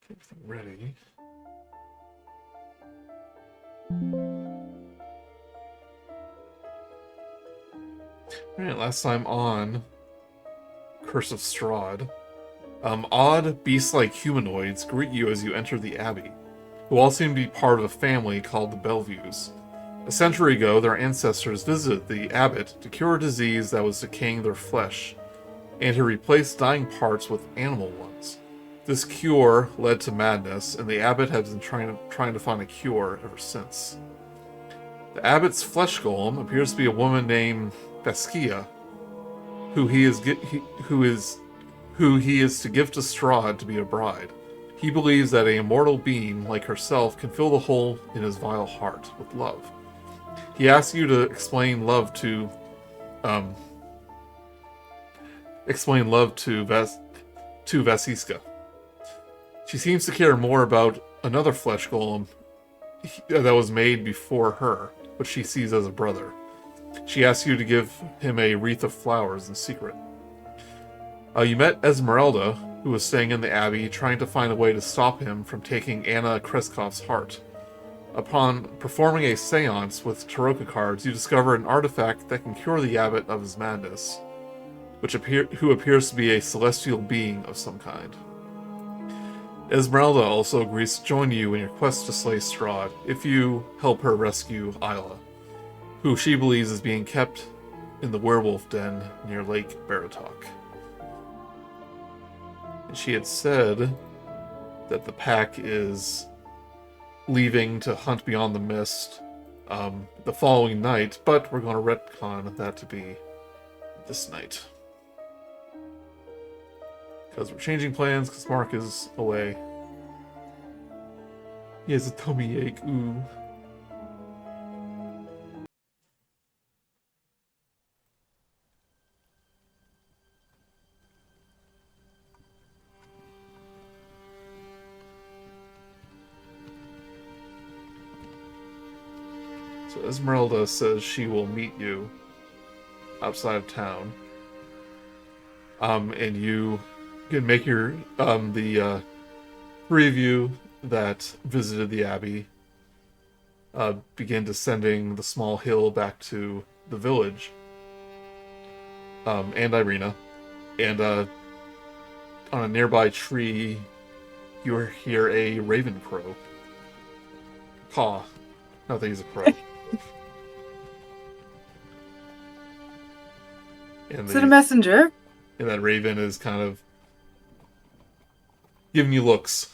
Everything ready. Alright, last time on Curse of Strahd. Odd, beast-like humanoids greet you as you enter the Abbey, who all seem to be part of a family called the Bellevues. A century ago, their ancestors visited the abbot to cure a disease that was decaying their flesh, and to replace dying parts with animal ones. This cure led to madness, and the abbot has been trying to find a cure ever since. The abbot's flesh golem appears to be a woman named Veskia, who he is to give to Strahd to be a bride. He believes that an immortal being like herself can fill the hole in his vile heart with love. He asks you to explain love to Vasiska. She seems to care more about another flesh golem that was made before her, which she sees as a brother. She asks you to give him a wreath of flowers in secret. You met Esmeralda, who was staying in the Abbey, trying to find a way to stop him from taking Ilya Krezkov's heart. Upon performing a seance with tarot cards, you discover an artifact that can cure the abbot of his madness, who appears to be a celestial being of some kind. Esmeralda also agrees to join you in your quest to slay Strahd if you help her rescue Isla, who she believes is being kept in the werewolf den near Lake Baratok. And she had said that the pack is leaving to hunt beyond the mist the following night, but we're going to retcon that to be this night. Because we're changing plans, because Mark is away. He has a tummy ache, ooh. So Esmeralda says she will meet you outside of town. And you can make your the three of you that visited the Abbey begin descending the small hill back to the village. And Irina. And on a nearby tree you hear a raven crow. Caw. Not that he's a crow. Is it a messenger? And that raven is kind of giving you looks.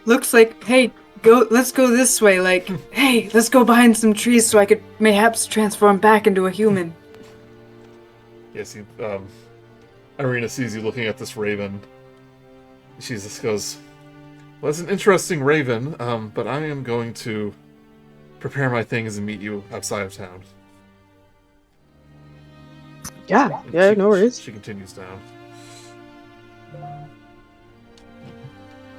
Looks like, hey, let's go this way. Like, hey, let's go behind some trees so I could mayhaps transform back into a human. Yes, Irina sees you looking at this raven. She just goes, well, it's an interesting raven, but I am going to prepare my things and meet you outside of town. Yeah, no worries. She continues down.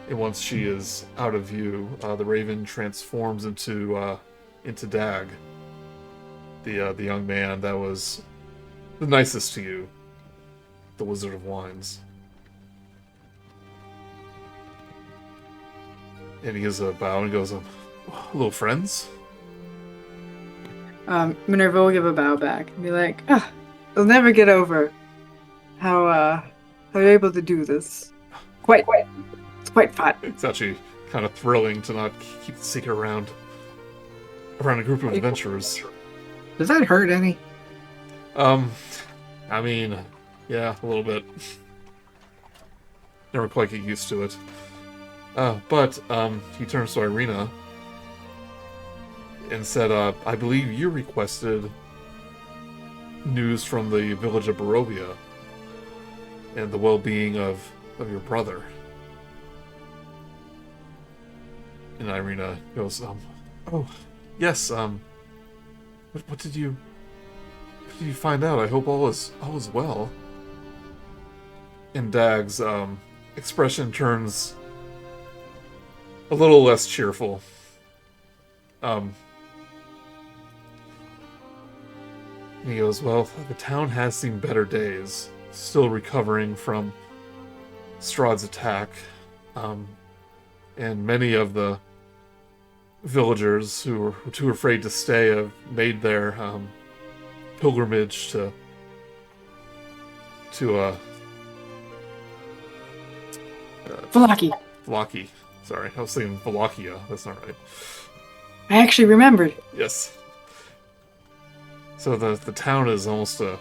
And once she is out of view, the raven transforms into Dag, the young man that was the nicest to you, the Wizard of Wines. And he gives a bow and goes, hello, friends. Minerva will give a bow back and be like, I'll never get over how you're able to do this. It's quite fun. It's actually kind of thrilling to not keep the secret around a group of adventurers. Does that hurt any? I mean, yeah, a little bit. Never quite get used to it. But he turns to Irina and said, I believe you requested news from the village of Barovia and the well-being of your brother. And Irina goes, oh, yes, what did you find out? I hope all is well. And Dag's expression turns a little less cheerful. He goes, well, the town has seen better days, still recovering from Strahd's attack, and many of the villagers who were too afraid to stay have made their pilgrimage to Velaki. Velaki. Sorry, I was thinking Wallachia. That's not right. I actually remembered. Yes. So the town is almost a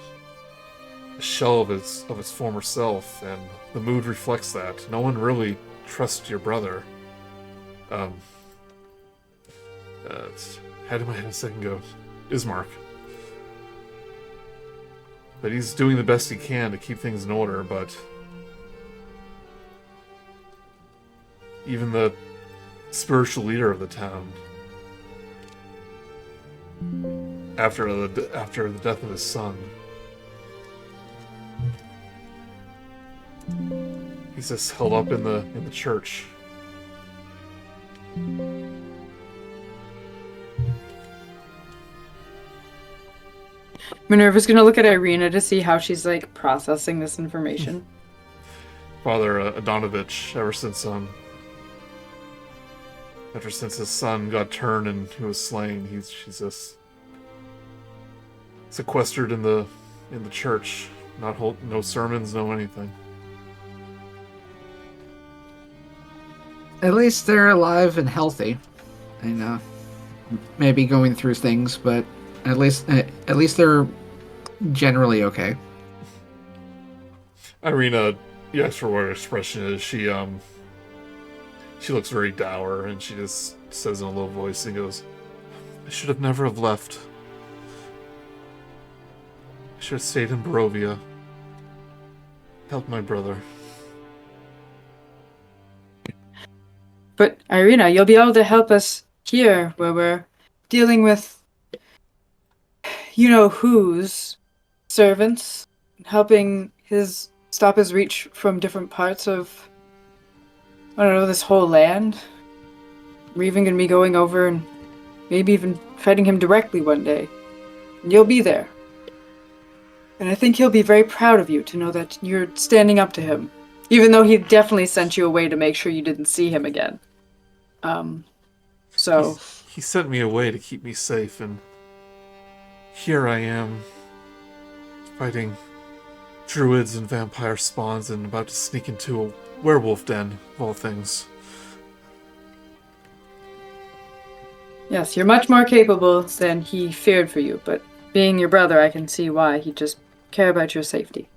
shell of its former self, and the mood reflects that. No one really trusts your brother. How did my head a second go? Ismark. But he's doing the best he can to keep things in order, but even the spiritual leader of the town, after the death of his son, he's just held up in the church. Minerva's gonna look at Irina to see how she's like processing this information. Father Adonovich, ever since his son got turned and he was slain, she's just sequestered in the church, no sermons, no anything. At least they're alive and healthy. And maybe going through things, but at least they're generally okay. Irina, you asked for what her expression is. She looks very dour, and she just says in a low voice and goes, "I should have never have left. I should have stayed in Barovia. Help my brother." But Irina, you'll be able to help us here, where we're dealing with you-know-who's servants, helping stop his reach from different parts of, I don't know, this whole land. We're even going to be going over and maybe even fighting him directly one day. And you'll be there. And I think he'll be very proud of you to know that you're standing up to him, even though he definitely sent you away to make sure you didn't see him again. So He sent me away to keep me safe, and here I am, fighting druids and vampire spawns and about to sneak into a werewolf den, of all things. yes, you're much more capable than he feared for you, but being your brother, I can see why he'd just care about your safety.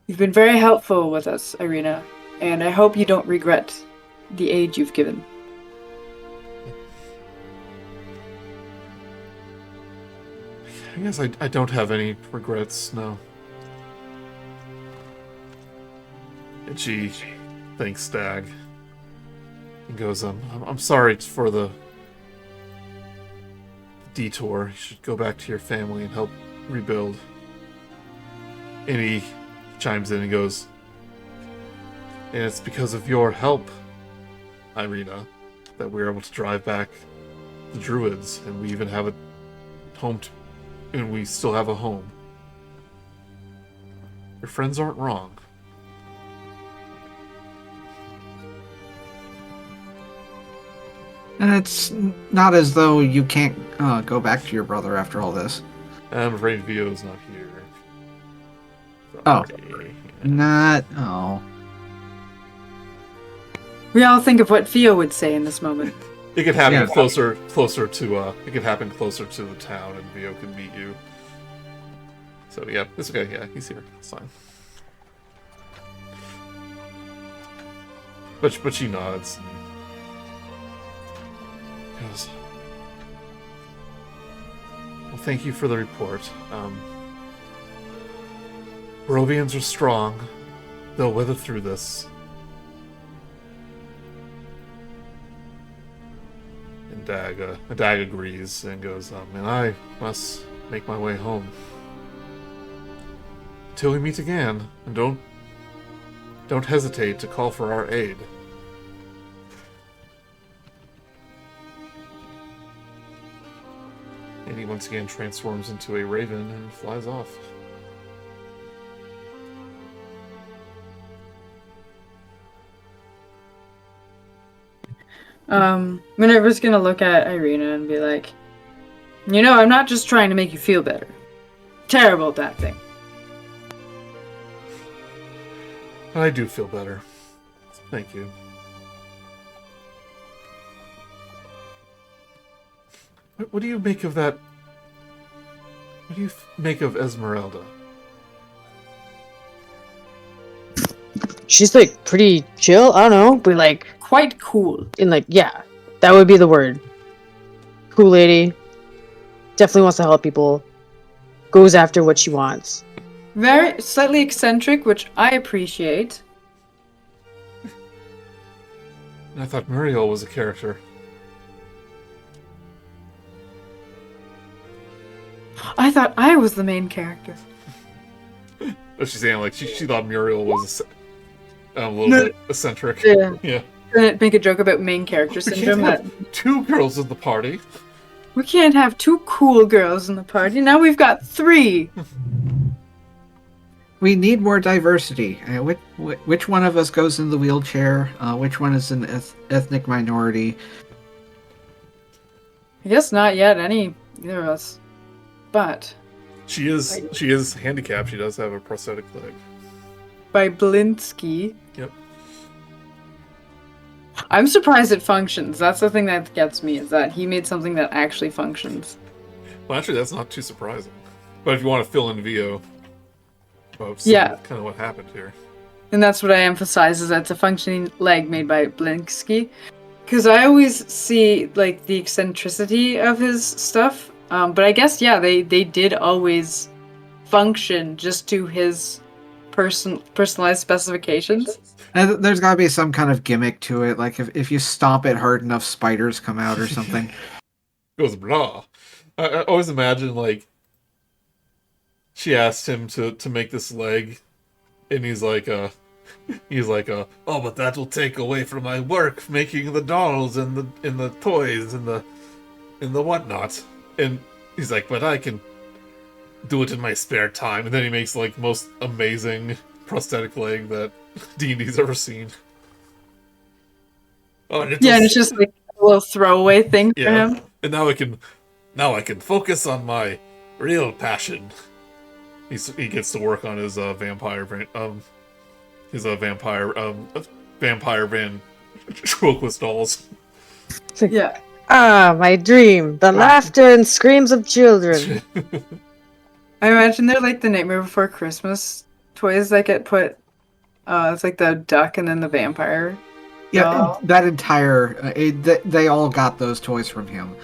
You've been very helpful with us, Irina, and I hope you don't regret the aid you've given. I guess I don't have any regrets, no. And she thanks Stag and goes, I'm sorry for the detour. You should go back to your family and help rebuild. And he chimes in and goes, and it's because of your help, Irina, that we're able to drive back the druids, and we even have a home and we still have a home. Your friends aren't wrong. And it's not as though you can't go back to your brother after all this. I'm afraid Vio's not here. Sorry. Oh. We all think of what Theo would say in this moment. It could happen Yeah. closer to it could happen closer to the town, and Vio could meet you. So yeah, it's okay. Yeah, he's here. It's fine. But she nods. And goes, well, thank you for the report. Barovians are strong. They'll weather through this. And Dag agrees and goes, and I must make my way home. Till we meet again, and don't hesitate to call for our aid. And he once again transforms into a raven and flies off. Minerva's gonna look at Irina and be like, I'm not just trying to make you feel better. Terrible at that thing. I do feel better. Thank you. What do you make of that? What do you make of Esmeralda? She's like pretty chill. I don't know, but like Quite cool. in like yeah, that would be the word. Cool lady. Definitely wants to help people. Goes after what she wants. Very slightly eccentric, which I appreciate. I thought Muriel was a character. I thought I was the main character. But she's saying like she thought Muriel was a little bit eccentric. Yeah. Yeah. Gonna make a joke about main character We syndrome. can't That have 2 girls in the party. we can't have 2 cool girls in the party. Now we've got 3. We need more diversity. Which one of us goes in the wheelchair? Which one is an ethnic minority? I guess not yet. Either of us, but She is handicapped. She does have a prosthetic leg. by Blinsky. Yep. I'm surprised it functions. That's the thing that gets me, is that he made something that actually functions. Well, actually, that's not too surprising. But if you want to fill in VO, Yeah. kind of what happened here. And that's what I emphasize, is that it's a functioning leg made by Blinsky. Because I always see, like, the eccentricity of his stuff. But I guess, yeah, they did always function just to his personalized specifications. And there's got to be some kind of gimmick to it. Like if you stomp it hard enough, spiders come out or something. It goes blah. I always imagine, like, she asked him to make this leg, and he's like, oh, but that will take away from my work making the dolls and the toys and the whatnot. And he's like, but I can do it in my spare time. And then he makes like most amazing prosthetic leg that D&D's ever seen. Oh, and Yeah, and it's just like a little throwaway thing for him. And now I can focus on my real passion. He gets to work on his vampire ventriloquist dolls. Yeah. Ah, my dream. The laughter and screams of children. I imagine they're like the Nightmare Before Christmas toys that get put. It's like the duck and then the vampire. Yeah, doll. that entire they all got those toys from him.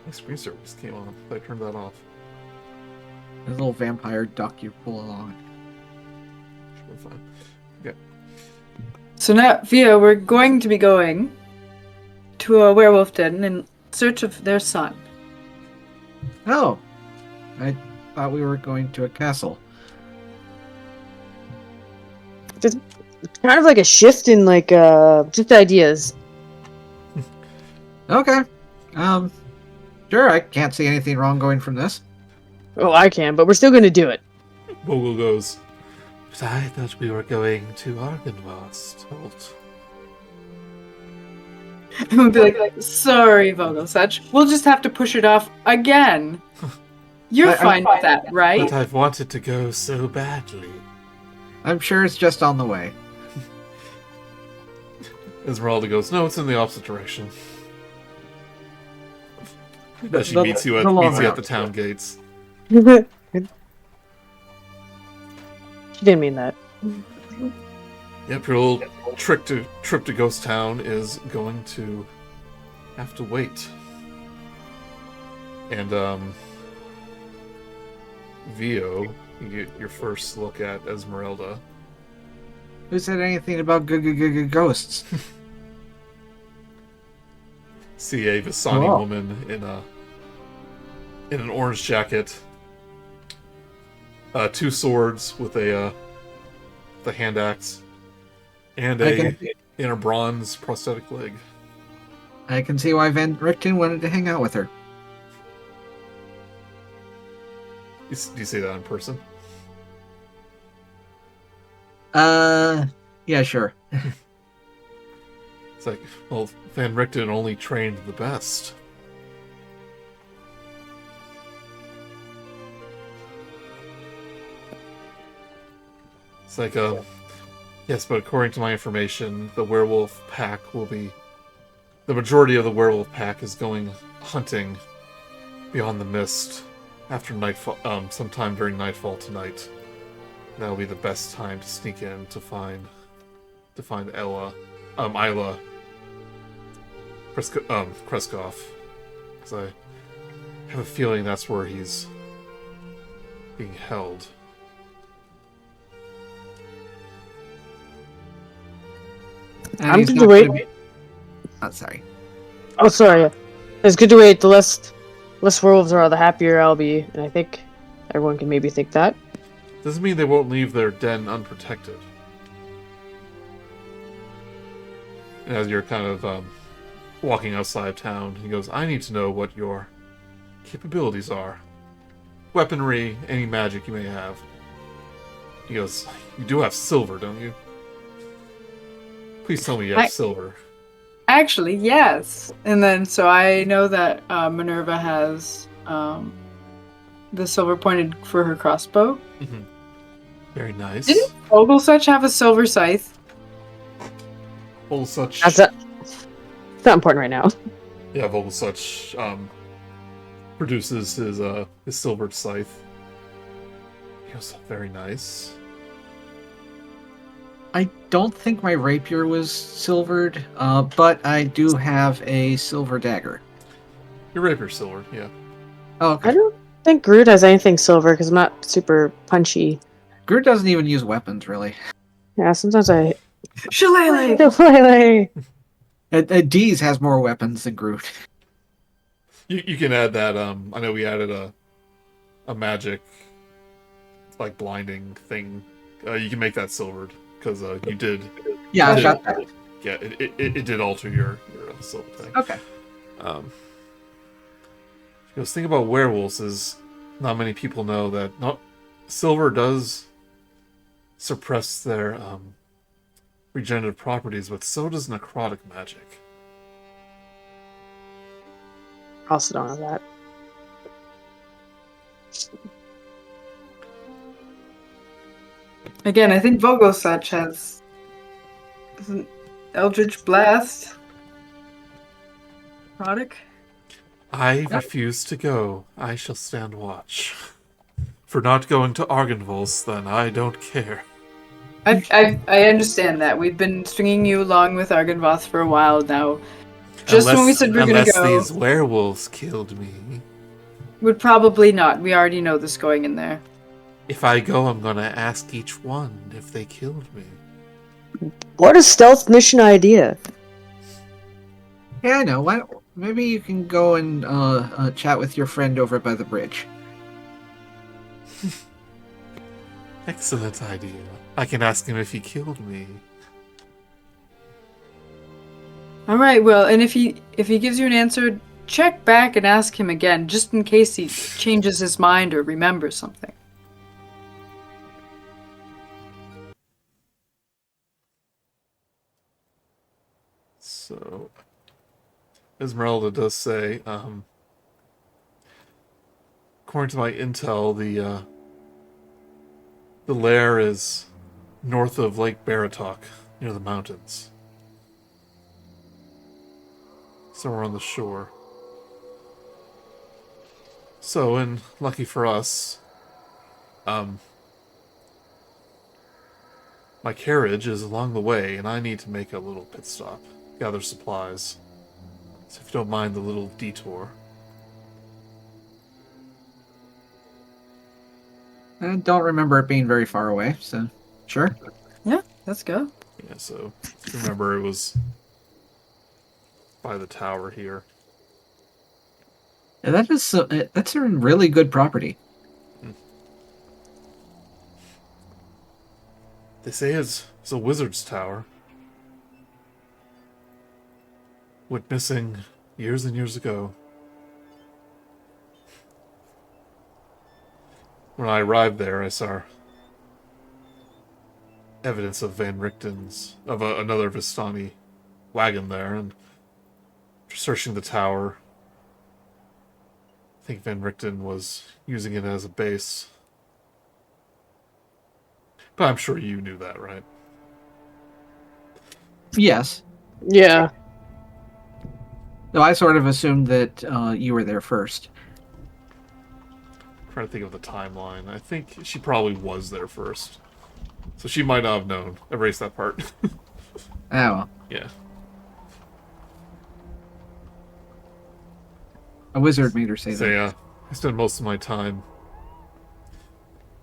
My screen service came on. I turned that off. The little vampire duck you pull along. Should be fine. Okay. So now, Via, we're going to be going to a werewolf den in search of their son. Oh, I thought we were going to a castle. Just kind of like a shift in like just ideas. Okay, sure. I can't see anything wrong going from this. Oh, I can, but we're still going to do it. Vogel goes, but I thought we were going to Argynvost. And we'll be like, sorry, Vogelsuch. We'll just have to push it off again. You're fine with that, right? But I've wanted to go so badly. I'm sure it's just on the way. Esmeralda goes, no, it's in the opposite direction. As she meets you at the town gates. She didn't mean that. Yep, your little trip to Ghost Town is going to have to wait. And Vio, you get your first look at Esmeralda. Who said anything about ghosts? See a Visani woman in an orange jacket, 2 swords with a hand axe, and in a bronze prosthetic leg. I can see why Van Richten wanted to hang out with her. Do you say that in person? Yeah, sure. It's like, well, Van Richten only trained the best. It's like, yes, but according to my information, the werewolf pack will be... The majority of the werewolf pack is going hunting beyond the mist after nightfall, sometime during nightfall tonight. That'll be the best time to sneak in to find Isla Krezkov. Because I have a feeling that's where he's being held. And I'm he's good not to wait. gonna be... Oh, sorry. Oh, sorry. It's good to wait. The less werewolves there are, the happier I'll be. And I think everyone can maybe think that. Doesn't mean they won't leave their den unprotected. And as you're kind of walking outside of town, he goes, I need to know what your capabilities are. Weaponry, any magic you may have. He goes, you do have silver, don't you? Please tell me you have silver. Actually, yes. And then, so I know that Minerva has the silver pointed for her crossbow. Mm-hmm. Very nice. Didn't Vogelsuch have a silver scythe? Vogelsuch. It's not important right now. Yeah, Vogelsuch produces his silvered scythe. He goes, very nice. I don't think my rapier was silvered, but I do have a silver dagger. Your rapier's silvered, yeah. Oh, okay. I don't think Grude has anything silver because I'm not super punchy. Grude doesn't even use weapons, really. Yeah, sometimes I... Shillelagh! Deez has more weapons than Grude. You can add that, I know we added a magic, like, blinding thing. You can make that silvered, because you did... Yeah, I've got that. Yeah, it did alter your silver thing. Okay. The thing about werewolves is not many people know that silver does suppress their regenerative properties, but so does necrotic magic. also don't know that. Again, I think Vogelsuch has an Eldritch Blast. Product? I refuse to go. I shall stand watch. For not going to Argynvost, then I don't care. I understand that. We've been stringing you along with Argynvost for a while now. Just when we said we were going to go... Unless these werewolves killed me. Would probably not. We already know this going in there. If I go, I'm going to ask each one if they killed me. What a stealth mission idea. Yeah, I know. Maybe you can go and chat with your friend over by the bridge. Excellent idea. I can ask him if he killed me. All right, well, and if he gives you an answer, check back and ask him again, just in case he changes his mind or remembers something. So, Esmeralda does say, according to my intel, the lair is north of Lake Baratok, near the mountains. Somewhere on the shore. So, and lucky for us, my carriage is along the way, and I need to make a little pit stop, gather supplies. So if you don't mind the little detour. I don't remember it being very far away, so sure. Yeah, let's go. Yeah, so remember it was by the tower here. Yeah, that's a really good property. They say it's a wizard's tower. Went missing years and years ago. When I arrived there, I saw evidence of Van Richten's, of another Vistani wagon there, and searching the tower. I think Van Richten was using it as a base. But I'm sure you knew that, right? Yes. Yeah. No, I sort of assumed that you were there first. I'm trying to think of the timeline. I think she probably was there first. So she might not have known. Erase that part. Oh. Yeah. A wizard made her say So that. yeah, I spend most of my time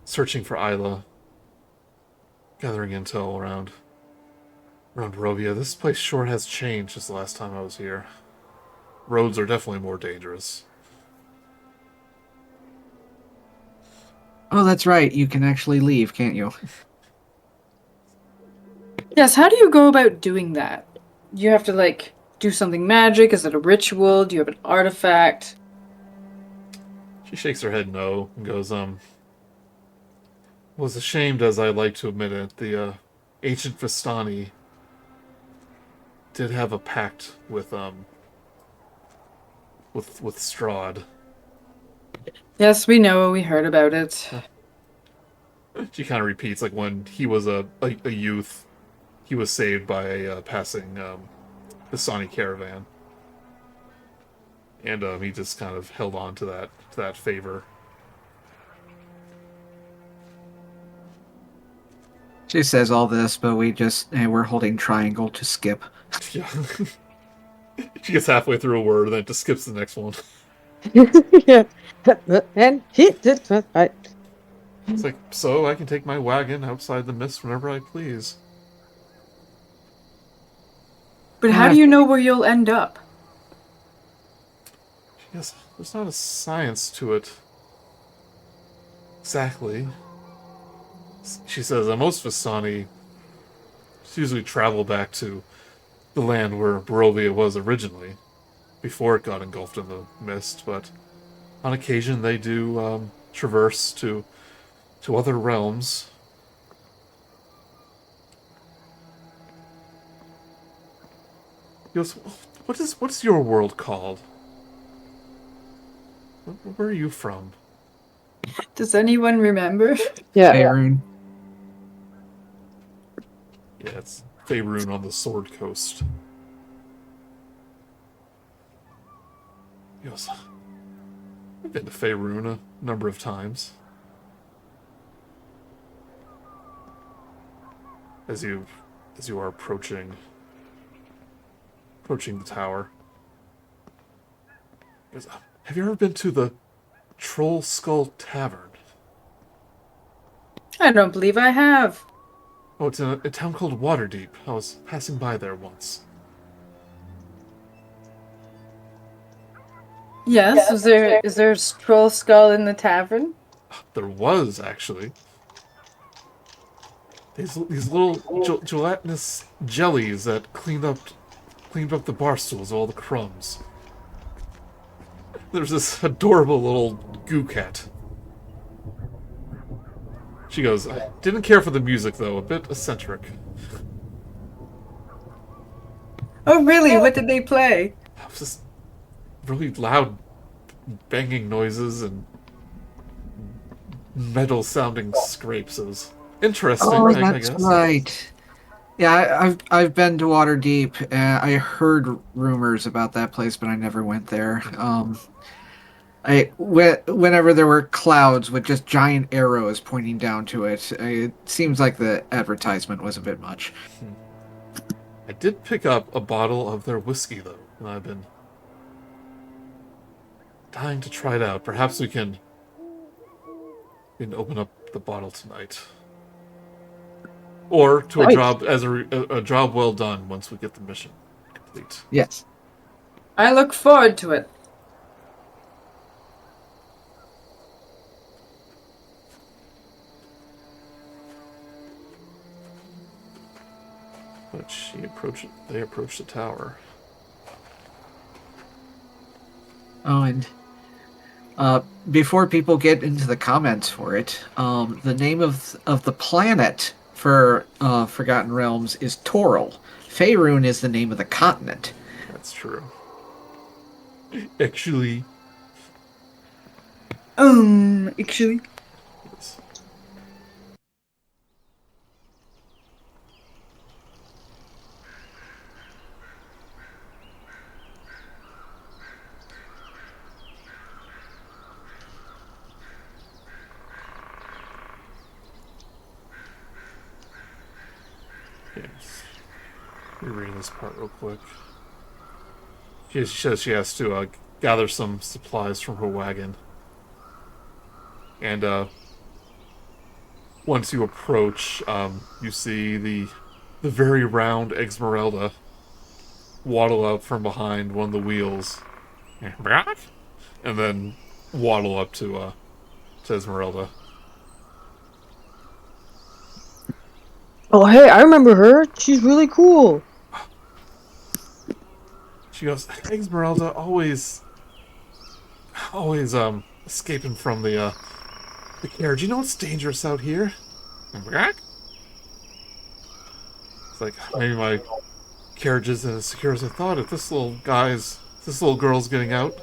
searching for Isla, gathering intel around Rovia. This place sure has changed since the last time I was here. Roads are definitely more dangerous. Oh, that's right. You can actually leave, can't you? Yes, how do you go about doing that? You have to, like, do something magic? Is it a ritual? Do you have an artifact? She shakes her head no and goes, was ashamed as I'd like to admit it. The ancient Vistani did have a pact with Strahd. Yes, we know. We heard about it. She kind of repeats, like when he was a youth, he was saved by a passing Vistani caravan, and he just kind of held on to that favor. She says all this, but we're holding triangle to skip. Yeah. She gets halfway through a word and then just skips the next one. Yeah. And hit it. Right. It's like, so I can take my wagon outside the mist whenever I please. But how do you know where you'll end up? Yes, there's not a science to it. Exactly. She says that most Vistani usually travel back to the land where Barovia was originally, before it got engulfed in the mist, but on occasion they do traverse to other realms. He goes, what's your world called? Where are you from? Does anyone remember? Yeah. Faerun. Yeah, it's Faerun on the Sword Coast. He goes, I've been to Faerun a number of times. As you are approaching the tower. He goes, have you ever been to the Troll Skull Tavern? I don't believe I have. Oh, it's in a town called Waterdeep. I was passing by there once. Yes, is there a troll skull in the tavern? There was, actually. These little gelatinous jellies that cleaned up the bar stools, all the crumbs. There's this adorable little goo cat. She goes, I didn't care for the music, though. A bit eccentric. Oh, really? What did they play? It was just really loud banging noises and metal-sounding scrapes. It was interesting, Oh, I that's guess. right. Yeah, I've been to Waterdeep. I heard rumors about that place, but I never went there. Whenever there were clouds with just giant arrows pointing down to it, it seems like the advertisement was a bit much. I did pick up a bottle of their whiskey, though, and I've been dying to try it out. Perhaps we can open up the bottle tonight. Or to a Nice. job as a job well done once we get the mission complete. Yes. I look forward to it. But they approach the tower. Oh, and before people get into the comments for it, the name of the planet for Forgotten Realms is Toril. Faerun is the name of the continent. That's true. Actually. Actually. Yes. Rereading this part real quick. She says she has to gather some supplies from her wagon. And once you approach, you see the very round Esmeralda waddle out from behind one of the wheels, and then waddle up to Esmeralda. Oh, hey, I remember her. She's really cool. She goes, Esmeralda, always escaping from the carriage. You know what's dangerous out here? It's like, maybe my carriage isn't as secure as I thought. If this little girl's getting out.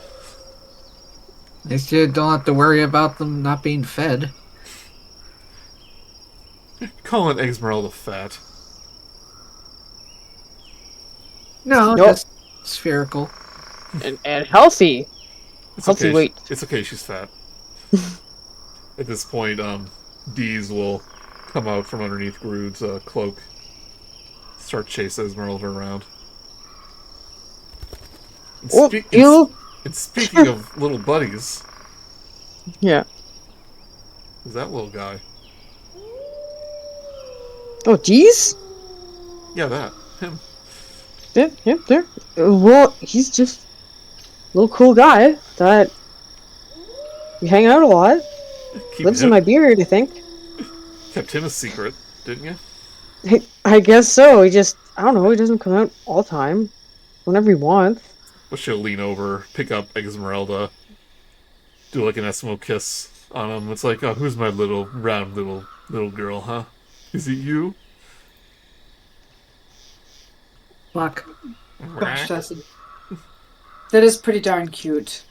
At least you don't have to worry about them not being fed. Calling Esmeralda fat. No, Nope. just spherical. And healthy. It's Healthy okay. weight. It's okay, she's fat. At this point, Dees will come out from underneath Grude's cloak. Start chasing Esmeralda around. And Oh, you. and speaking of little buddies, Yeah. who's that little guy? Oh, geez. Yeah, that. Him. Yep, there. Well, he's just a little cool guy that we hang out a lot. Lives in my beard, I think. Kept him a secret, didn't you? I guess so. I don't know, he doesn't come out all the time. Whenever he wants. Well, she'll lean over, pick up Esmeralda, do like an Eskimo kiss on him. It's like, oh, who's my little, round little girl, huh? Is it you? Fuck. Gosh, that is pretty darn cute.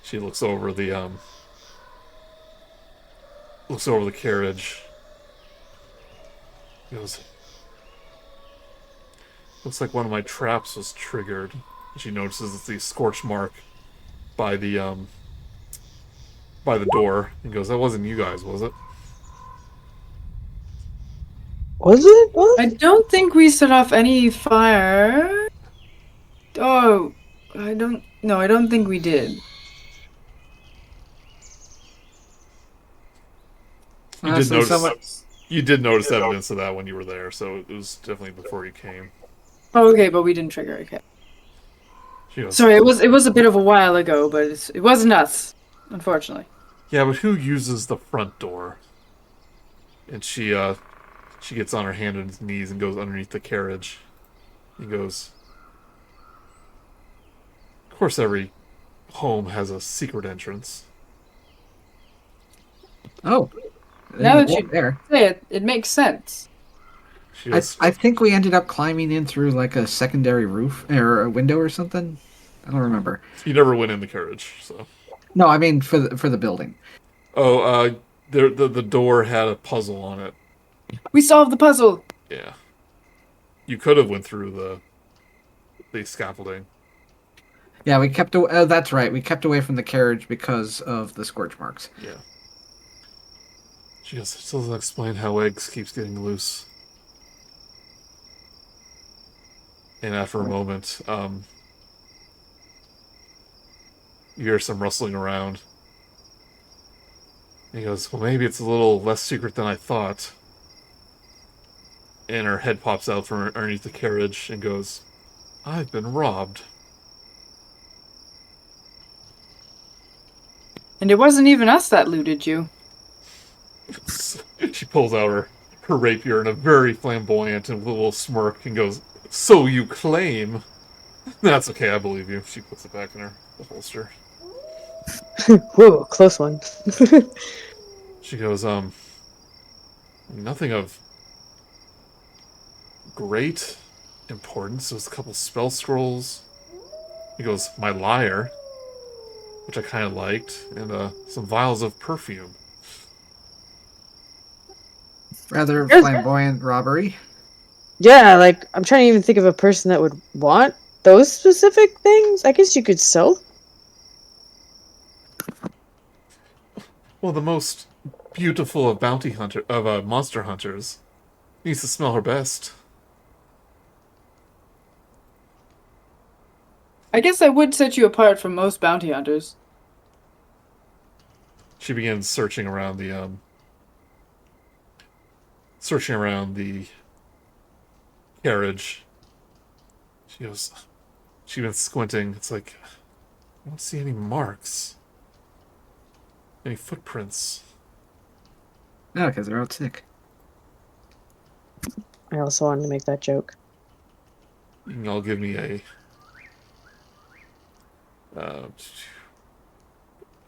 She looks over the carriage. Goes, looks like one of my traps was triggered. She notices the scorch mark by the door and goes, that wasn't you guys, was it? Was it? What? I don't think we set off any fire. Oh, I don't think we did. You did notice evidence of that when you were there, so it was definitely before you came. Oh, okay, but we didn't trigger. Okay. She goes, Sorry, it was a bit of a while ago, but it wasn't us, unfortunately. yeah, but who uses the front door? And she gets on her hand and knees and goes underneath the carriage. He goes, of course every home has a secret entrance. Oh. Now that you there. say it, it makes sense. She goes, I think we ended up climbing in through like a secondary roof or a window or something. I don't remember. you never went in the carriage, so. No, I mean for the building. Oh, the door had a puzzle on it. We solved the puzzle. Yeah. You could have went through the scaffolding. Yeah, we kept. That's right. We kept away from the carriage because of the scorch marks. Yeah. She goes, it still doesn't explain how eggs keeps getting loose. And after a moment, you hear some rustling around. And he goes, well, maybe it's a little less secret than I thought. And her head pops out from underneath the carriage and goes, I've been robbed. And it wasn't even us that looted you. She pulls out her rapier in a very flamboyant and little smirk and goes, so you claim. That's okay, I believe you. She puts it back in her holster. Whoa, close one. She goes, nothing of great importance. There's a couple spell scrolls. He goes, my lyre, which I kind of liked, and some vials of perfume. Rather Here's- flamboyant robbery. Yeah, like, I'm trying to even think of a person that would want those specific things. I guess you could sell. Well, the most beautiful of monster hunters needs to smell her best. I guess I would set you apart from most bounty hunters. She begins searching around the carriage. She's been squinting. It's like, I don't see any marks. Any footprints. No, because they're out sick. I also wanted to make that joke. You can all give me a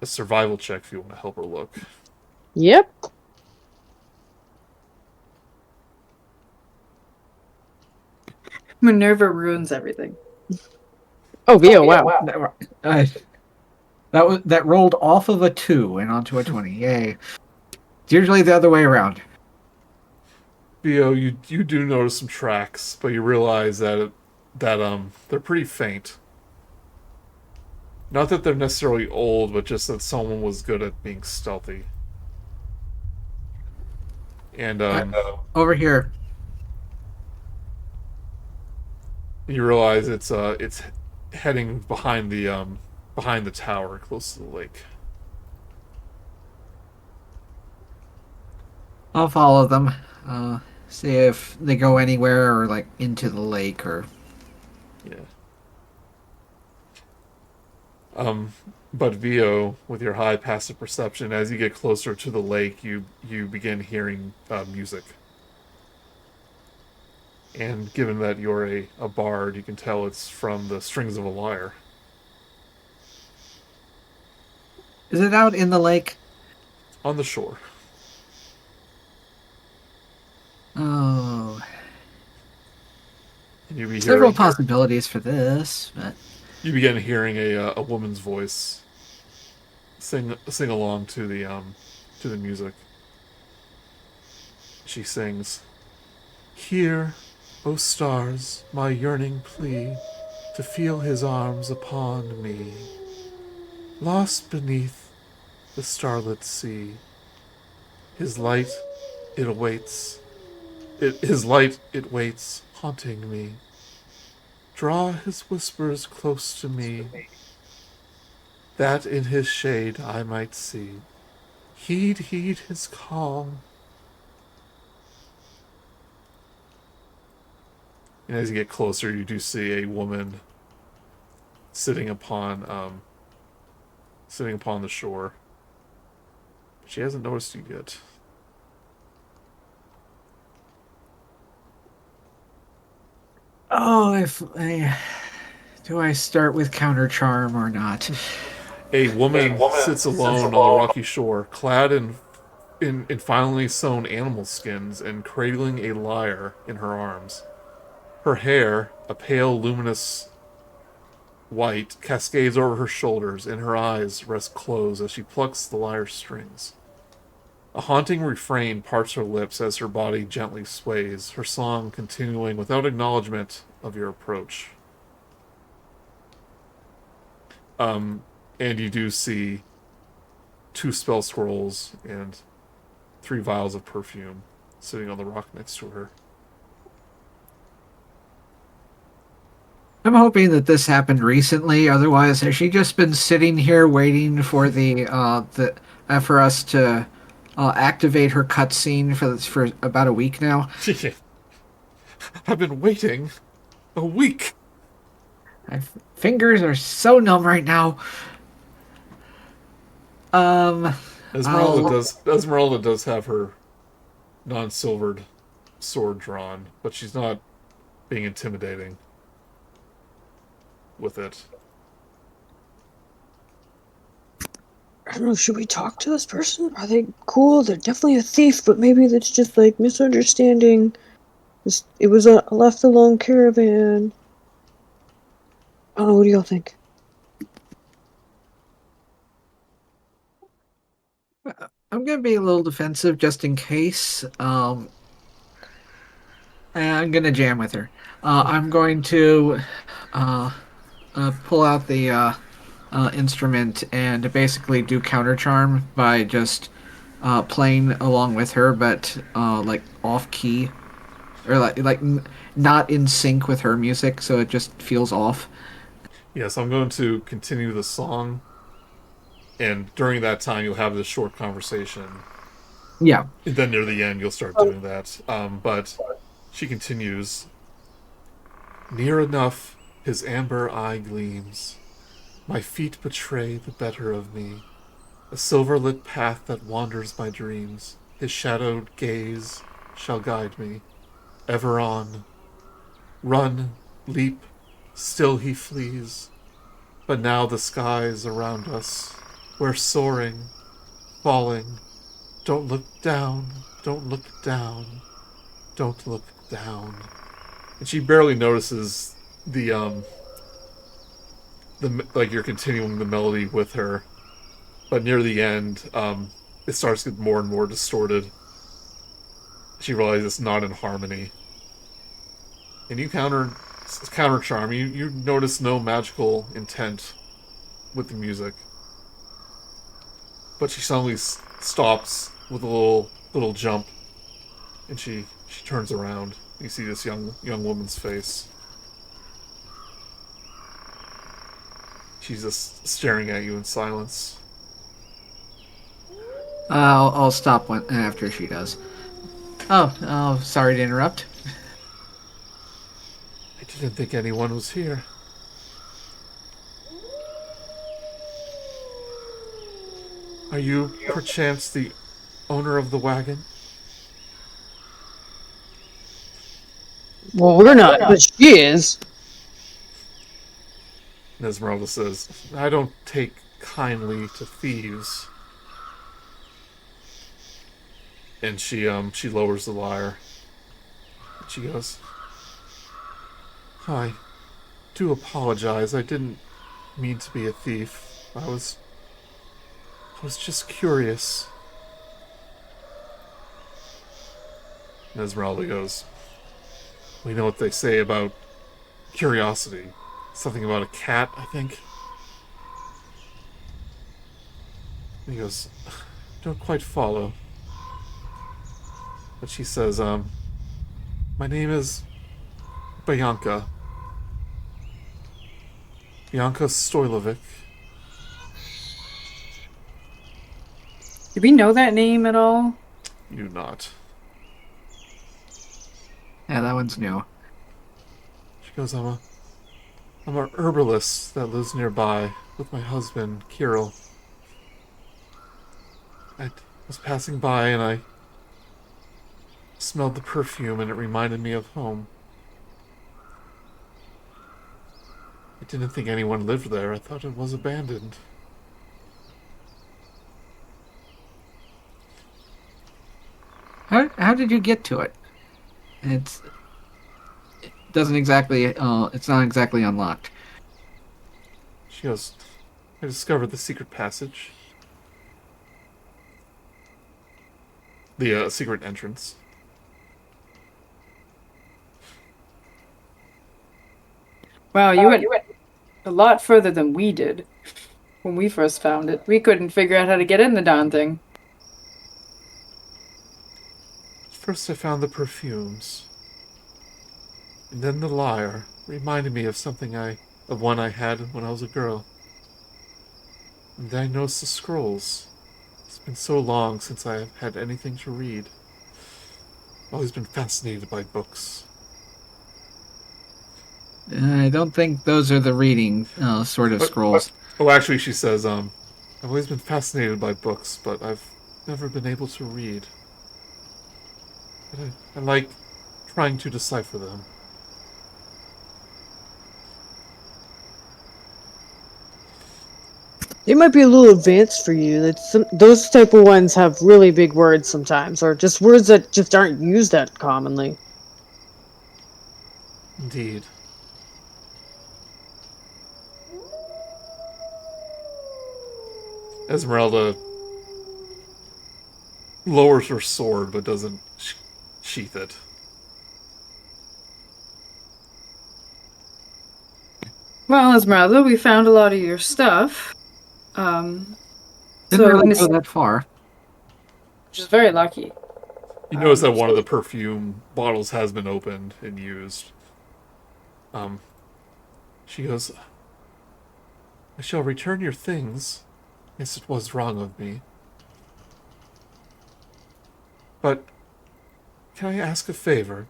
survival check if you want to help her look. Yep. Minerva ruins everything. Oh, Vio, wow. That rolled off of a 2 and onto a 20. Yay. It's usually the other way around. Theo, you do notice some tracks, but you realize that they're pretty faint. Not that they're necessarily old, but just that someone was good at being stealthy. And Over here. you realize it's heading behind the tower, close to the lake. I'll follow them. See if they go anywhere or like into the lake or. Yeah. But Vio, with your high passive perception, as you get closer to the lake, you begin hearing music. And given that you're a bard, you can tell it's from the strings of a lyre. Is it out in the lake? On the shore. Oh. And you be Several hearing, possibilities for this, but you begin hearing a woman's voice sing along to the music. She sings, "Hear, O stars, my yearning plea, to feel his arms upon me. Lost beneath the starlit sea, his light it awaits. His light it waits, haunting me. Draw his whispers close to me, that in his shade I might see. Heed his call." And as you get closer, you do see a woman sitting upon the shore. She hasn't noticed you yet. oh, do I start with counter charm or not? A woman sits alone on the rocky shore, clad in finely sewn animal skins and cradling a lyre in her arms. Her hair, a pale, luminous white, cascades over her shoulders, and her eyes rest closed as she plucks the lyre strings. A haunting refrain parts her lips as her body gently sways, her song continuing without acknowledgement of your approach. And you do see 2 spell scrolls and 3 vials of perfume sitting on the rock next to her. I'm hoping that this happened recently. Otherwise, has she just been sitting here waiting for for us to activate her cutscene for about a week now? I've been waiting a week. My fingers are so numb right now. Esmeralda does have her non-silvered sword drawn, but she's not being intimidating with it. I don't know, should we talk to this person? Are they cool? They're definitely a thief, but maybe that's just like misunderstanding. It was a left alone caravan. I don't know, what do y'all think? I'm gonna be a little defensive just in case. I'm gonna jam with her. I'm going to pull out the instrument and basically do counter charm by just playing along with her, but like off key or not in sync with her music, so it just feels off. Yes, I'm going to continue the song, and during that time, you'll have this short conversation. Yeah. And then near the end, you'll start doing that. But she continues. Near enough, his amber eye gleams. My feet betray the better of me. A silver-lit path that wanders my dreams. His shadowed gaze shall guide me. Ever on. Run, leap, still he flees. But now the skies around us. We're soaring, falling. Don't look down, don't look down, don't look down. And she barely notices the like you're continuing the melody with her, but near the end, it starts to get more and more distorted. She realizes it's not in harmony, and you counter charm. You notice no magical intent with the music, but she suddenly stops with a little jump, and she turns around. You see this young woman's face. She's just staring at you in silence. I'll stop after she does. Oh, sorry to interrupt. I didn't think anyone was here. Are you, perchance, the owner of the wagon? Well, we're not, but she is. And Esmeralda says, I don't take kindly to thieves. And she lowers the lyre. And she goes, I do apologize. I didn't mean to be a thief. I was just curious. And Esmeralda goes, we know what they say about curiosity. Something about a cat, I think. And he goes, don't quite follow. But she says, my name is Bianca. Bianca Stoilovic. Do we know that name at all? You not. Yeah, that one's new. She goes, I'm a herbalist that lives nearby with my husband, Kirill. I was passing by and I smelled the perfume and it reminded me of home. I didn't think anyone lived there. I thought it was abandoned. How did you get to it? It doesn't exactly. It's not exactly unlocked. She goes, I discovered the secret passage. The secret entrance. Wow, you went a lot further than we did when we first found it. We couldn't figure out how to get in the darn thing. First I found the perfumes. And then the lyre reminded me of one I had when I was a girl. And then I noticed the scrolls. It's been so long since I have had anything to read. I've always been fascinated by books. I don't think those are the reading sort of scrolls. Actually, she says, I've always been fascinated by books, but I've never been able to read. But I like trying to decipher them. They might be a little advanced for you. Those type of ones have really big words sometimes, or just words that just aren't used that commonly. Indeed. Esmeralda lowers her sword but doesn't sheath it. Well, Esmeralda, we found a lot of your stuff. Um, Didn't so really Miss, go that far. which is very lucky. You notice that one of the perfume bottles has been opened and used. She goes, I shall return your things. Yes, it was wrong of me. But can I ask a favor?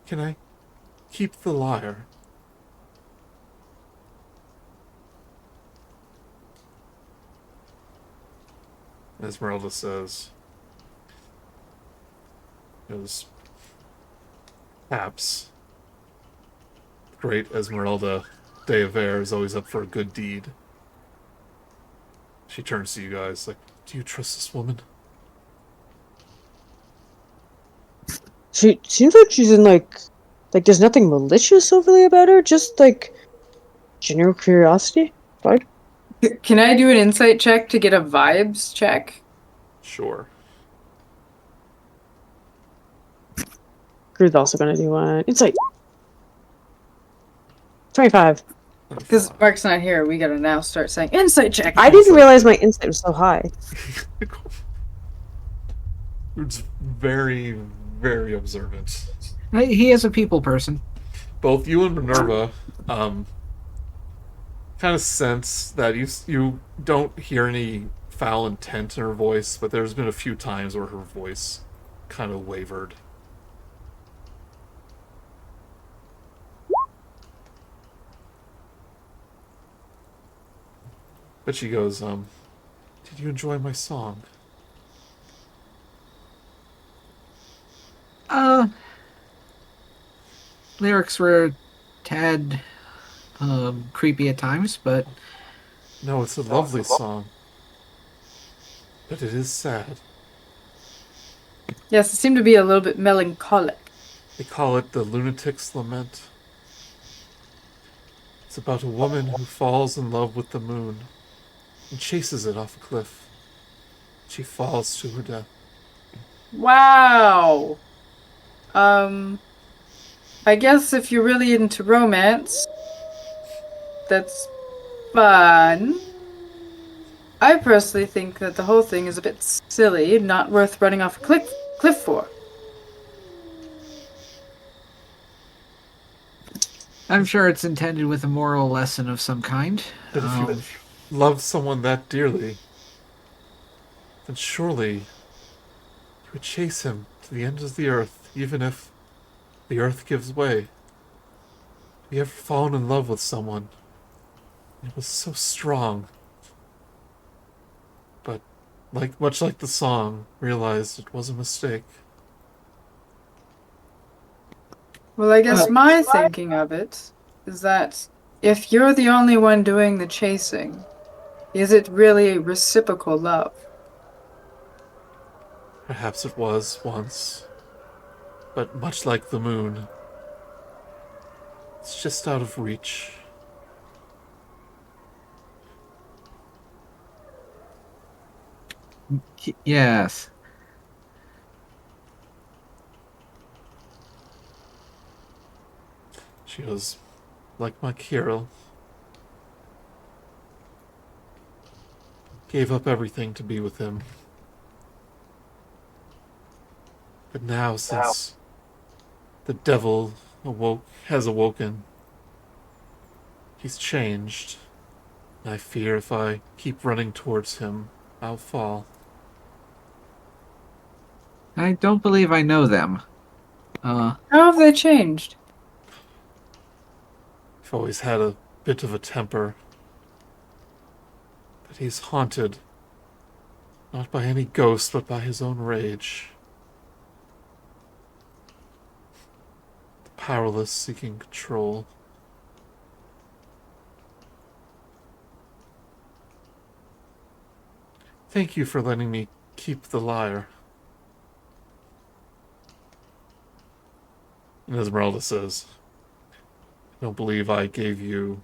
Can I keep the lyre? Esmeralda says, goes, perhaps. Great Esmeralda de Aver is always up for a good deed. She turns to you guys like, do you trust this woman? She seems like she's in like there's nothing malicious overly about her, just like general curiosity. Fine. Can I do an insight check to get a vibes check? Sure. Grude's also gonna do one. Insight. 25. Because Mark's not here, we gotta now start saying insight check. I didn't realize my insight was so high. It's very, very observant. He is a people person. Both you and Minerva kind of sense that you don't hear any foul intent in her voice, but there's been a few times where her voice kind of wavered. But she goes, did you enjoy my song? Lyrics were a tad creepy at times, but No, it's a lovely song. But it is sad. Yes, it seemed to be a little bit melancholic. They call it the lunatic's lament. It's about a woman who falls in love with the moon and chases it off a cliff. She falls to her death. Wow. I guess if you're really into romance, that's fun. I personally think that the whole thing is a bit silly, not worth running off a cliff for. I'm sure it's intended with a moral lesson of some kind. But if you love someone that dearly, then surely you would chase him to the ends of the earth, even if the earth gives way. Have you ever fallen in love with someone? It was so strong. But, much like the song, realized it was a mistake. Well, I guess my thinking of it is that if you're the only one doing the chasing, is it really reciprocal love? Perhaps it was once. But much like the moon, it's just out of reach. Yes. She goes, like my Kirill. Gave up everything to be with him. But now, since the devil has awoken, he's changed. And I fear if I keep running towards him, I'll fall. I don't believe I know them. How have they changed? I've always had a bit of a temper. But he's haunted, not by any ghost, but by his own rage. The powerless seeking control. Thank you for letting me keep the lyre. And Esmeralda says, I don't believe I gave you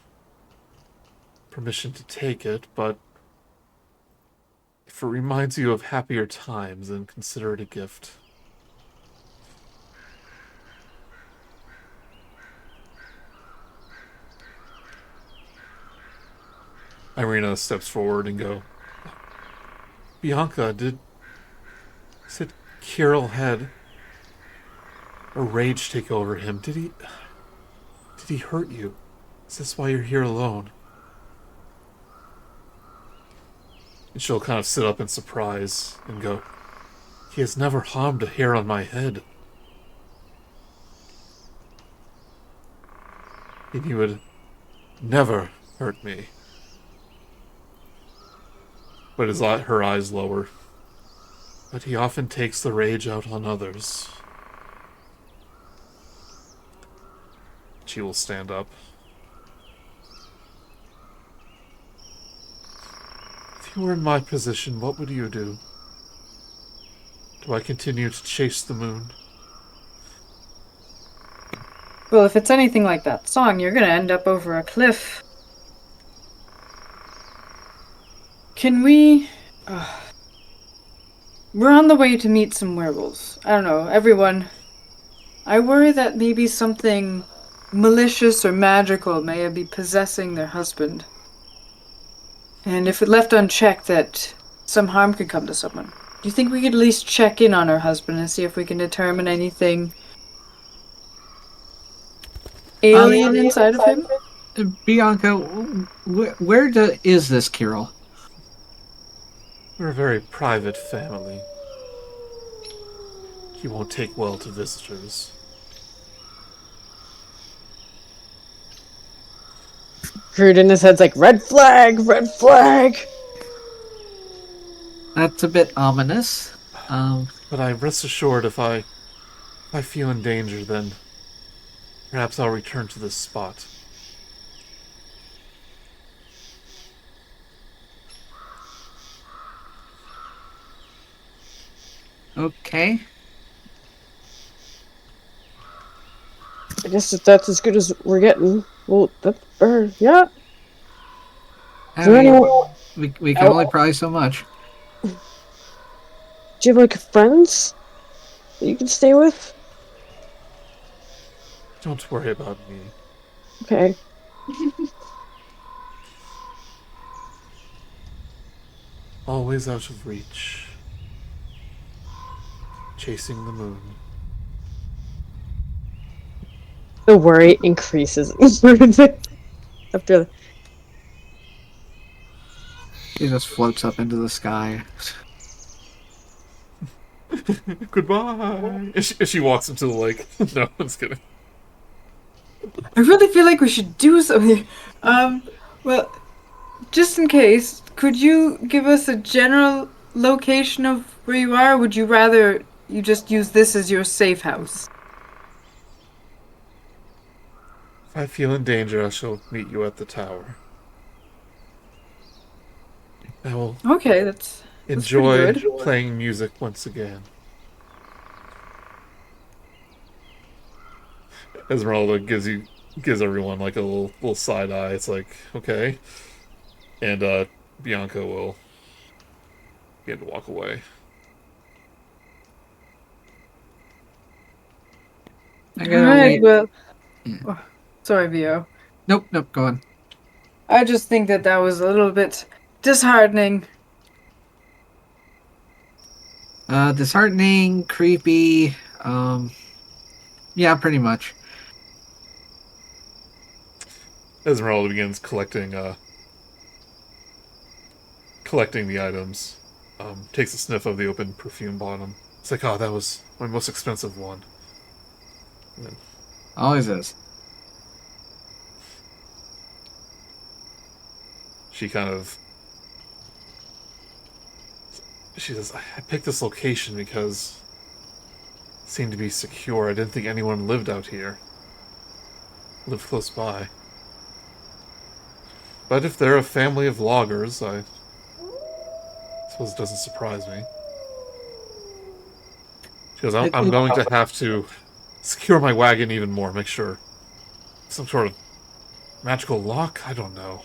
permission to take it, but if it reminds you of happier times, then consider it a gift. Irina steps forward and go, Bianca, said Kirill had a rage take over him. Did he hurt you? Is this why you're here alone? And she'll kind of sit up in surprise and go, he has never harmed a hair on my head. And he would never hurt me. But her eyes lower. But he often takes the rage out on others. She will stand up. If you were in my position, what would you do? Do I continue to chase the moon? Well, if it's anything like that song, you're gonna end up over a cliff. Can we... We're on the way to meet some werewolves. I don't know, everyone. I worry that maybe something malicious or magical may be possessing their husband. And if it left unchecked, that some harm could come to someone. Do you think we could at least check in on her husband and see if we can determine anything alien inside of him? Bianca, where is this Kirill? We're a very private family. He won't take well to visitors. Grude in his head's like, red flag, red flag. That's a bit ominous. But I rest assured if I feel in danger, then perhaps I'll return to this spot. Okay. I guess if that's as good as we're getting, well, yeah. Is there anyone? We can only pry so much. Do you have like friends that you can stay with? Don't worry about me. Okay. Always out of reach. Chasing the moon. The worry increases after. He just floats up into the sky. Goodbye. And she walks into the lake. No, I'm just kidding. I really feel like we should do something. Well, just in case, could you give us a general location of where you are? Or would you rather you just use this as your safe house? If I feel in danger, I shall meet you at the tower. I will Okay, that's enjoy pretty good. playing music once again. Esmeralda gives everyone like a little side eye. It's like, okay. And Bianca will begin to walk away. I gotta Alright, wait. well... Yeah. Oh, sorry, Vio. Nope, go on. I just think that was a little bit disheartening. Disheartening, creepy, yeah, pretty much. Esmeralda begins collecting the items. Takes a sniff of the open perfume bottom. It's like, oh, that was my most expensive one. And then Always is. she says, I picked this location because it seemed to be secure. I didn't think anyone lived out here. Lived close by. But if they're a family of loggers, I suppose it doesn't surprise me. She goes, I'm going to have to secure my wagon even more, make sure. Some sort of magical lock? I don't know.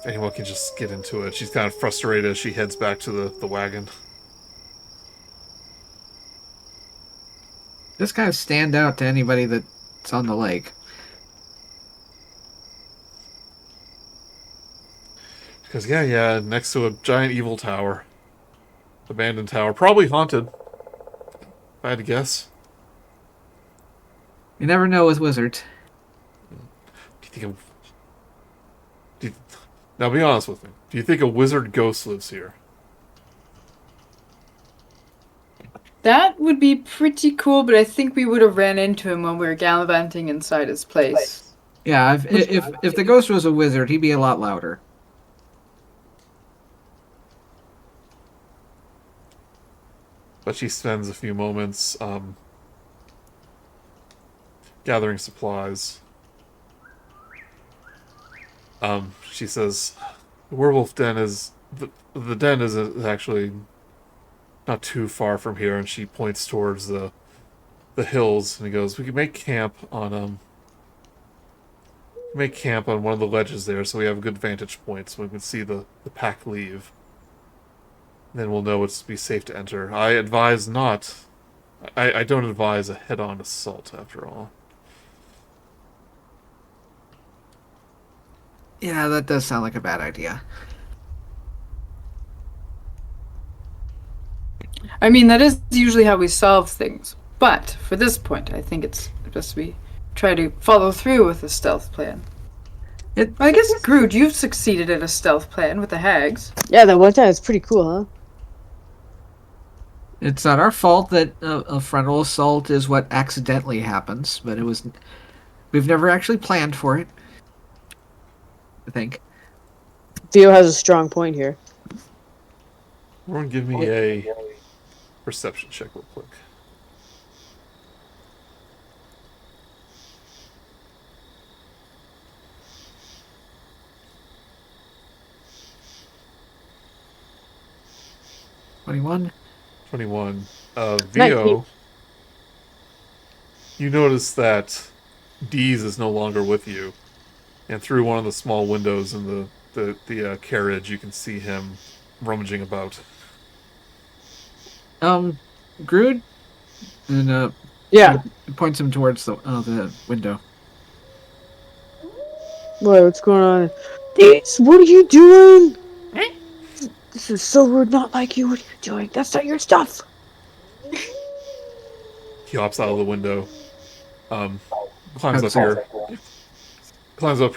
If anyone can just get into it. She's kind of frustrated as she heads back to the wagon. This kind of stand out to anybody that's on the lake. She goes, yeah, next to a giant evil tower. Abandoned tower. Probably haunted. If I had to guess. You never know with wizards. Do you think now be honest with me. Do you think a wizard ghost lives here? That would be pretty cool, but I think we would have ran into him when we were gallivanting inside his place. Yeah, if the ghost was a wizard, he'd be a lot louder. But she spends a few moments gathering supplies. She says, the werewolf den is... The den is actually not too far from here, and she points towards the hills, and he goes, we can make camp on one of the ledges there, so we have a good vantage point, so we can see the pack leave. Then we'll know it's be safe to enter. I advise not... I don't advise a head-on assault, after all. Yeah, that does sound like a bad idea. I mean, that is usually how we solve things. But for this point, I think it's best we try to follow through with a stealth plan. I guess, Grude, you've succeeded at a stealth plan with the hags. Yeah, that one time it's pretty cool, huh? It's not our fault that a frontal assault is what accidentally happens, but we've never actually planned for it. I think. Theo has a strong point here. Everyone give me a perception check real quick. $21. 21. Vio, you notice that Deez is no longer with you. And through one of the small windows in the carriage, you can see him rummaging about. Grude? And, Yeah. he points him towards the window. What's going on? Deez, what are you doing? This is so rude, not like you. What are you doing? That's not your stuff. He hops out of the window, climbs up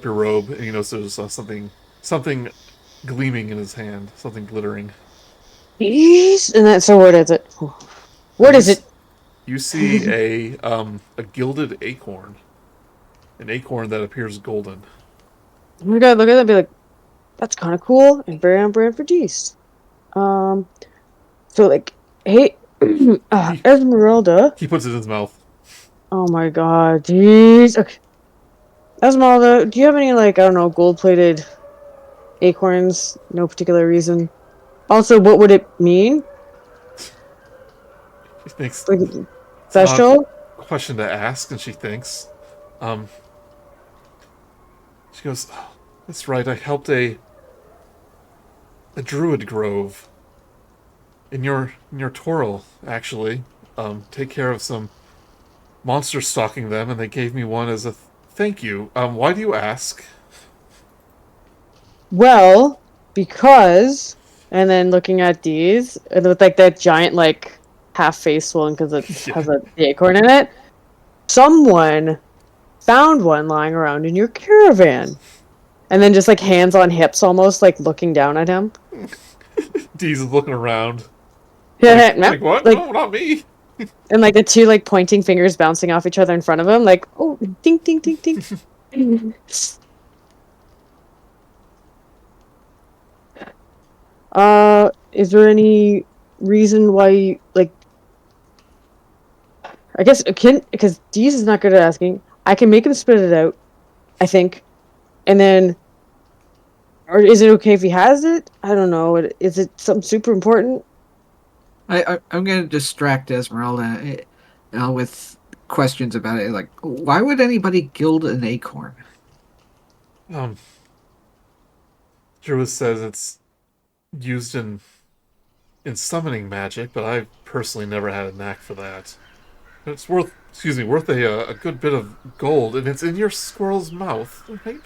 your robe, and you notice there's something gleaming in his hand, something glittering. Deez? And that's so what is it? What is it? You see a gilded acorn, an acorn that appears golden. Oh my god, look at that and be like, that's kind of cool and very on brand for Deez. So like, hey, Esmeralda. He puts it in his mouth. Oh my god, Deez. Okay. Esmeralda, do you have any, like, I don't know, gold-plated acorns? No particular reason. Also, what would it mean? She thinks Like, it's special? a question to ask, and she thinks. She goes, oh, that's right, I helped a druid grove in your Toril, actually. Take care of some monsters stalking them, and they gave me one as a thank you. Why do you ask? Well, because... And then looking at these, with, like, that giant, like, half-face one, because it has the acorn in it. Someone found one lying around in your caravan. And then just, like, hands on hips almost, like, looking down at him. Deez is looking around. Yeah, Like what? Like, no, not me. and, like, the two, like, pointing fingers bouncing off each other in front of him. Like, oh, ding, ding, ding, ding. Is there any reason why, like, I guess, because Deez is not good at asking, I can make him spit it out, I think, and then Or is it okay if he has it? I don't know. Is it something super important? I'm going to distract Esmeralda with questions about it. Like, why would anybody gild an acorn? Um, Druid says it's used in summoning magic, but I've personally never had a knack for that. It's worth a good bit of gold, and it's in your squirrel's mouth. Hey,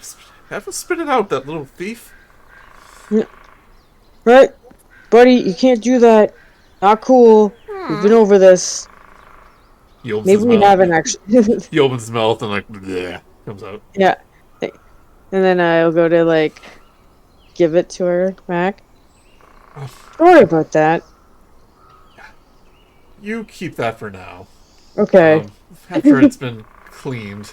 have to spit it out, that little thief. Yeah. Right, buddy, you can't do that. Not cool. We've been over this. He opens Maybe his we mouth. haven't actually. He opens his mouth and like bleh, comes out. Yeah. And then I'll go to like give it to her back. Sorry about that. You keep that for now. Okay. After it's been cleaned,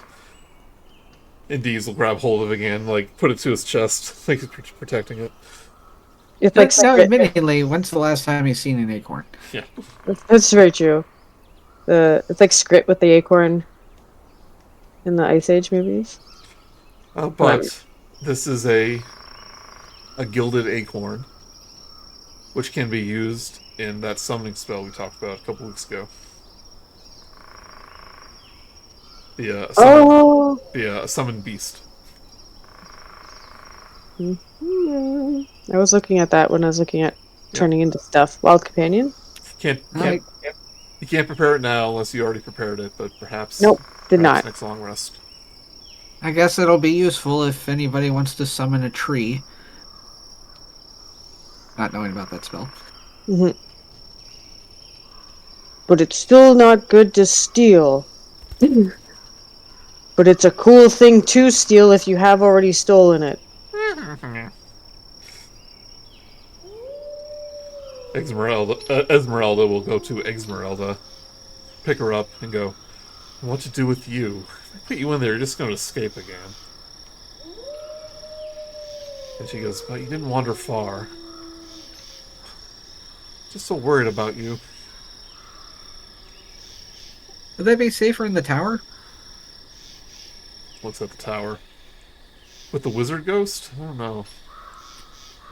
Indies will grab hold of it again, like put it to his chest, like he's protecting it. It's like No, admittedly, when's the last time you've seen an acorn? Yeah. That's very true. It's like Skrit with the acorn in the Ice Age movies. But this is a gilded acorn, which can be used in that summoning spell we talked about a couple weeks ago. The summon beast. Mm-hmm. I was looking at that when I was looking at turning into stuff. Wild Companion? You can't prepare it now unless you already prepared it, but perhaps Nope, did not. Next long rest. I guess it'll be useful if anybody wants to summon a tree. Not knowing about that spell. Mm-hmm. But it's still not good to steal. But it's a cool thing to steal if you have already stolen it. Esmeralda will go to Esmeralda, pick her up, and go, "What to do with you? If I put you in there, you're just going to escape again." And she goes, "But you didn't wander far. Just so worried about you." Would they be safer in the tower? Looks at the tower. With the wizard ghost? I don't know.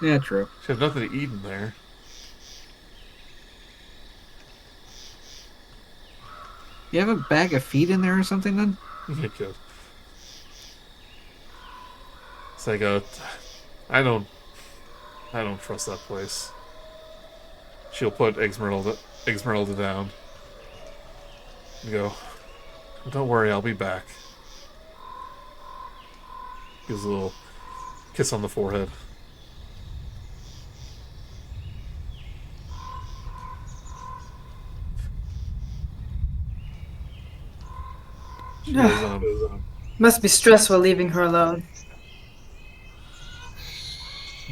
Yeah, true. She have nothing to eat in there. You have a bag of feed in there or something then? Yeah, good. It's like I don't trust that place. She'll put Esmeralda down and go, "Don't worry, I'll be back." Gives a little kiss on the forehead. She goes, Must be stressful leaving her alone.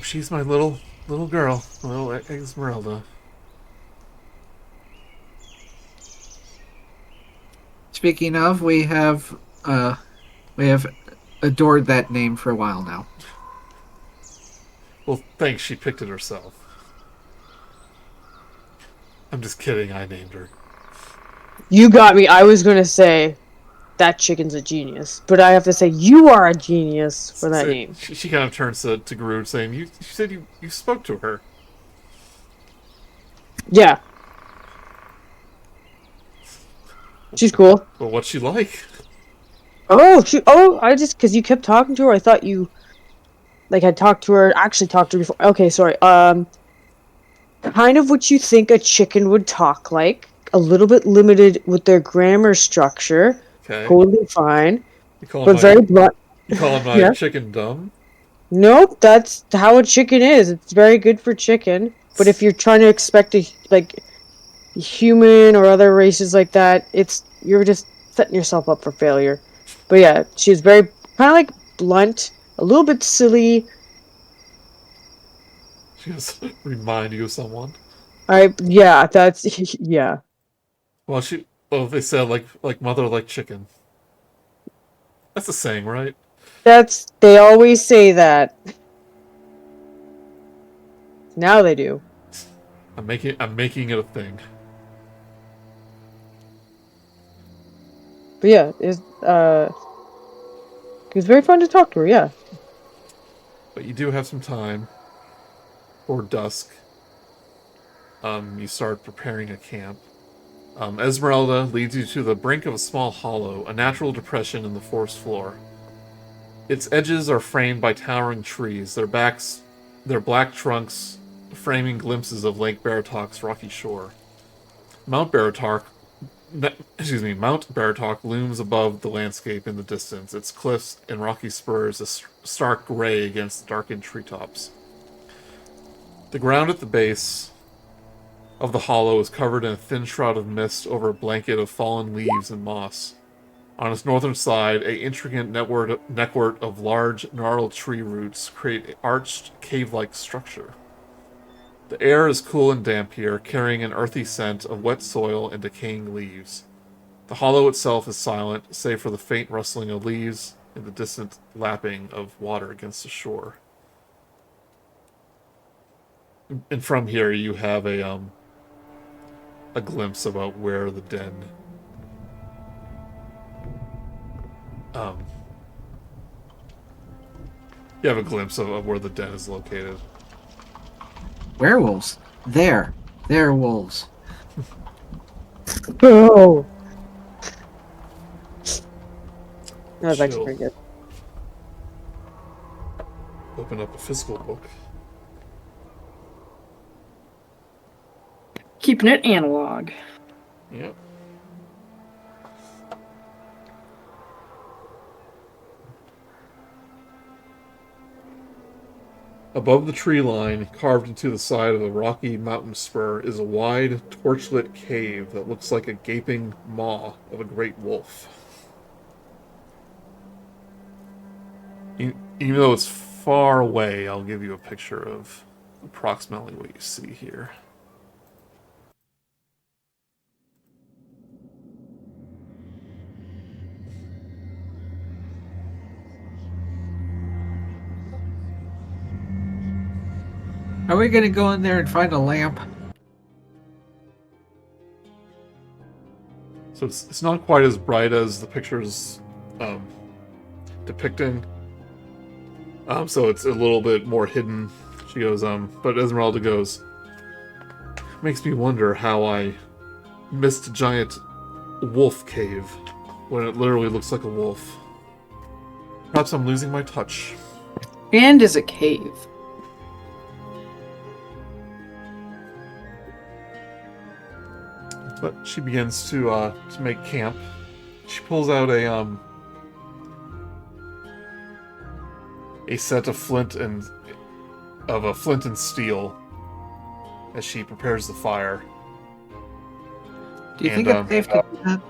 "She's my little girl, little Esmeralda." Speaking of, we have adored that name for a while now. Well, thanks, she picked it herself. I'm just kidding, I named her. You got me. I was gonna say that chicken's a genius, but I have to say you are a genius for that name. She kind of turns to Grude, saying, "You said you spoke to her." Yeah. She's cool. Well, what's she like? I just, because you kept talking to her, I thought you, like, had talked to her, actually talked to her before. Okay, sorry. Kind of what you think a chicken would talk like. A little bit limited with their grammar structure. Okay. Totally fine. But very blunt. You call my Yeah. chicken dumb? Nope, that's how a chicken is. It's very good for chicken. But if you're trying to expect human or other races like that, you're just setting yourself up for failure. But yeah, she's very kind of like blunt, a little bit silly. She just remind you of someone. That's yeah. Well, they said like mother like chicken. That's a saying, right? They always say that. Now they do. I'm making it a thing. But yeah, it was very fun to talk to her. Yeah. but you do have some time. Or dusk. You start preparing a camp. Esmeralda leads you to the brink of a small hollow, a natural depression in the forest floor. Its edges are framed by towering trees, their black trunks framing glimpses of Lake Baratok's rocky shore. Mount Baratok looms above the landscape in the distance, its cliffs and rocky spurs a stark gray against darkened treetops. The ground at the base of the hollow is covered in a thin shroud of mist over a blanket of fallen leaves and moss. On its northern side, an intricate network of large, gnarled tree roots create an arched, cave-like structure. The air is cool and damp here, carrying an earthy scent of wet soil and decaying leaves. The hollow itself is silent, save for the faint rustling of leaves and the distant lapping of water against the shore. And from here, you have a glimpse about where the den. You have a glimpse of where the den is located. Werewolves. There. They're wolves. Oh! That was Chill. actually pretty good. Open up a physical book. Keeping it analog. Yep. Above the tree line, carved into the side of a rocky mountain spur, is a wide, torchlit cave that looks like a gaping maw of a great wolf. Even though it's far away, I'll give you a picture of approximately what you see here. Are we gonna go in there and find a lamp? So it's not quite as bright as the pictures depicting. So it's a little bit more hidden. She goes, but Esmeralda goes, makes me wonder how I missed a giant wolf cave when it literally looks like a wolf. Perhaps I'm losing my touch. And is a cave. But she begins to make camp. She pulls out a set of flint and steel as she prepares the fire. Do you think it's safe to do that?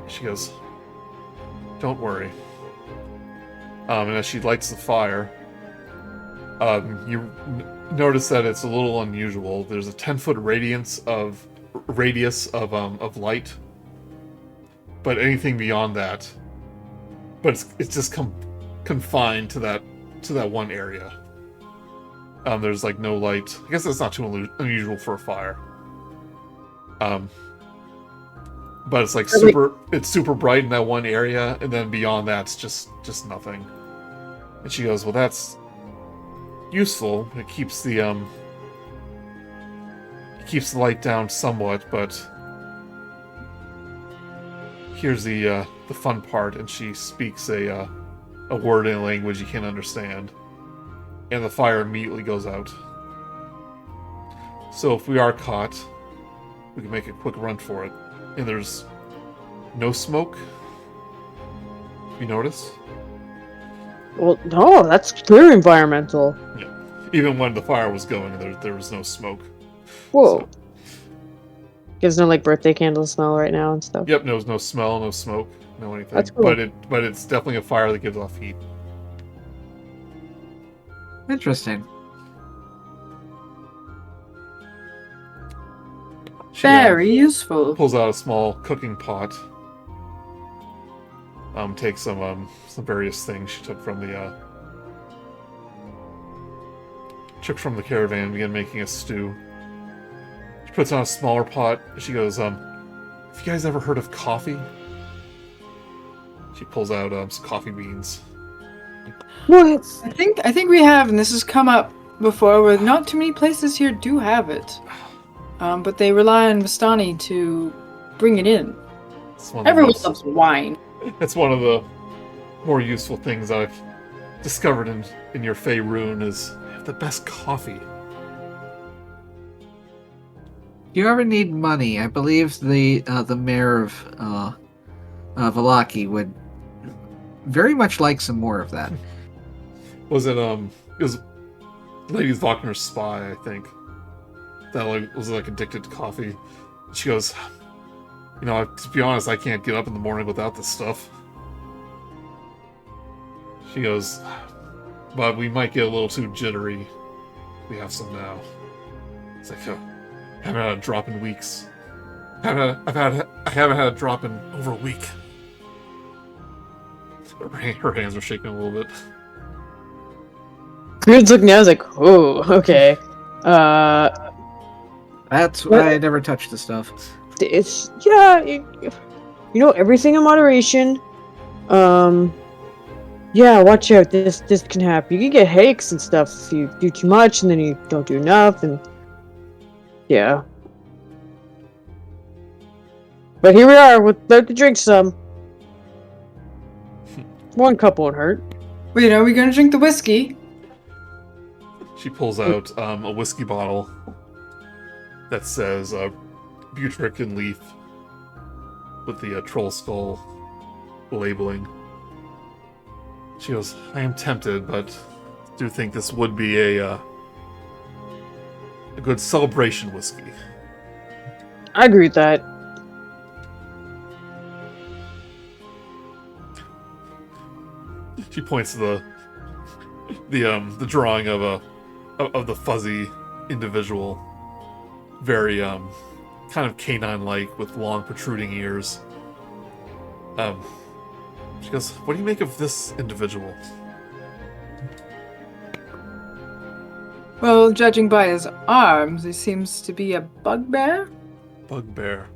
She goes, "Don't worry." And as she lights the fire, you notice that it's a little unusual. There's a 10-foot radius of light, but anything beyond that, but it's just confined to that one area. There's like no light. I guess that's not too unusual for a fire. But it's like super bright in that one area, and then beyond that's just nothing. And she goes, "Well, that's useful. It keeps the light down somewhat, but here's the fun part." And she speaks a word in a language you can't understand, and the fire immediately goes out. So if we are caught, we can make a quick run for it. And there's no smoke. You notice? Well, no, that's clear environmental. Yeah. Even when the fire was going, there was no smoke. Whoa. So, Gives no like birthday candle smell right now and stuff. yep, no smell, no smoke, no anything. That's cool. But it's definitely a fire that gives off heat. Interesting. She Very useful. pulls out a small cooking pot. Takes some various things she took from the caravan and began making a stew. She puts on a smaller pot. She goes, "Have you guys ever heard of coffee?" She pulls out some coffee beans. What? I think we have, and this has come up before, where not too many places here do have it. But they rely on Vistani to bring it in. Everyone loves wine. It's one of the more useful things I've discovered in your Faerun is they have the best coffee. If you ever need money, I believe the mayor of Valaki would very much like some more of that. Was it was Lady Wagner's spy, I think. That was addicted to coffee. She goes, to be honest, I can't get up in the morning without this stuff. She goes, but we might get a little too jittery. We have some now. It's like, I haven't had a drop in weeks. I haven't had a drop in over a week. Her hands are shaking a little bit. Grude's looking at us like, oh, okay. That's why I never touch the stuff. It's, everything in moderation. Yeah, watch out, this can happen. You can get headaches and stuff if you do too much and then you don't do enough, and yeah. But here we are, we'd like to drink some. One cup won't hurt. Wait, are we gonna drink the whiskey? She pulls out a whiskey bottle that says Butrick and Leaf with the troll skull labeling. She goes, I am tempted, but do think this would be a good celebration whiskey. I agree with that. She points to the drawing of the fuzzy individual, very kind of canine-like with long protruding ears. She goes, what do you make of this individual? Well, judging by his arms, he seems to be a bugbear. Bugbear.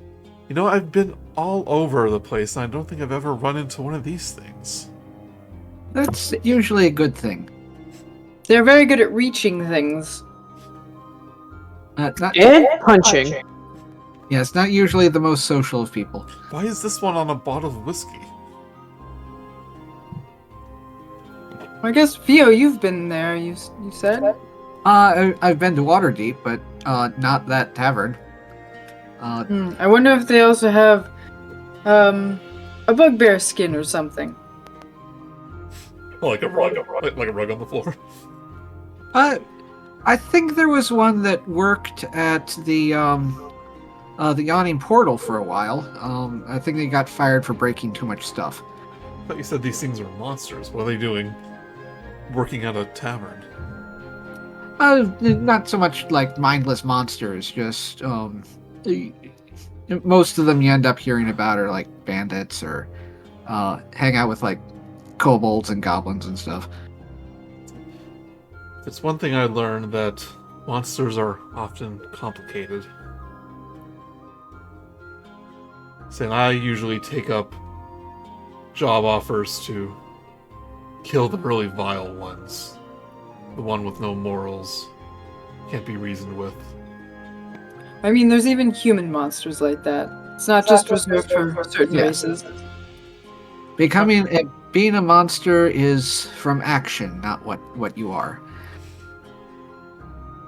I've been all over the place, and I don't think I've ever run into one of these things. That's usually a good thing. They're very good at reaching things. Not And punching. Yeah, it's not usually the most social of people. Why is this one on a bottle of whiskey? I guess, Theo, you've been there, you said? I've been to Waterdeep, but not that tavern. I wonder if they also have a bugbear skin or something. Like a rug on the floor. I think there was one that worked at the Yawning Portal for a while. I think they got fired for breaking too much stuff. I thought you said these things are monsters. What are they doing working at a tavern? Not so much like mindless monsters, just most of them you end up hearing about are like bandits or hang out with like kobolds and goblins and stuff. If it's one thing I learned, that monsters are often complicated. Saying I usually take up job offers to kill the really vile ones. The one with no morals. Can't be reasoned with. I mean, there's even human monsters like that. It's not just reserved for certain races. Being a monster is from action, not what you are.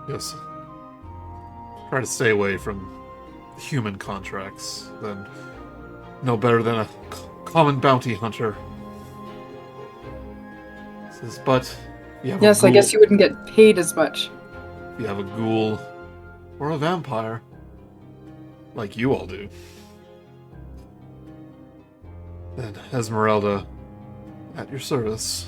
Yes. Try to stay away from human contracts. Then no better than a common bounty hunter. Says, but you have Yes, I guess you wouldn't get paid as much. If you have a ghoul or a vampire, like you all do, then Esmeralda, at your service.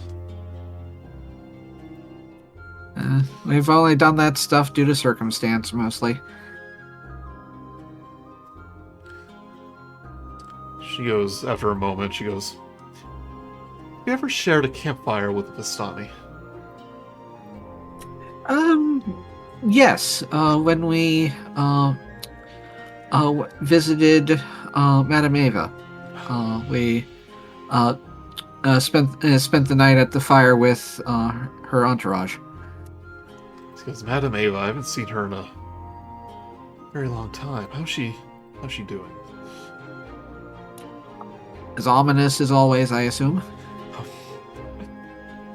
We've only done that stuff due to circumstance, mostly. She goes, after a moment, she goes, have you ever shared a campfire with Vistani? Yes. When we visited Madame Eva, we spent the night at the fire with her entourage. She goes, Madam Ava, I haven't seen her in a very long time. How's she doing? As ominous as always, I assume.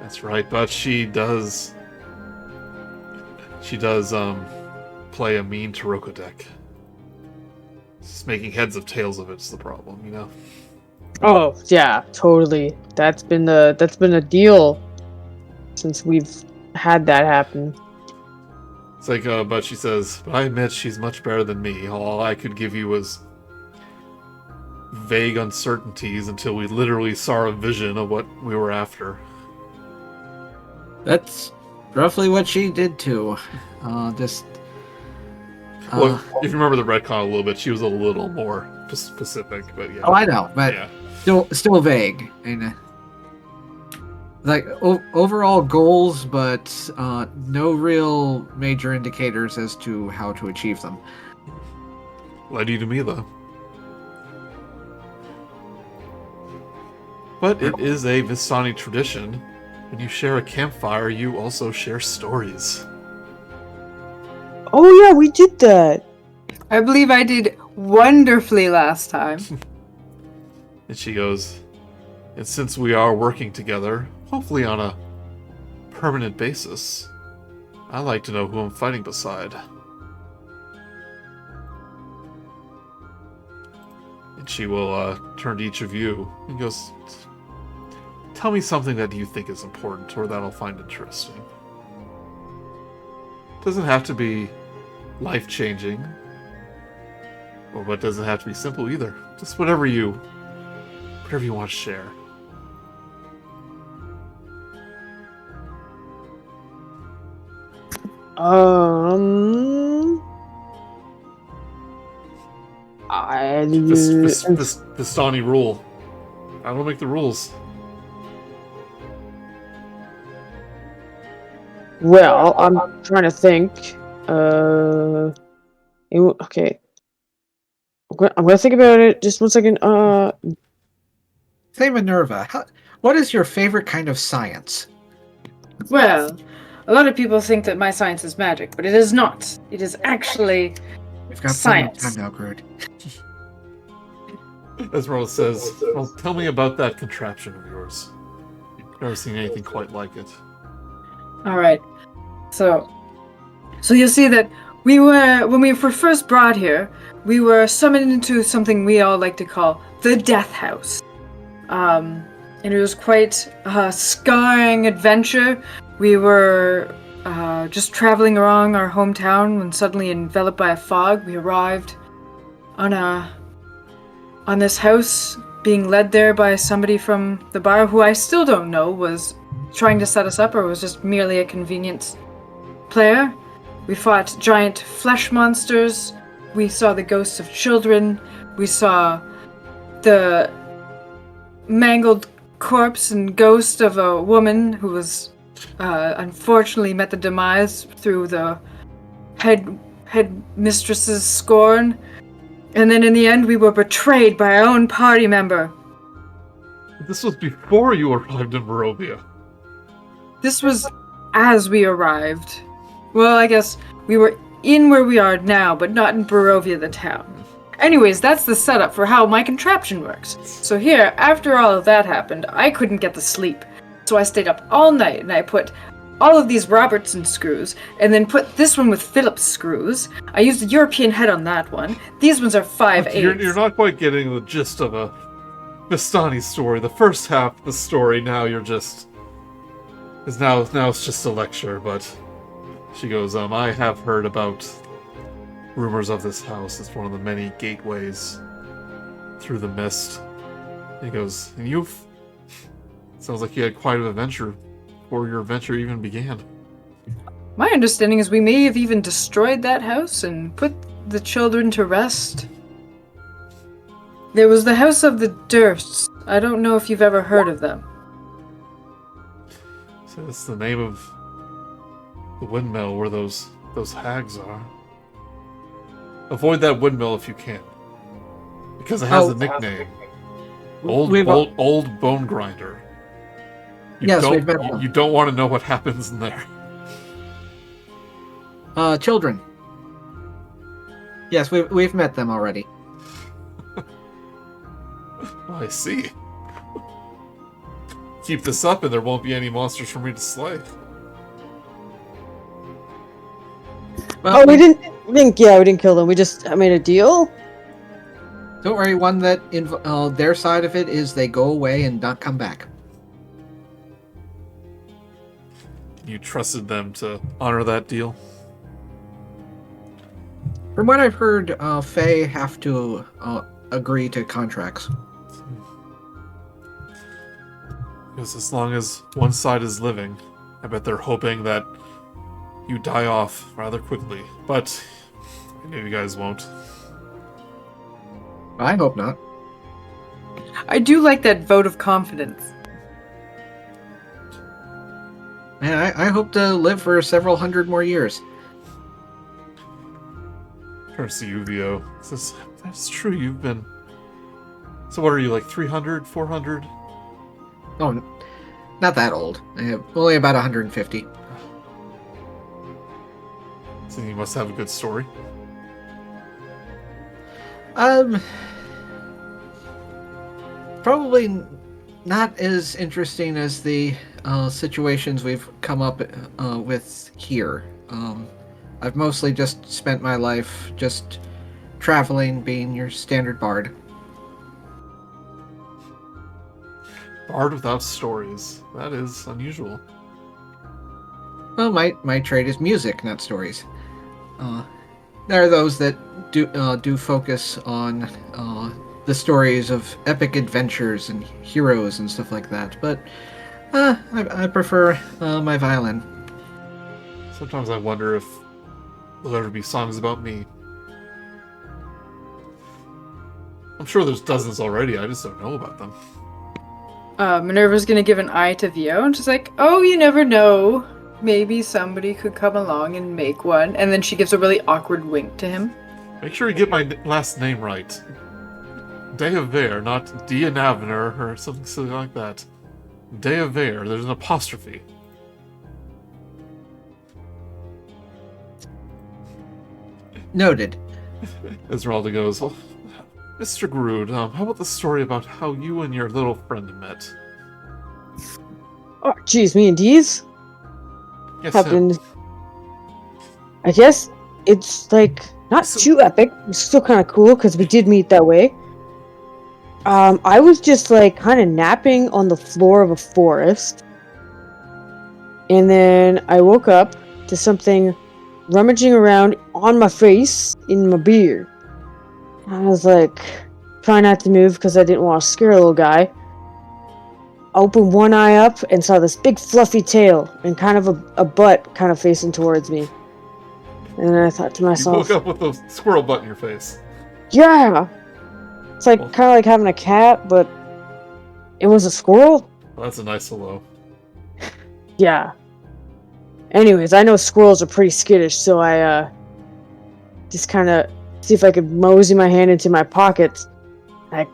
That's right, but she does play a mean Taroko deck. Just making heads of tails of it's the problem, you know? Oh yeah, totally. That's been a deal since we've had that happen. It's like, but she says, but I admit she's much better than me. All I could give you was vague uncertainties until we literally saw a vision of what we were after. That's roughly what she did too. Well, if you remember the retcon a little bit, she was a little more specific, but yeah. Oh, I know, but yeah. still vague. And overall goals, but no real major indicators as to how to achieve them. Led to me, though. But it is a Vistani tradition. When you share a campfire, you also share stories. Oh yeah, we did that. I believe I did wonderfully last time. And she goes, and since we are working together, hopefully on a permanent basis, I like to know who I'm fighting beside. And she will turn to each of you and goes, tell me something that you think is important or that I'll find interesting. Doesn't have to be life-changing, or it doesn't have to be simple either. Just whatever you want to share. Vistani rule. I don't make the rules. Well, I'm trying to think. Okay. I'm gonna think about it. Just 1 second. Say, Minerva, what is your favorite kind of science? Well, a lot of people think that my science is magic, but it is not. It is actually We've got science. plenty of time now, Grude. Esmeralda says, well, tell me about that contraption of yours. Never seen anything quite like it. All right. So you'll see that when we were first brought here, we were summoned into something we all like to call the Death House. And it was quite a scarring adventure. We were just traveling around our hometown when suddenly enveloped by a fog, we arrived on this house, being led there by somebody from the bar who I still don't know was trying to set us up or was just merely a convenience player. We fought giant flesh monsters. We saw the ghosts of children. We saw the mangled corpse and ghost of a woman who was unfortunately met the demise through the head mistress's scorn. And then in the end, we were betrayed by our own party member. This was before you arrived in Barovia. This was as we arrived. Well, I guess we were in where we are now, but not in Barovia, the town. Anyways, that's the setup for how my contraption works. So here, after all of that happened, I couldn't get to sleep. So I stayed up all night, and I put all of these Robertson screws, and then put this one with Phillips screws. I used the European head on that one. These ones are 5/8. You're not quite getting the gist of a Vistani story. The first half of the story, now it's just a lecture, but she goes, I have heard about rumors of this house. It's one of the many gateways through the mist. He goes, and sounds like you had quite an adventure before your adventure even began. My understanding is we may have even destroyed that house and put the children to rest. There was the House of the Dursts. I don't know if you've ever heard of them. So that's the name of the windmill where those hags are. Avoid that windmill if you can, because it has a nickname. Old Bone Grinder. Yes, we've met them. You don't want to know what happens in there. Children. Yes, we've met them already. Oh, I see. Keep this up and there won't be any monsters for me to slay. Well, Oh, we didn't kill them. We just made a deal. don't worry. One that their side of it is they go away and not come back. You trusted them to honor that deal? From what I've heard, Fae have to agree to contracts. Because as long as one side is living, I bet they're hoping that you die off rather quickly. But I know you guys won't. I hope not. I do like that vote of confidence. And I hope to live for several hundred more years. Turns to UVO. Says, that's true, you've been... So what are you, like 300, 400? Oh, not that old. Only about 150. So you must have a good story. Probably not as interesting as the situations we've come up with here. I've mostly just spent my life just traveling, being your standard bard. Bard without stories. That is unusual. Well, my trade is music, not stories. There are those that do focus on the stories of epic adventures and heroes and stuff like that, but I prefer my violin. Sometimes I wonder if there'll ever be songs about me. I'm sure there's dozens already, I just don't know about them. Minerva's gonna give an eye to Vio, and she's like, oh, you never know. Maybe somebody could come along and make one. And then she gives a really awkward wink to him. Make sure you get my last name right. Deaver, not Dianavner or something silly like that. Deaver, there's an apostrophe. Noted. Esmeralda goes, well, Mr. Grude, how about the story about how you and your little friend met? Oh, geez, me and Deez Yes, happened. I guess it's like not too epic. It's still kind of cool because we did meet that way. I was just like kind of napping on the floor of a forest, and then I woke up to something rummaging around on my face in my beard. I was like, trying not to move because I didn't want to scare a little guy. I opened one eye up and saw this big fluffy tail and kind of a butt kind of facing towards me. And then I thought to You myself, woke up with a squirrel butt in your face. yeah! It's like kind of like having a cat, but it was a squirrel? Well, that's a nice hello. Yeah. Anyways, I know squirrels are pretty skittish, so I just kind of see if I could mosey my hand into my pockets. I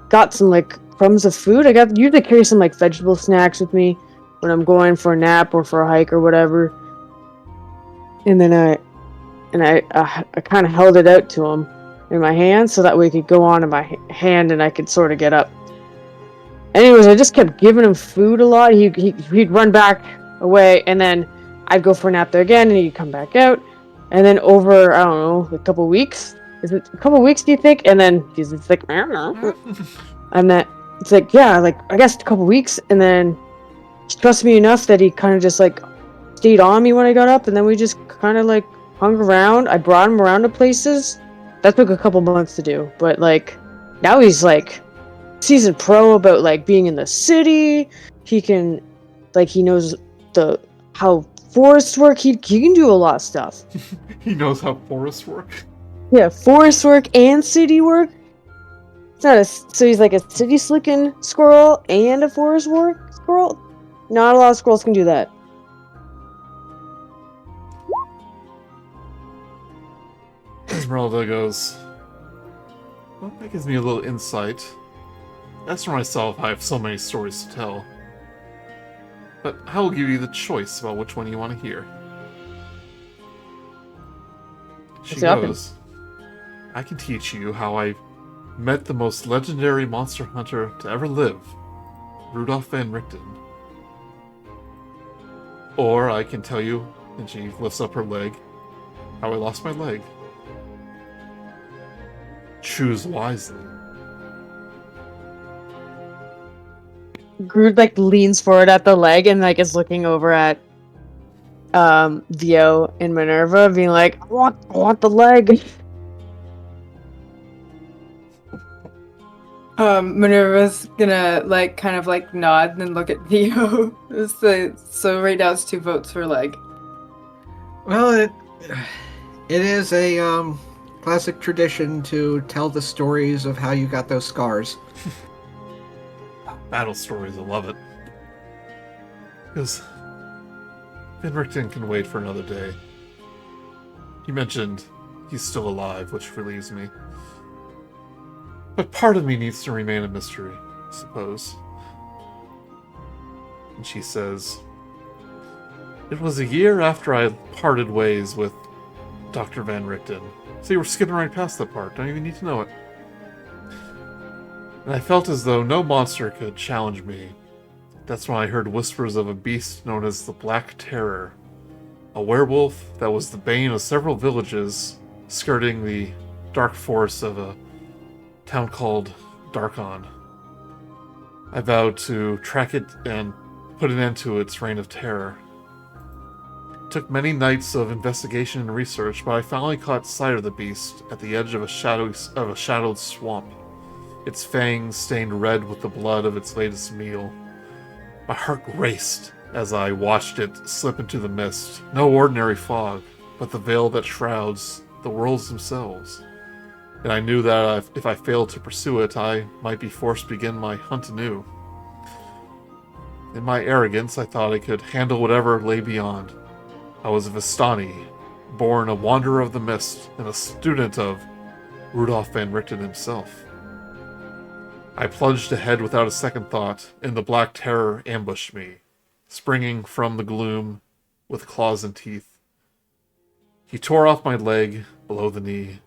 got some like crumbs of food. Usually carry some like vegetable snacks with me when I'm going for a nap or for a hike or whatever. And then I kind of held it out to him in my hand so that way it could go on in my hand and I could sort of get up. Anyways, I just kept giving him food a lot. He'd run back away, and then I'd go for a nap there again, and he'd come back out. And then over, I don't know, a couple weeks. Is it a couple weeks, do you think? And then he's like, I don't know. And then it's like, yeah, like, I guess a couple weeks. And then he trusted me enough that he kind of just, like, stayed on me when I got up. And then we just kind of, like, hung around. I brought him around to places. That took a couple months to do. But, like, now he's, like, seasoned pro about, like, being in the city. He can, like, he knows how forests work. He can do a lot of stuff. He knows how forests work. Yeah, forest work and city work. It's not so he's like a city slicking squirrel and a forest work squirrel. Not a lot of squirrels can do that. Esmeralda goes, well, that gives me a little insight. As for myself, I have so many stories to tell. But I will give you the choice about which one you want to hear. She What's happened? goes, I can teach you how I met the most legendary monster hunter to ever live, Rudolf van Richten. Or I can tell you, and she lifts up her leg, how I lost my leg. Choose wisely. Grude like leans forward at the leg and like is looking over at Vio and Minerva, being like, I want the leg. Minerva's gonna like kind of like nod and look at Theo. So right now it's 2 votes for leg. Well, it is a classic tradition to tell the stories of how you got those scars. Battle stories, I love it. Because Van Richten can wait for another day. You mentioned he's still alive, which relieves me. But part of me needs to remain a mystery, I suppose. And she says, it was a year after I parted ways with Dr. Van Richten. So you were skipping right past that part, don't even need to know it. And I felt as though no monster could challenge me. That's when I heard whispers of a beast known as the Black Terror. A werewolf that was the bane of several villages skirting the dark forests of a town called Darkon. I vowed to track it and put an end to its reign of terror. It took many nights of investigation and research, but I finally caught sight of the beast at the edge of a shadowed swamp. Its fangs stained red with the blood of its latest meal. My heart raced as I watched it slip into the mist. No ordinary fog, but the veil that shrouds the worlds themselves. And I knew that if I failed to pursue it, I might be forced to begin my hunt anew. In my arrogance, I thought I could handle whatever lay beyond. I was a Vistani, born a wanderer of the mist, and a student of Rudolf van Richten himself. I plunged ahead without a second thought, and the Black Terror ambushed me, springing from the gloom with claws and teeth. He tore off my leg below the knee,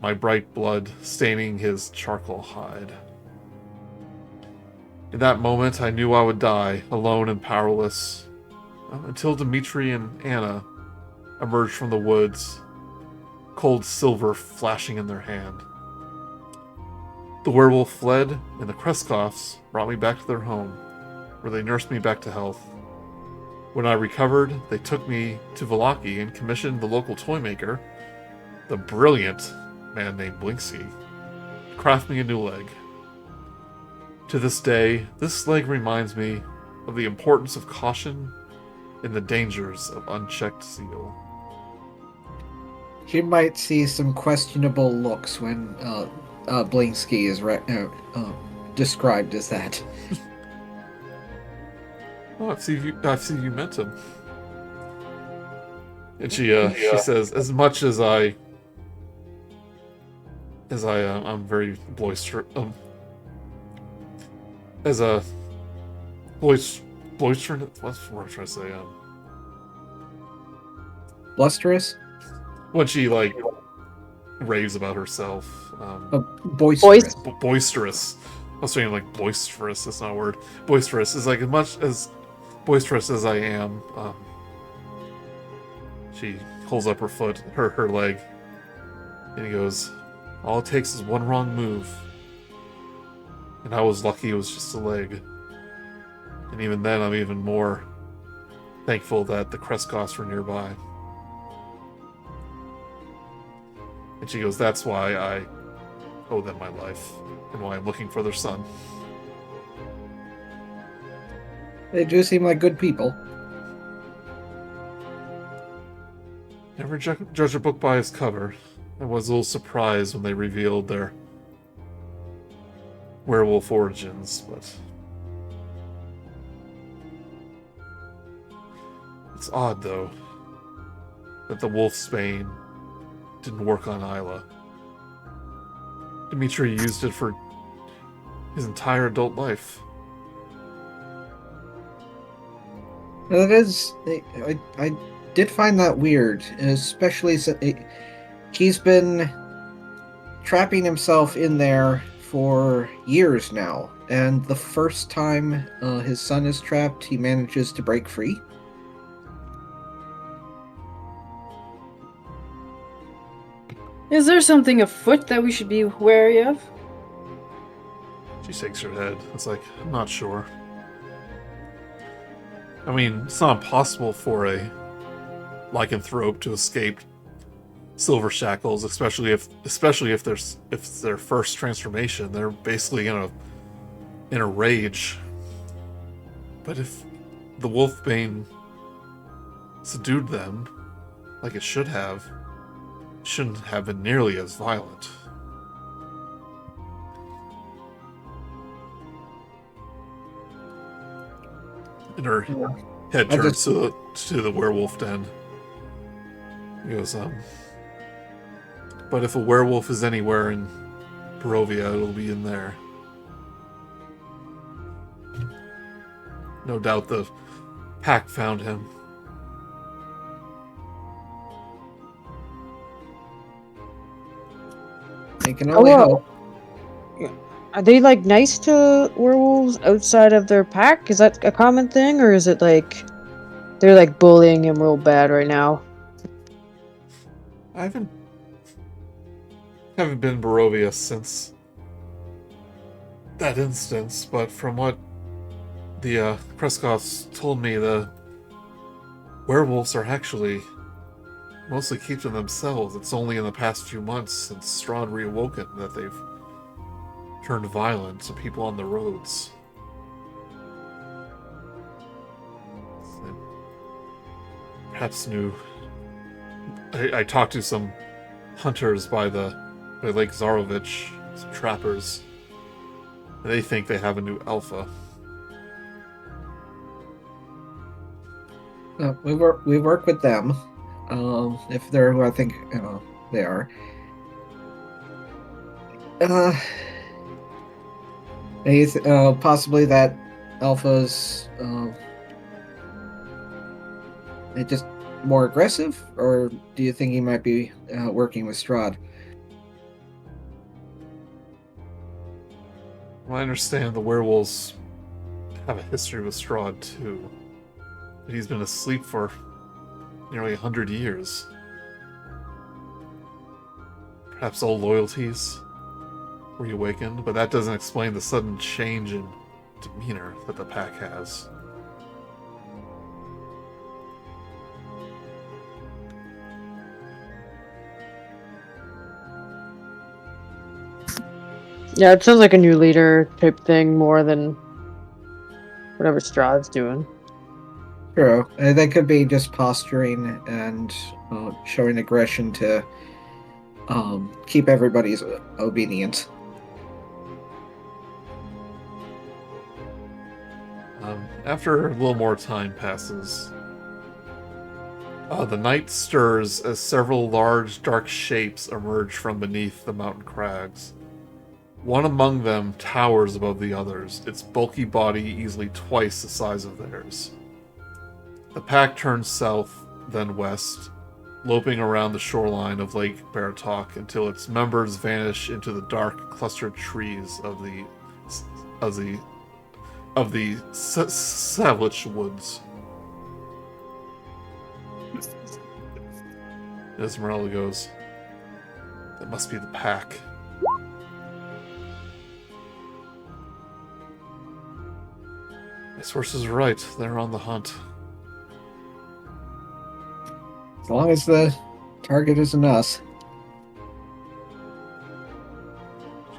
my bright blood staining his charcoal hide. In that moment, I knew I would die, alone and powerless, until Dimitri and Anna emerged from the woods, cold silver flashing in their hand. The werewolf fled, and the Krezkovs brought me back to their home, where they nursed me back to health. When I recovered, they took me to Vallaki and commissioned the local toy maker, the brilliant man named Blinksy, to craft me a new leg. To this day, this leg reminds me of the importance of caution and the dangers of unchecked zeal. She might see some questionable looks when Blinsky is described as that. Oh, I've seen you met him. And she says, as much as I'm very boisterous, as a boisterous, what's the word I'm trying to say? Blusterous? When she raves about herself. Boisterous. Boisterous. I was saying boisterous. That's not a word. Boisterous is as much as boisterous as I am. She holds up her foot, her leg, and he goes, all it takes is one wrong move. And I was lucky it was just a leg. And even then, I'm even more thankful that the Krezkovs were nearby. And she goes, that's why I owe them my life, and why I'm looking for their son. They do seem like good people. Never judge a book by its cover. I was a little surprised when they revealed their werewolf origins, but it's odd, though, that the wolf's bane didn't work on Isla. Dimitri used it for his entire adult life. It is. I did find that weird, especially since he's been trapping himself in there for years now, and the first time his son is trapped, he manages to break free. Is there something afoot that we should be wary of? She shakes her head. It's like, I'm not sure. I mean, it's not impossible for a lycanthrope to escape silver shackles, especially if it's their first transformation. They're basically in a rage. But if the Wolfbane subdued them, like it should have, it shouldn't have been nearly as violent. And her head turns to the werewolf den. He goes, but if a werewolf is anywhere in Barovia, it'll be in there. No doubt the pack found him. They can only hope. Are they like nice to werewolves outside of their pack? Is that a common thing, or is it like they're like bullying him real bad right now? I haven't been in Barovia since that instance, but from what the Krezkovs told me, the werewolves are actually mostly keeping themselves. It's only in the past few months since Strahd Reawoken that they've turned violent to people on the roads. They perhaps knew. I talked to some hunters by Lake Zarovich, some trappers. And they think they have a new alpha. We work with them. If they're who I think they are. Possibly that alpha's just more aggressive, or do you think he might be working with Strahd? Well, I understand the werewolves have a history with Strahd too. But he's been asleep for nearly 100 years. Perhaps old loyalties reawakened, but that doesn't explain the sudden change in demeanor that the pack has. Yeah, it sounds like a new leader type thing more than whatever Strahd's doing. True. They could be just posturing and showing aggression to keep everybody's obedient. After a little more time passes, the night stirs as several large, dark shapes emerge from beneath the mountain crags. One among them towers above the others, its bulky body easily twice the size of theirs. The pack turns south, then west, loping around the shoreline of Lake Baratok until its members vanish into the dark, clustered trees of the Savage Woods. Esmeralda goes, "That must be the pack." My sources are right. They're on the hunt. As long as the target isn't us.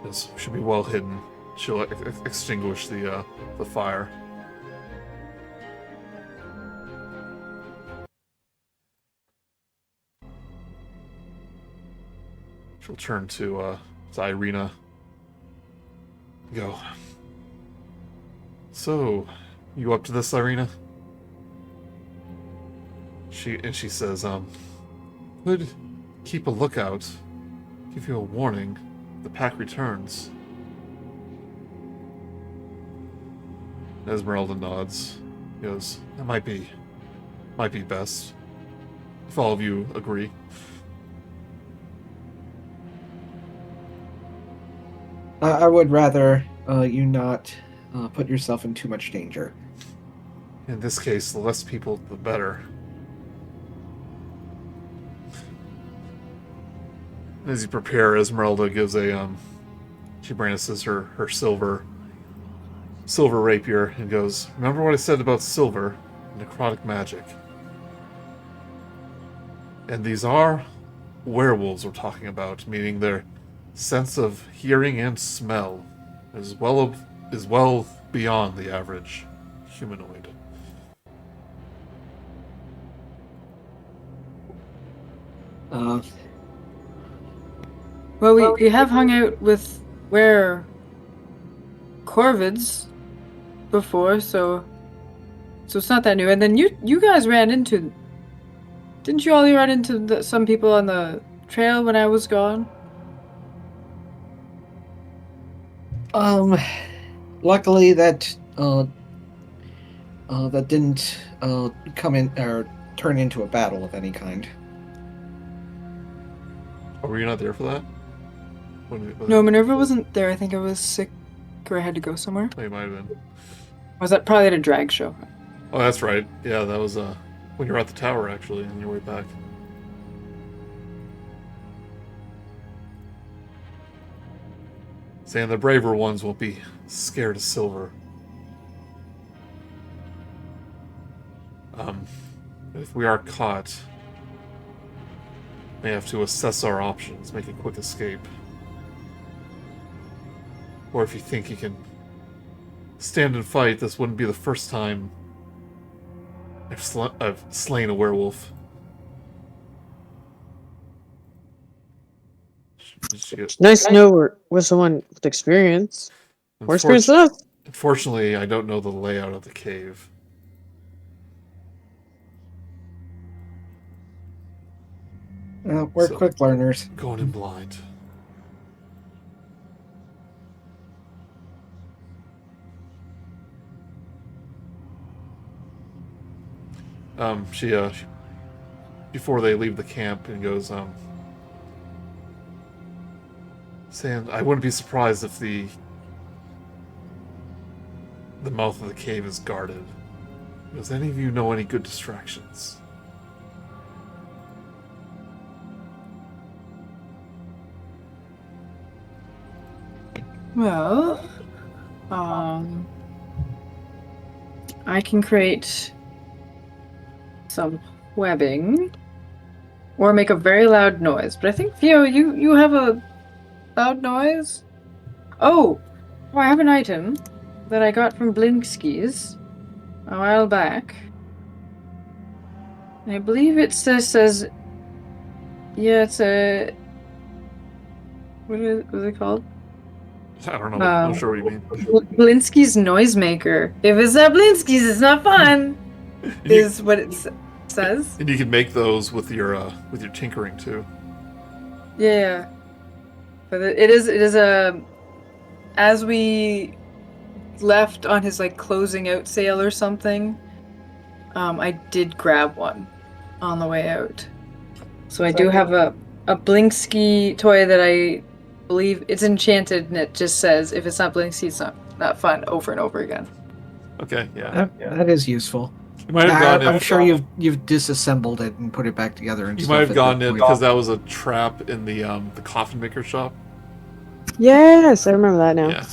This should be well hidden. She'll extinguish the fire. She'll turn to Irina. Go. So, you up to this, Irina? She says, could keep a lookout. Give you a warning. The pack returns. Esmeralda nods. He goes, that might be best, if all of you agree. I would rather you not put yourself in too much danger. In this case, the less people, the better. As you prepare, Esmeralda gives a she brandishes her silver rapier and goes, remember what I said about silver and necrotic magic? And these are werewolves we're talking about, meaning their sense of hearing and smell is well beyond the average humanoid. Well, we have hung out with corvids before, so it's not that new. And then you guys ran into, didn't you all run into some people on the trail when I was gone? Luckily that didn't come in or turn into a battle of any kind. Oh, were you not there for that? No, Minerva wasn't there. I think I was sick or I had to go somewhere. Oh, you might have been. Or was that probably at a drag show? Oh, that's right. Yeah, that was when you were at the tower, actually, on your way back. Saying the braver ones won't be scared of silver. If we are caught, we have to assess our options, make a quick escape. Or if you think you can stand and fight, this wouldn't be the first time I've slain a werewolf. It's nice to know we're someone with experience. More experience than us. Unfortunately, I don't know the layout of the cave. We're quick learners. Going in blind. She before they leave the camp and goes, saying, I wouldn't be surprised if the mouth of the cave is guarded. Does any of you know any good distractions? Well, I can create some webbing or make a very loud noise. But I think, Theo, you have a loud noise? Oh, I have an item that I got from Blinkski's a while back. And I believe it says, yeah, it's a, what is it called? I don't know. I'm not sure what you mean. Blinsky's noisemaker. If it's not Blinsky's, it's not fun. Is what it says. And you can make those with your tinkering too. Yeah, but it is a. As we left on his like closing out sale or something, I did grab one on the way out. So I do have a Blinsky toy that I believe it's enchanted, and it just says if it's not Blinsky, it's not fun over and over again. Okay, yeah. That is useful. You might have I'm sure you've disassembled it and put it back together. And you might have gone in because that was a trap in the coffin maker shop. Yes, I remember that now. Yeah.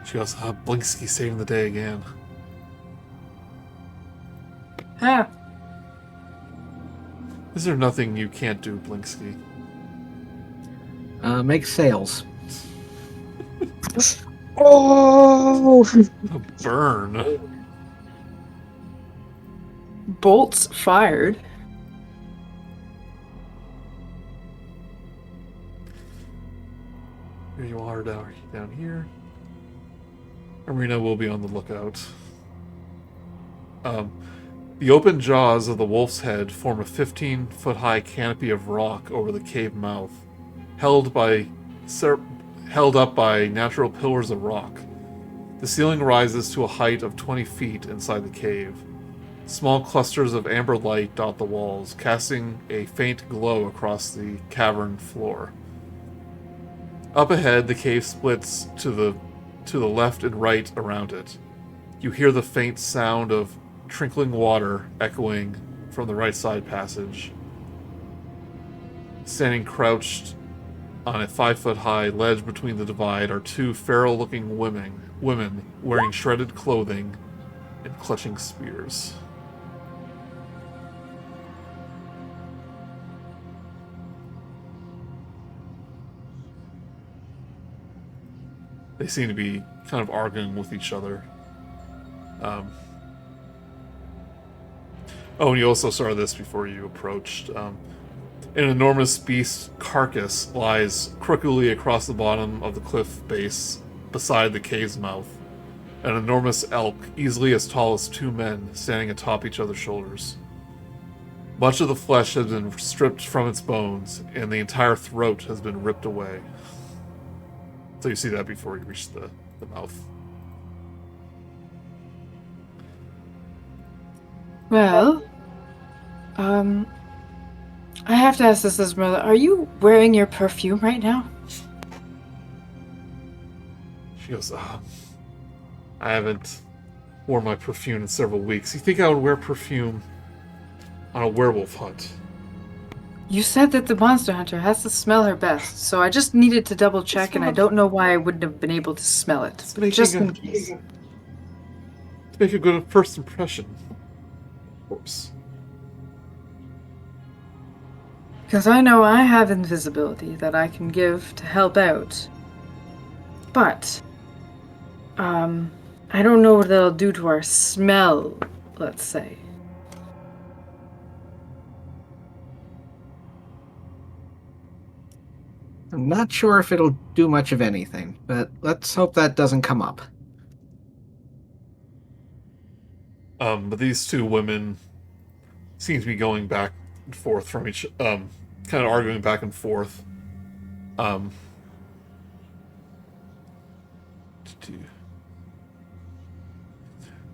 She goes, Blinsky saving the day again. Ah. Is there nothing you can't do, Blinsky? Make sales. Oh! A burn. Bolts fired. Here you are down here. Arena will be on the lookout. The open jaws of the wolf's head form a 15-foot-high canopy of rock over the cave mouth, held up by natural pillars of rock. The ceiling rises to a height of 20 feet inside the cave. Small clusters of amber light dot the walls, casting a faint glow across the cavern floor. Up ahead, the cave splits to the left and right around it. You hear the faint sound of trickling water echoing from the right side passage. Standing crouched on a 5-foot-high ledge between the divide are two feral-looking women wearing shredded clothing and clutching spears. They seem to be kind of arguing with each other. Oh, and you also saw this before you approached. An enormous beast carcass lies crookedly across the bottom of the cliff base beside the cave's mouth. An enormous elk, easily as tall as 2 men, standing atop each other's shoulders. Much of the flesh has been stripped from its bones, and the entire throat has been ripped away. So you see that before you reach the mouth. Well, I have to ask this as brother. Are you wearing your perfume right now? She goes, I haven't worn my perfume in several weeks. You think I would wear perfume on a werewolf hunt? You said that the monster hunter has to smell her best, so I just needed to double check, and I don't know why I wouldn't have been able to smell it. But just in case. To make a good first impression. Of course. Because I know I have invisibility that I can give to help out. But, I don't know what that'll do to our smell, let's say. I'm not sure if it'll do much of anything, but let's hope that doesn't come up. But these two women seem to be going back and forth from each, kind of arguing back and forth.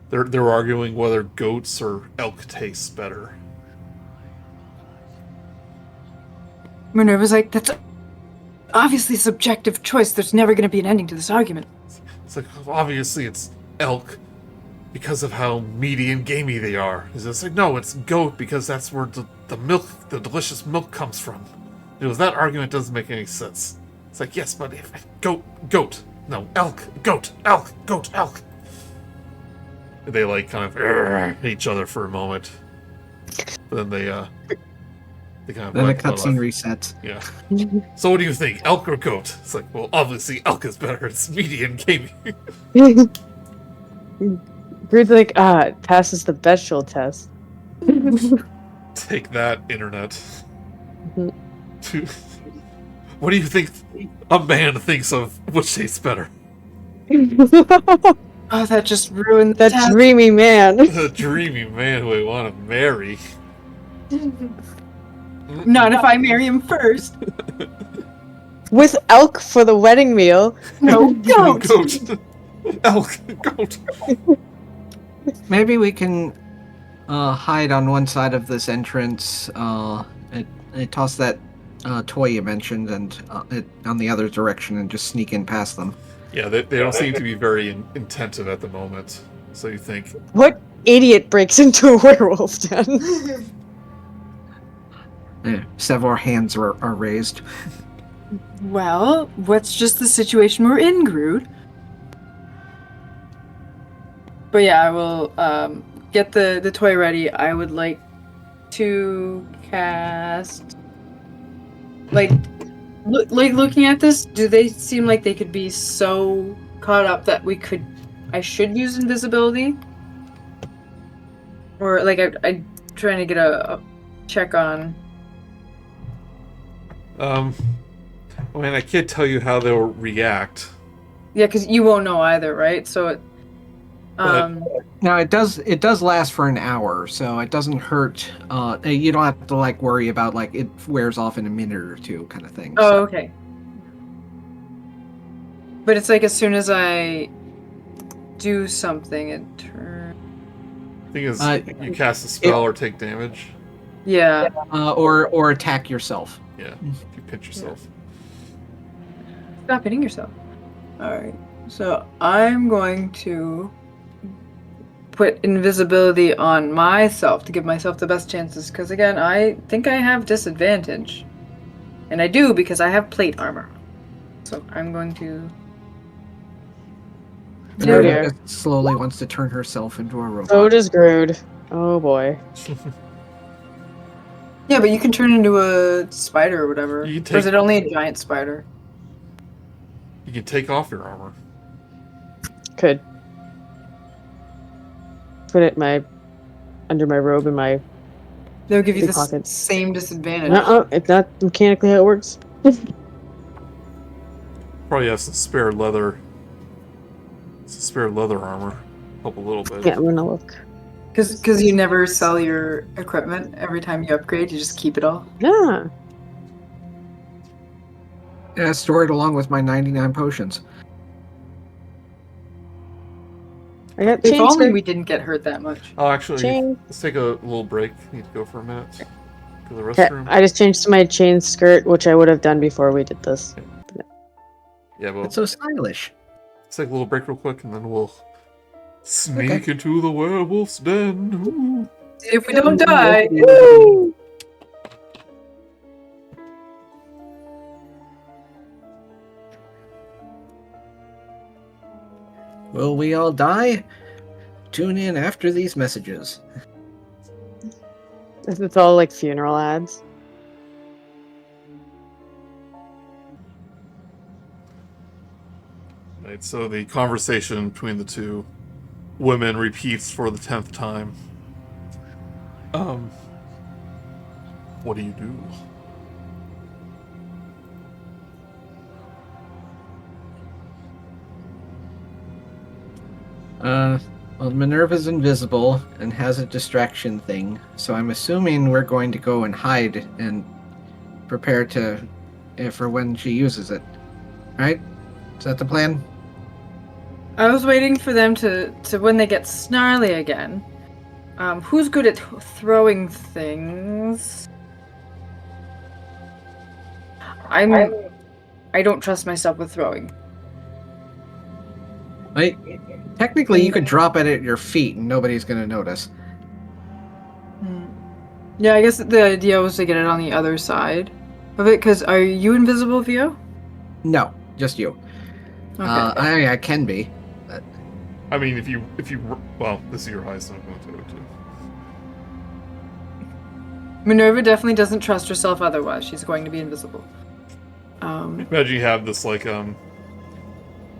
They're arguing whether goats or elk tastes better. Minerva's like, that's obviously a subjective choice. There's never going to be an ending to this argument. It's like, obviously it's elk because of how meaty and gamey they are. It's just like, no, it's goat because that's where the milk, the delicious milk comes from. That argument doesn't make any sense. It's like, yes, but if goat, no, elk, goat, elk, goat, elk. They like kind of hate each other for a moment. But then they kind of then the cutscene resets. Yeah. So what do you think, elk or goat? It's like, well, obviously elk is better. It's meaty and gamey. Grude's like, it passes the vegetable test. Take that, internet. What do you think a man thinks of which tastes better? Oh, that just ruined that the dreamy man. The dreamy man who I want to marry. Not if I marry him first. With elk for the wedding meal. No, goat. Goat. Elk. Goat. Maybe we can hide on one side of this entrance. And toss that toy you mentioned and it on the other direction and just sneak in past them. Yeah, they don't seem to be very intensive at the moment. So you think... What idiot breaks into a werewolf den? Several hands are raised. Well, what's just the situation we're in, Grude? But yeah, I will get the toy ready. I would like to cast... looking at this, do they seem like they could be so caught up that I should use invisibility? Or, I'm trying to get a check on... I can't tell you how they'll react. Yeah, because you won't know either, right? So it... Now it does last for an hour, so it doesn't hurt. You don't have to worry about it wears off in a minute or two kind of thing. Oh, okay. But it's as soon as I do something in turn. Thing is, you cast a spell or take damage. Yeah. Or attack yourself. Yeah, you pinch yourself. Stop hitting yourself. Alright. So I'm going to put invisibility on myself to give myself the best chances. Because again, I think I have disadvantage. And I do because I have plate armor. So I'm going to... Minerva just slowly wants to turn herself into a robot. So does Grude. Oh boy. Yeah, but you can turn into a spider or whatever. You can Or is take- it only a giant spider? You can take off your armor. Could put it under my robe in my. They'll give you the pockets. same disadvantage. It's not mechanically how it works. Probably have some spare leather. Some spare leather armor. Help a little bit. Yeah, I'm gonna look. Because you never sell your equipment every time you upgrade, you just keep it all. Yeah. Yeah, store it along with my 99 potions. I got If chain only skirt. we didn't get hurt that much. Oh, actually, Chain. let's take a little break. Need to go for a minute. Go to the Okay, restroom. I just changed to my chain skirt, which I would have done before we did this. Yeah, well, It's so stylish. let's take a little break real quick, and then we'll sneak into the werewolf's den. Ooh. See if we don't die. Woo! Will we all die? Tune in after these messages. It's all like funeral ads. Right, so the conversation between the two women repeats for the 10th time. What do you do? Well, Minerva's invisible and has a distraction thing, so I'm assuming we're going to go and hide and prepare to for when she uses it. Right? Is that the plan? I was waiting for them to when they get snarly again. Who's good at throwing things? I don't trust myself with throwing. Right? Technically, you could drop it at your feet and nobody's going to notice. Yeah, I guess the idea was to get it on the other side of it. Because are you invisible, Vio? No, just you. Okay. I can be. I mean, if you, well, this is your highest, so I'm going to do it too. Minerva definitely doesn't trust herself. Otherwise, she's going to be invisible. Imagine you have this, like,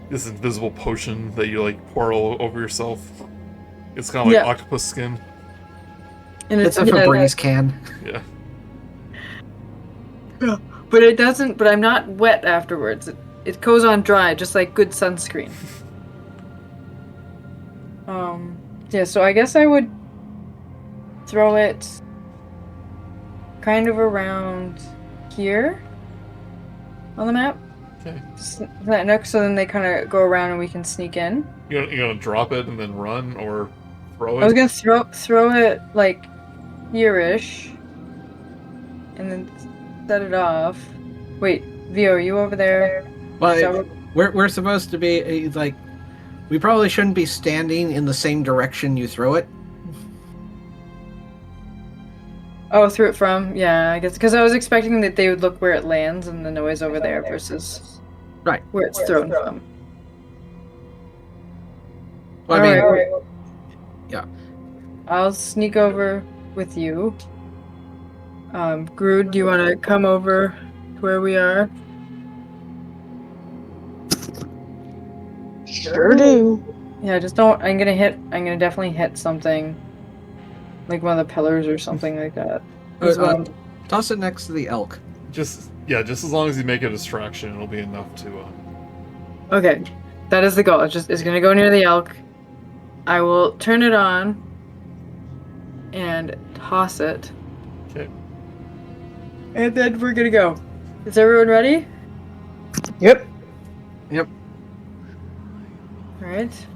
this invisible potion that you, like, pour all over yourself. It's kind of like octopus skin. And It's a Febreze can. Yeah. But it doesn't. But I'm not wet afterwards. It goes on dry, just like good sunscreen. Yeah. So I guess I would throw it kind of around here on the map. Okay. That next, so then they kind of go around and we can sneak in. You're gonna drop it and then run, or throw it? I was gonna throw it like here-ish, and then set it off. Wait, Vio, are you over there? Well, we're supposed to be like, we probably shouldn't be standing in the same direction you throw it. Oh, threw it from? Yeah, I guess because I was expecting that they would look where it lands and the noise over there versus Right. where it's thrown from. Well, I mean, Alright. yeah. I'll sneak over with you. Grude, do you want to come over to where we are? Sure do. Yeah, just don't. I'm gonna definitely hit something, like one of the pillars or something like that. As well. Toss it next to the elk. Just as long as you make a distraction, it'll be enough to. Okay, that is the goal. It's gonna go near the elk. I will turn it on and toss it. Okay. And then we're gonna go. Is everyone ready? Yep. Yep. Alright.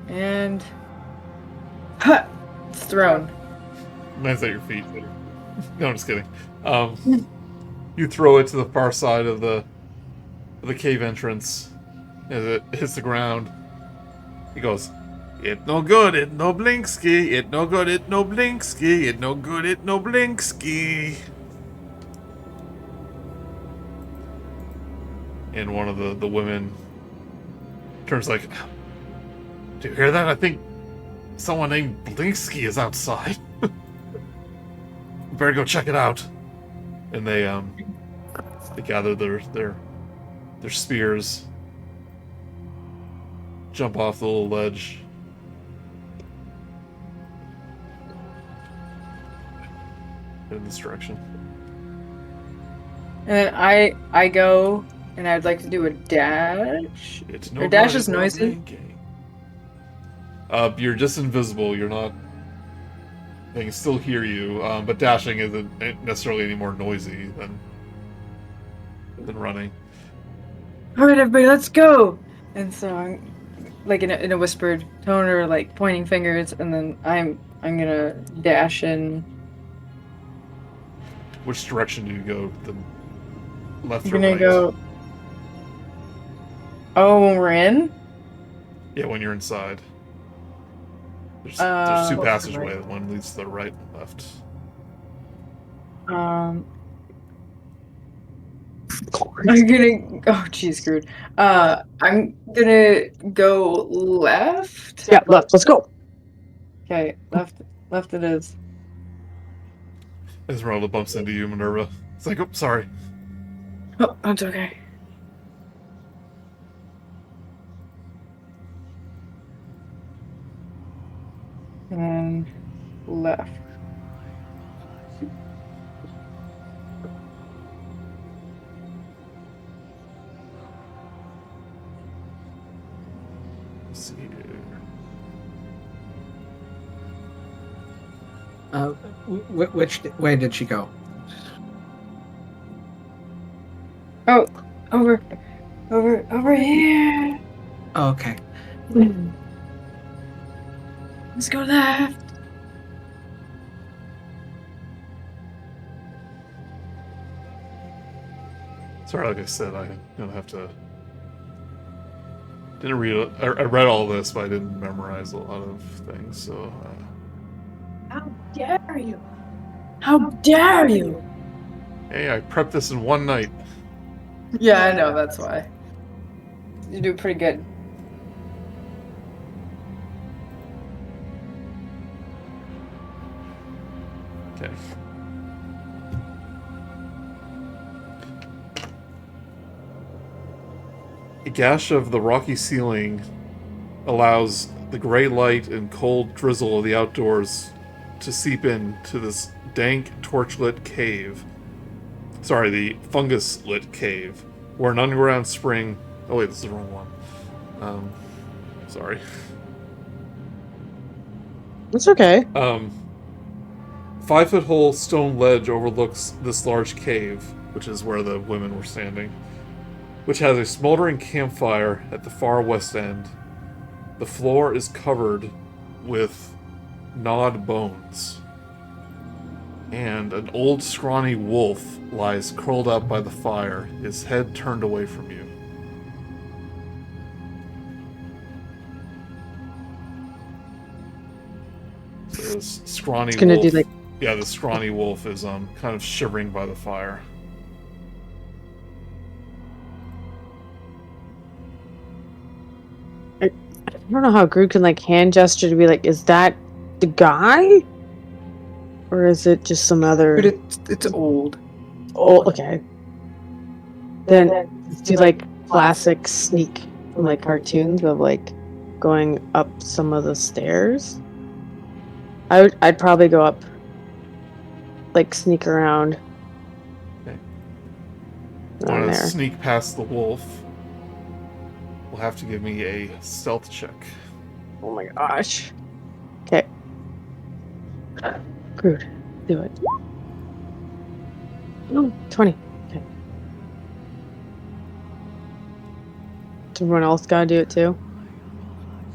And ha! It's thrown. Lands at your feet. No, I'm just kidding. You throw it to the far side of the cave entrance as it hits the ground. He goes, "It no good, it no blinksky. It no good, it no blinksky. It no good, it no blinksky." And one of the women turns like, "Do you hear that? I think someone named Blinksky is outside. Better go check it out." And they gather their spears, jump off the little ledge. Head in this direction. And then I go, and I'd like to do a dash. It's Your dash is no noisy. blinking. You're just invisible. You're not. They can still hear you, but dashing isn't necessarily any more noisy than running. All right, everybody, let's go. And so I'm like in a whispered tone, or like pointing fingers, and then I'm gonna dash in. Which direction do you go? The left I'm or gonna right? go. Oh, when we're in. Yeah, when you're inside. There's two Left or passageways. right? One leads to the right and left. I'm gonna. Oh, geez, Grude. I'm gonna go left. Yeah, left. Let's go. Okay, left. Left it is. Esmeralda bumps into you, Minerva. It's like, oh, sorry. Oh, that's okay. And left. Let's see here. Which way did she go? Oh, over here. Oh, okay. Let's go left. Sorry, like I said, I'm gonna have to. Didn't read it. I read all this, but I didn't memorize a lot of things. So. How dare you? How dare you? Hey, I prepped this in one night. Yeah, I know, that's why. You do pretty good. Okay. A gash of the rocky ceiling allows the gray light and cold drizzle of the outdoors to seep into this dank, torchlit cave. Sorry, the fungus-lit cave, where an underground spring... Oh wait, this is the wrong one. Sorry. It's okay. 5-foot-hole stone ledge overlooks this large cave, which is where the women were standing, which has a smoldering campfire at the far west end. The floor is covered with gnawed bones, and an old scrawny wolf lies curled up by the fire, his head turned away from you. So this scrawny It's gonna wolf... do like Yeah, the scrawny wolf is kind of shivering by the fire. I don't know how Grude can like hand gesture to be like, is that the guy? Or is it just some other But it's old. oh okay. Then do like classic sneak from like cartoons of like going up some of the stairs. I'd probably go up, like sneak around. Okay. Around Want to there. sneak past the wolf? Will have to give me a stealth check. Oh my gosh. Okay. Grude, do it. Oh, 20. Okay. Does everyone else gotta do it too?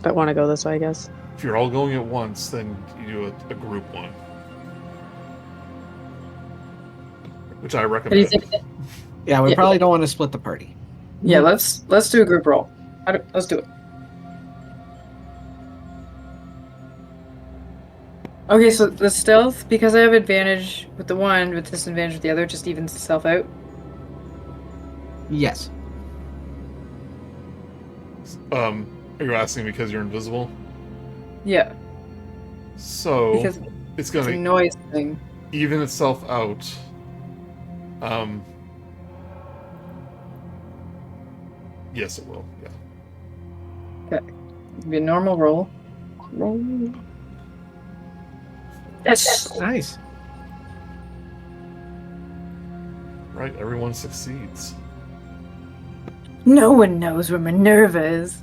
I want to go this way, I guess. If you're all going at once, then you do a group one, which I What do you recommend. think? Yeah, we Yeah. probably don't want to split the party. Yeah, let's do a group roll. Let's do it. Okay, so the stealth, because I have advantage with the one, with disadvantage with the other, just evens itself out. Yes. Are you asking because you're invisible? Yeah, So because it's it's gonna a noise thing. even itself out. Yes, it will. Yeah. Okay, it'll be a normal roll. Yes. Nice. Right. Everyone succeeds. No one knows where Minerva is.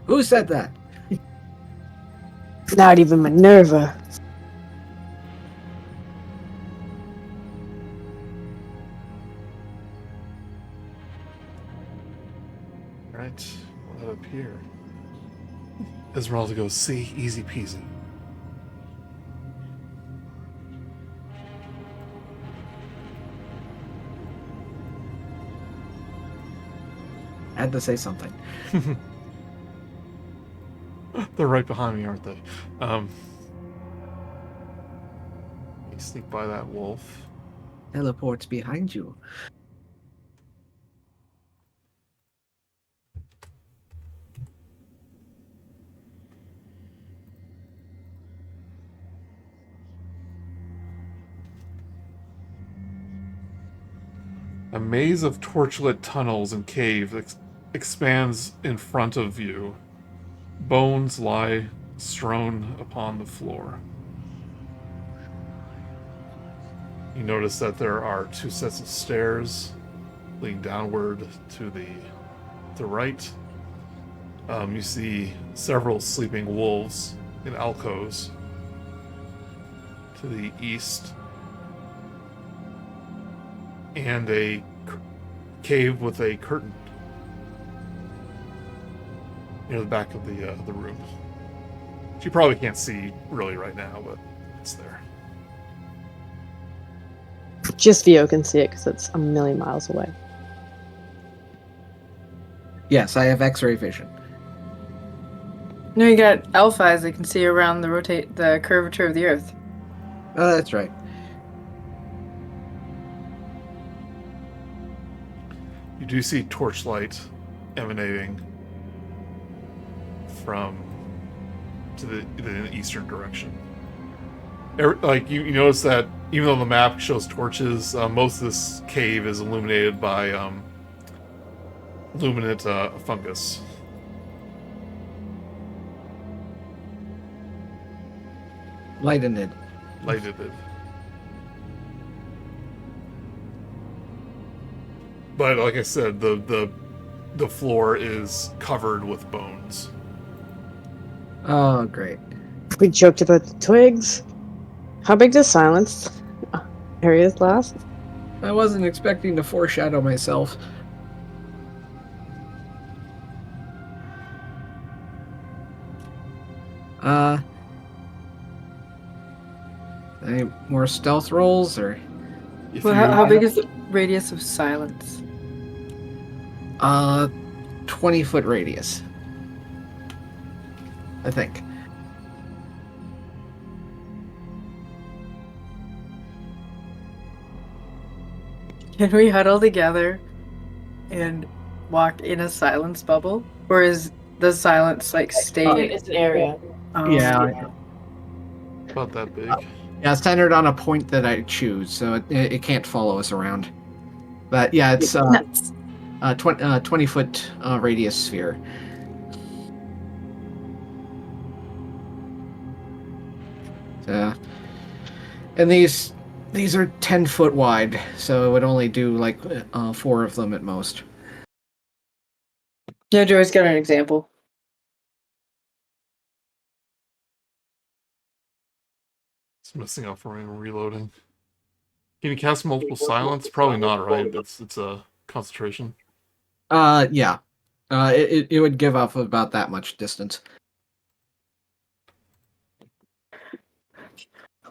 Who said that? Not even Minerva. Right. We'll head up here. Esmeralda goes, see, easy peasy. Had to say something. They're right behind me, aren't they? You sneak by that wolf. Teleports behind you. A maze of torchlit tunnels and caves expands in front of you. Bones lie strewn upon the floor. You notice that there are two sets of stairs leading downward to the right. You see several sleeping wolves in alcoves to the east, and a cave with a curtain near the back of the room. You probably can't see really right now, but it's there. Just Theo can see it because it's a million miles away. Yes, I have X-ray vision. No, you got elf eyes that can see around the curvature of the earth. Oh, that's right. You do see torchlight emanating from to the eastern direction. Like you notice that even though the map shows torches, most of this cave is illuminated by luminant fungus. Lighten it. Lighted. But like I said, the floor is covered with bones. Oh, great. We joked about the twigs. How big does silence areas last? I wasn't expecting to foreshadow myself. Any more stealth rolls, or? If Well, you, how big is the radius of silence? 20-foot radius. I think. Can we huddle together and walk in a silence bubble? Or is the silence like stay? It's an area. Yeah. about that big. Yeah, it's centered on a point that I choose, so it can't follow us around. But yeah, it's 20-foot radius sphere. And these are 10-foot wide, so it would only do like 4 of them at most. Yeah, Joey's got an example. It's missing out from reloading. Can you cast multiple silence? Probably not, right? It's a concentration. Yeah. It would give off about that much distance.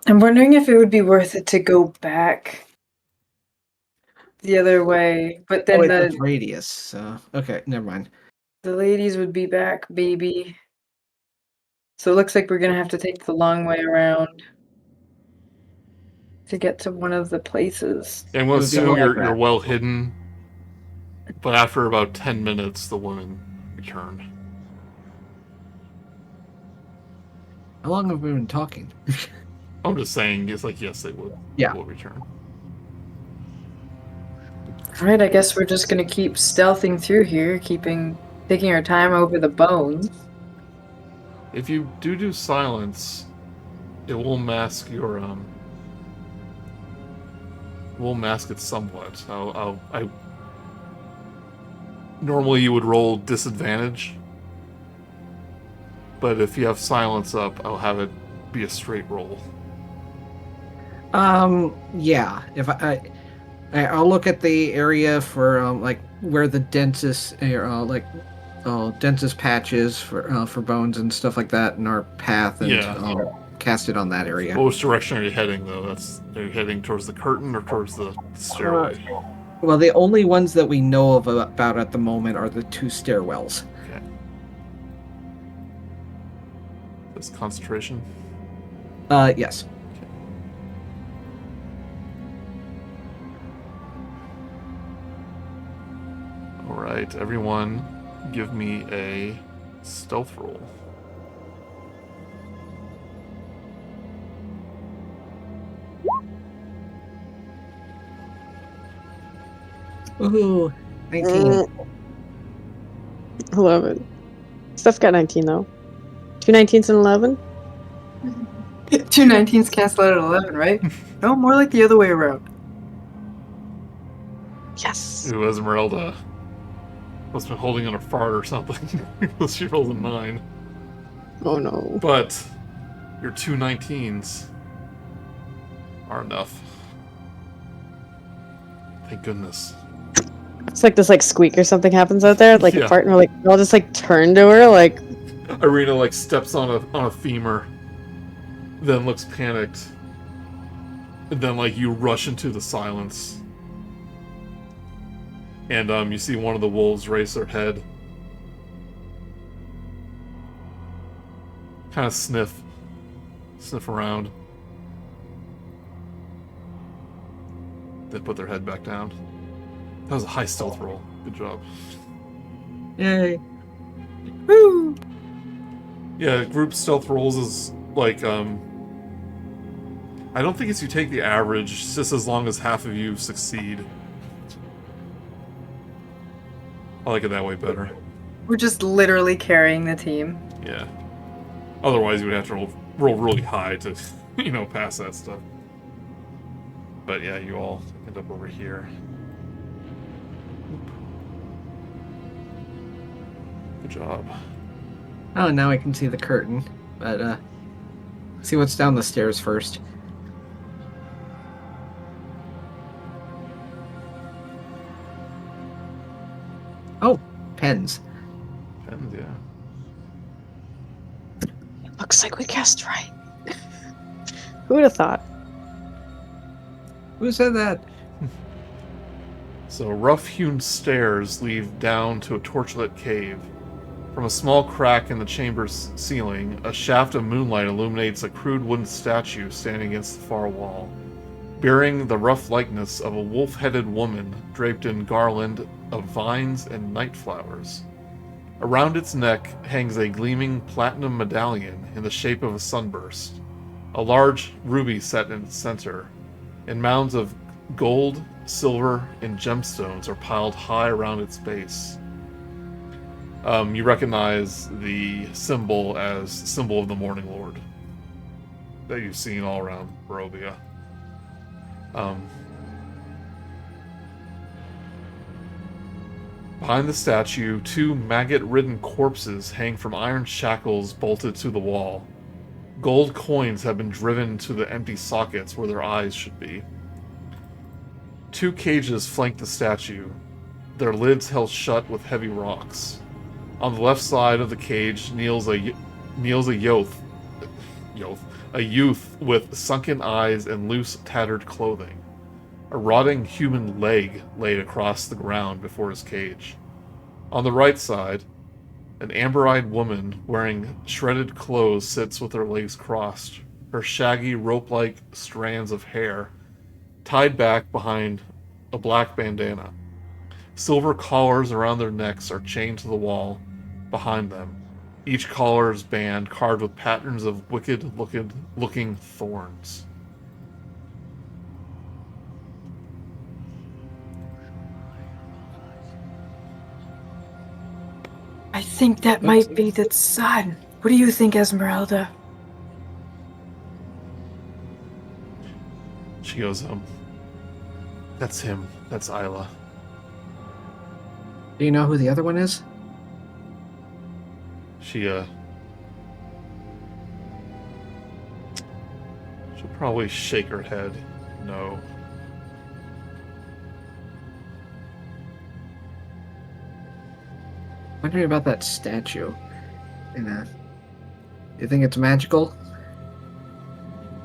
I'm wondering if it would be worth it to go back the other way, but then It's radius. So okay, never mind. the ladies would be back, baby. So it looks like we're gonna have to take the long way around to get to one of the places. Yeah, I'm going to It would be assume more like you're that. well hidden, but after about 10 minutes, the women return. How long have we been talking? I'm just saying, it's like, yes, they would. Yeah. They will return. Alright, I guess we're just gonna keep stealthing through here, taking our time over the bones. If you do silence, it will mask your will mask it somewhat. I normally you would roll disadvantage, but if you have silence up, I'll have it be a straight roll. Yeah. If I'll look at the area for like where the densest densest patches for bones and stuff like that in our path, and Yeah. cast it on that area. Which direction are you heading, though? Are you heading towards the curtain or towards the stairway? Well, the only ones that we know of about at the moment are the 2 stairwells. Okay. This concentration. Yes. All right, everyone, give me a stealth roll. Ooh, 19. 11. Steph got 19 though. 2 19s and 11? 2 19s cancel out at 11, right? No, more like the other way around. Yes. Ooh, Esmeralda must have been holding on a fart or something. She rolls a 9. Oh no. But your 2 19s are enough. Thank goodness. It's like this squeak or something happens out there, like Yeah. a fart, and we all just turn to her like. Irina steps on a femur, then looks panicked, and then you rush into the silence, and you see one of the wolves raise their head, kind of sniff around, then put their head back down. That was a high stealth roll. Good job. Yay. Woo! Yeah, group stealth rolls is I don't think it's you take the average, it's just as long as half of you succeed. I like it that way better. We're just literally carrying the team. Yeah. Otherwise, you would have to roll really high to, pass that stuff. But yeah, you all end up over here. Good job. Oh, now I can see the curtain. But, see what's down the stairs first. Oh, pens. Pens, yeah. Looks like we guessed right. Who would have thought? Who said that? So, rough-hewn stairs lead down to a torchlit cave. From a small crack in the chamber's ceiling, a shaft of moonlight illuminates a crude wooden statue standing against the far wall, bearing the rough likeness of a wolf-headed woman draped in garland of vines and night flowers. Around its neck hangs a gleaming platinum medallion in the shape of a sunburst, a large ruby set in its center, and mounds of gold, silver, and gemstones are piled high around its base. You recognize the symbol as symbol of the Morning Lord that you've seen all around Barovia. Behind the statue, 2 maggot-ridden corpses hang from iron shackles bolted to the wall. Gold coins have been driven to the empty sockets where their eyes should be. 2 cages flank the statue, their lids held shut with heavy rocks. On the left side of the cage kneels a youth with sunken eyes and loose, tattered clothing. A rotting human leg laid across the ground before his cage. On the right side, an amber-eyed woman wearing shredded clothes sits with her legs crossed, her shaggy, rope-like strands of hair tied back behind a black bandana. Silver collars around their necks are chained to the wall behind them. Each collar's band carved with patterns of wicked-looking thorns. I think that might be the son. What do you think, Esmeralda? She goes, that's him. That's Isla. Do you know who the other one is? She'll probably shake her head. No. Wondering about that statue. Do you think it's magical?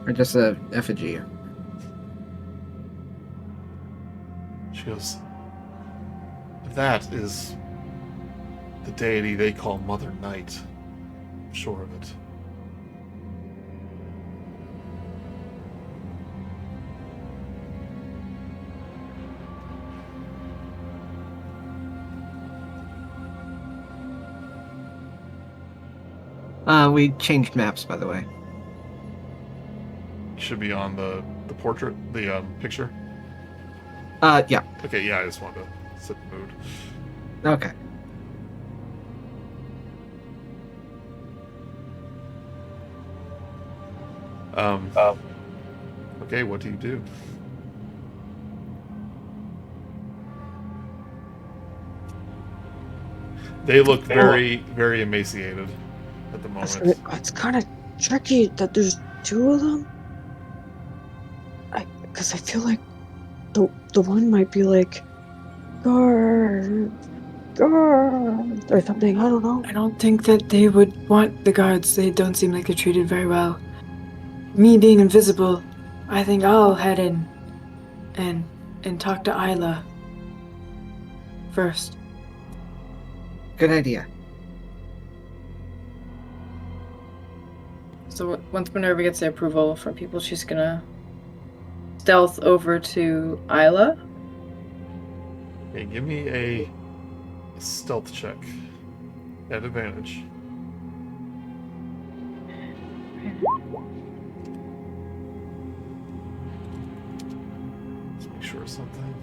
Or just a effigy? She goes, that is the deity they call Mother Night. I'm sure of it. We changed maps, by the way. Should be on the portrait, the picture. Yeah. Okay, yeah, I just wanted to set the mood. Okay. Okay, what do you do? They look very, very emaciated at the moment. It's kind of tricky that there's two of them. Because I feel like the one might be like, guard, or something. I don't know. I don't think that they would want the guards. They don't seem like they're treated very well. Me being invisible, I think I'll head in and talk to Isla first. Good idea. So once Minerva gets the approval from people, she's gonna stealth over to Isla. Okay, give me a stealth check at advantage. Let's make sure of something.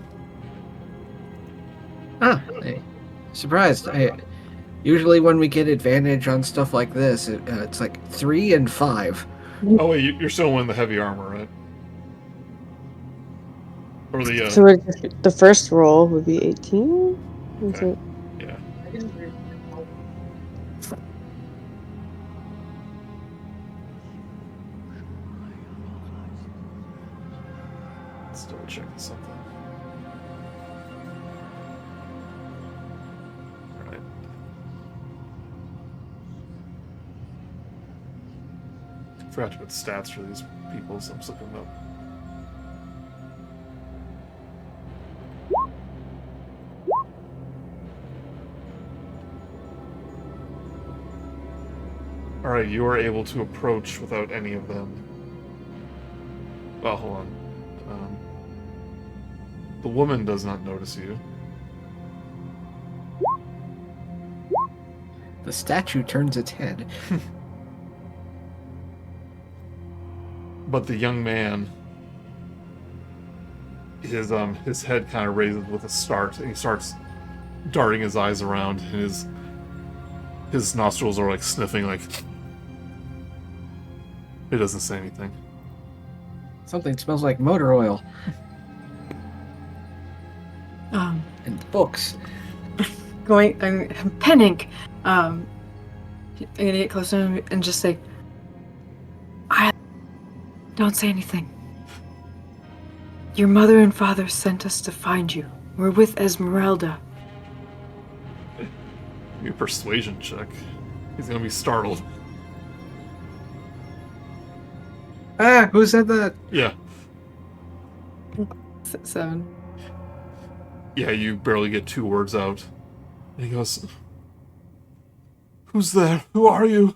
Hey, surprised. Usually when we get advantage on stuff like this, it's like 3 and 5. Oh wait, you're still in the heavy armor, right? Or the So the first roll would be 18? okay. Yeah. Let's double check something. Alright. Forgot to put stats for these people, so I'm just looking them up. Alright, you are able to approach without any of them. Well, hold on. The woman does not notice you. The statue turns its head. But the young man, his head kind of raises with a start, and he starts darting his eyes around, and his nostrils are like sniffing, like he doesn't say anything. Something smells like motor oil. And books. I'm pen ink. I'm gonna get closer to him and just say, don't say anything. Your mother and father sent us to find you. We're with Esmeralda. Your persuasion check. He's gonna be startled. Ah, who said that? Yeah. 7. Yeah, you barely get 2 words out. And he goes, "Who's there? Who are you?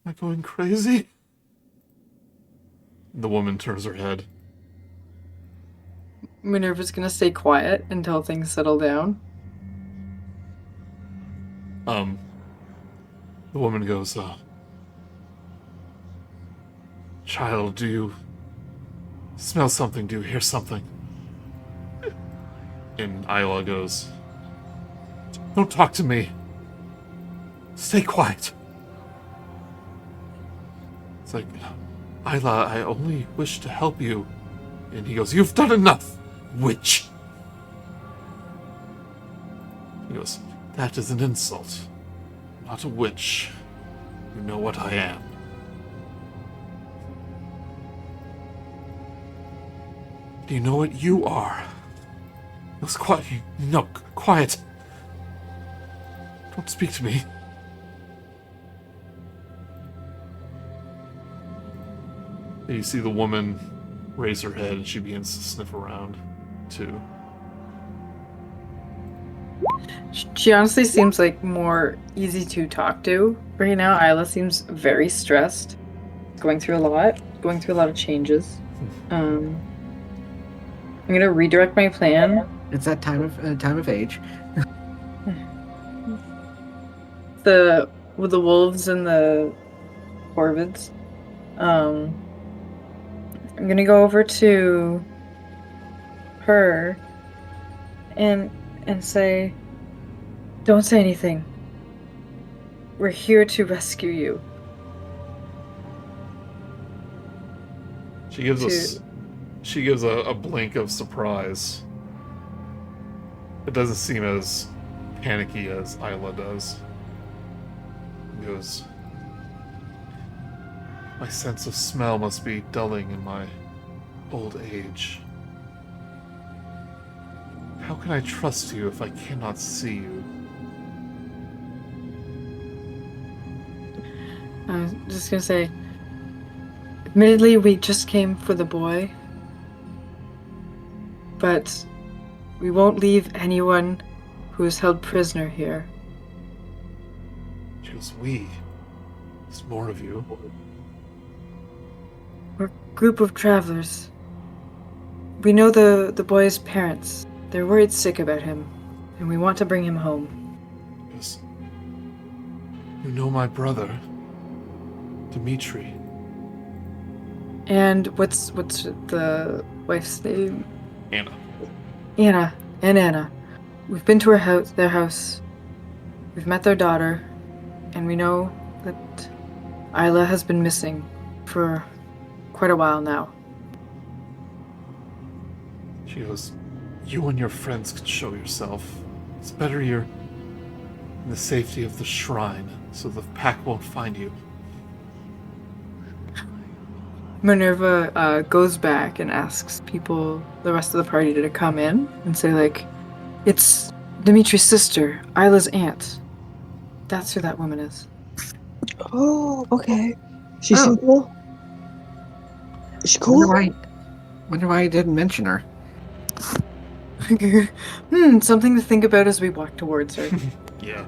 Am I going crazy?" The woman turns her head. Minerva's gonna stay quiet until things settle down. The woman goes, "Child, do you smell something? Do you hear something?" And Isla goes, "Don't talk to me. Stay quiet." It's like, "Isla, I only wish to help you." And he goes, "You've done enough, witch." He goes, "That is an insult. I'm not a witch. You know what I am." "Do you know what you are?" He goes, "Quiet. No, quiet. Don't speak to me." And you see the woman raise her head and she begins to sniff around, too. She honestly seems like more easy to talk to right now. Isla seems very stressed, going through a lot of changes. I'm gonna redirect my plan. It's that time of age. With the wolves and the corvids. I'm gonna go over to her and say, "Don't say anything. We're here to rescue you." She gives a blink of surprise. It doesn't seem as panicky as Isla does. He goes, "My sense of smell must be dulling in my old age. How can I trust you if I cannot see you?" I was just gonna say, admittedly, we just came for the boy, but we won't leave anyone who is held prisoner here. She goes, "We? There's more of you." We're a group of travelers. We know the boy's parents. They're worried sick about him, and we want to bring him home. He goes, "You know my brother, Dimitri." And what's the wife's name? Anna. Anna. We've been to their house. We've met their daughter, and we know that Isla has been missing for quite a while now. She goes, "You and your friends can show yourself. It's better you're in the safety of the shrine, so the pack won't find you." Minerva goes back and asks the rest of the party, to come in and say, like, "It's Dimitri's sister, Isla's aunt. That's who that woman is." Oh, okay. She Oh. seems cool. Is she cool? Wonder why I didn't mention her. Something to think about as we walk towards her. Yeah.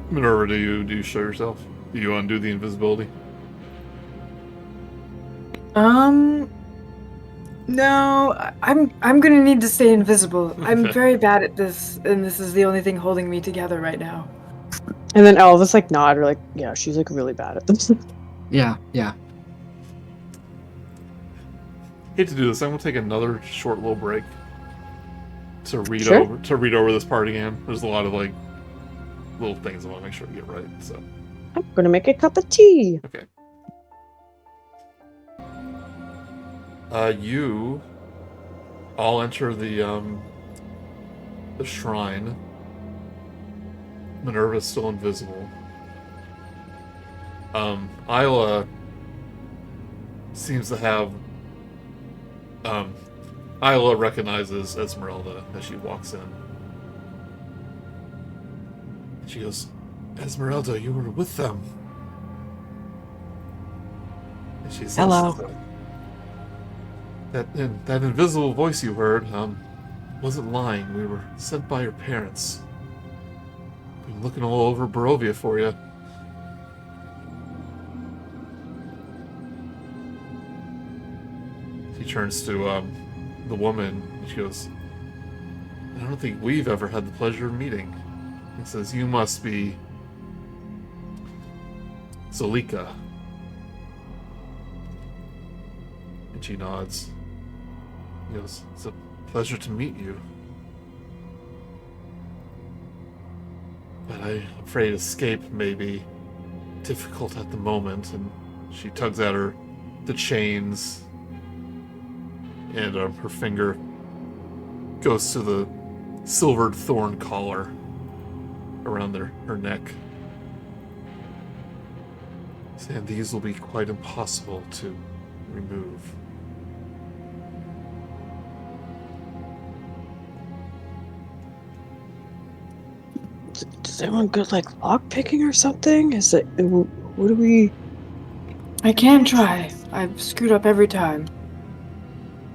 Minerva, do you show yourself? Do you undo the invisibility? No, I'm gonna need to stay invisible. I'm Okay. very bad at this, and this is the only thing holding me together right now. And then Elvis like nod, or like, yeah, she's like really bad at this. Yeah. Hate to do this. I'm gonna take another short little break to read Sure. over this part again. There's a lot of like little things I want to make sure I get right. So I'm gonna make a cup of tea. okay. You all enter the shrine. Minerva's still invisible. Isla seems to have. Isla recognizes Esmeralda as she walks in. She goes, Esmeralda, you were with them. And she says, Hello. That invisible voice you heard, wasn't lying. We were sent by your parents. Been looking all over Barovia for you. She turns to the woman and she goes, I don't think we've ever had the pleasure of meeting. He says, you must be Zolika. And she nods. He goes, it's a pleasure to meet you. But I'm afraid escape may be difficult at the moment. And she tugs at the chains, and her finger goes to the silvered thorn collar around her neck. And these will be quite impossible to remove. Does anyone go like lockpicking or something? Is it? What do we? I can try. I've screwed up every time.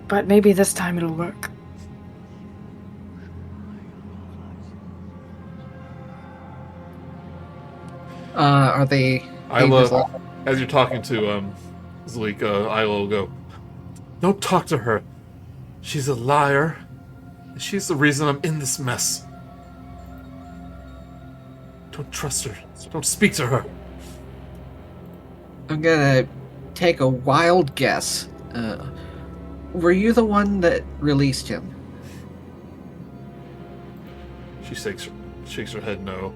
But maybe this time it'll work. Are they... Isla, as you're talking to Zalika, Isla will go, don't talk to her. She's a liar. And she's the reason I'm in this mess. Don't trust her. Don't speak to her. I'm gonna take a wild guess. Were you the one that released him? She shakes her head no.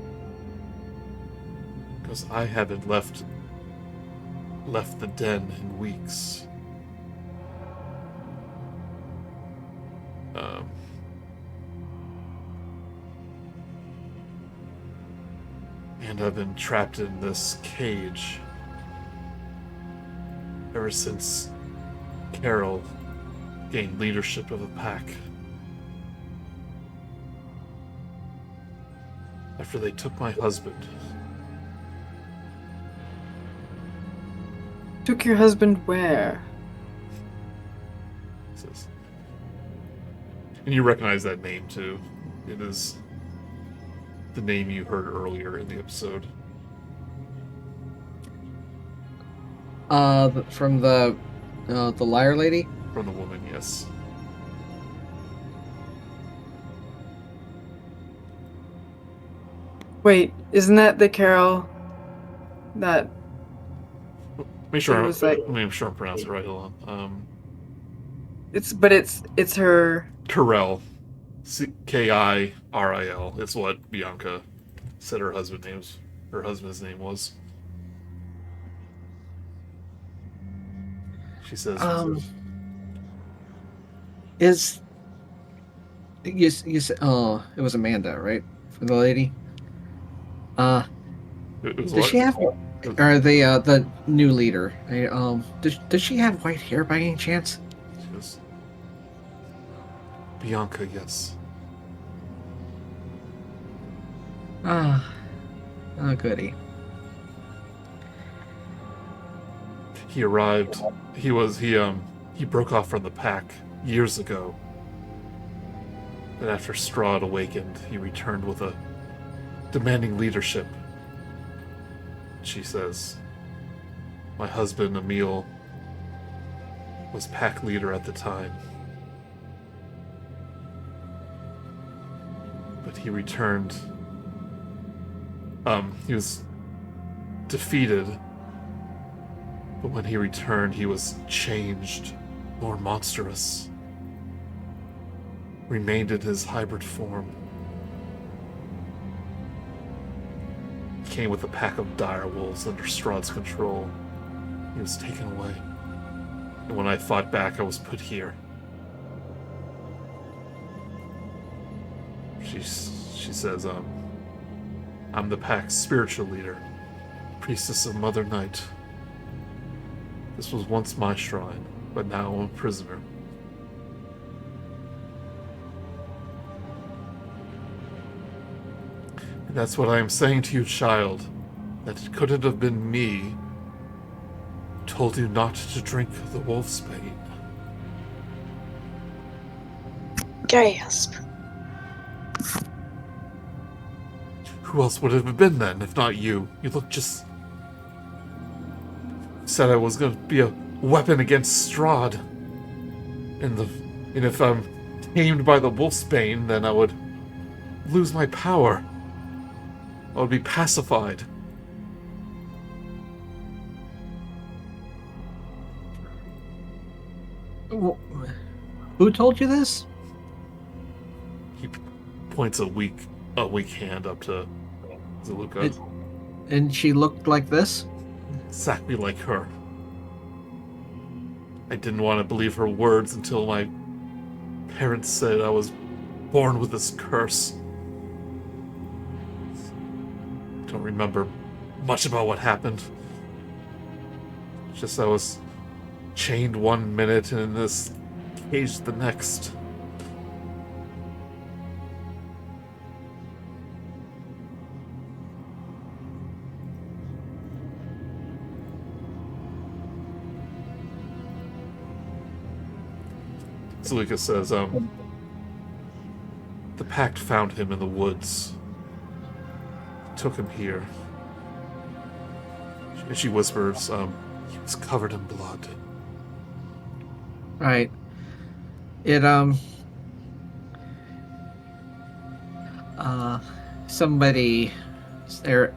Because I haven't left the den in weeks. And I've been trapped in this cage ever since Carol gained leadership of the pack. After they took my husband. Took your husband where? Says, and you recognize that name too. It is the name you heard earlier in the episode. From the liar lady? From the woman, yes. Wait, isn't that the Carol that Make sure It was like- I'm pronouncing it right. Hold on. it's her Kiril. Kiril. It's what Bianca said her husband's name was. She says, you said, oh, it was Amanda, right? For the lady? it was Does what? she have, or the new leader? Does she have white hair by any chance? She goes, Bianca, yes. Oh, goody. He arrived. He broke off from the pack years ago. And after Strahd awakened, he returned with a demanding leadership. She says, my husband, Emil, was pack leader at the time. But he returned. He was defeated. But when he returned, he was changed, more monstrous. Remained in his hybrid form. He came with a pack of dire wolves under Strahd's control. He was taken away. And when I fought back, I was put here. She says, I'm the pack's spiritual leader, priestess of Mother Night. This was once my shrine, but now I'm a prisoner. That's what I am saying to you, child. That it couldn't have been me who told you not to drink the wolf's bane. Gasp. Who else would it have been then, if not you? You look just... Said I was going to be a weapon against Strahd. And if I'm tamed by the wolf's bane, then I would lose my power. I would be pacified. Who told you this? He points a weak hand up to Zaluka. And she looked like this? Exactly like her. I didn't want to believe her words until my parents said I was born with this curse. Don't remember much about what happened. Just I was chained one minute and in this cage the next. Zaluka says, the pact found him in the woods. Took him here. And she whispers, he was covered in blood. Right. It, somebody, there,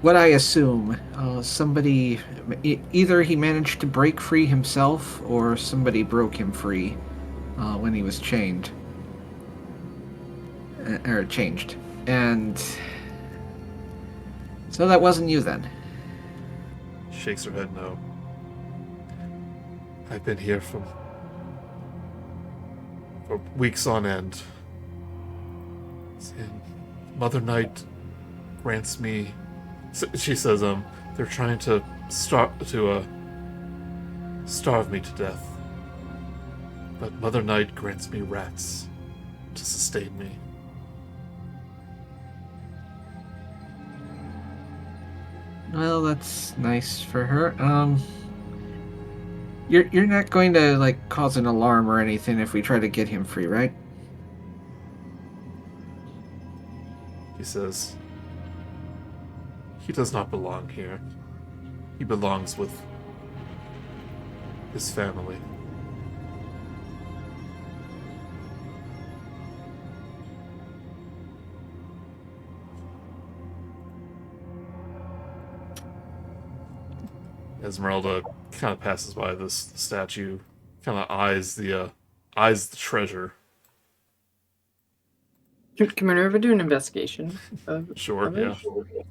what I assume, somebody, either he managed to break free himself, or somebody broke him free, when he was chained. Or changed. And so that wasn't you then? Shakes her head no. I've been here for weeks on end. And Mother Night grants me... She says, they're trying to starve me to death. But Mother Night grants me rats to sustain me. Well, that's nice for her. You're not going to, like, cause an alarm or anything if we try to get him free, right? He says, he does not belong here. He belongs with his family. Esmeralda kind of passes by this statue, kind of eyes the treasure. Can Minerva do an investigation? Sure, of it? yeah.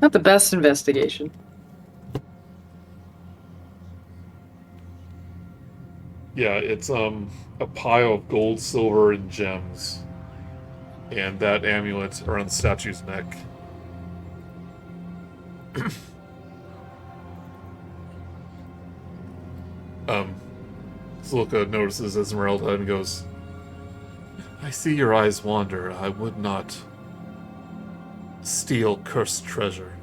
Not the best investigation. Yeah, it's a pile of gold, silver, and gems. And that amulet around the statue's neck. Zaluka notices Esmeralda and goes, I see your eyes wander. I would not steal cursed treasure.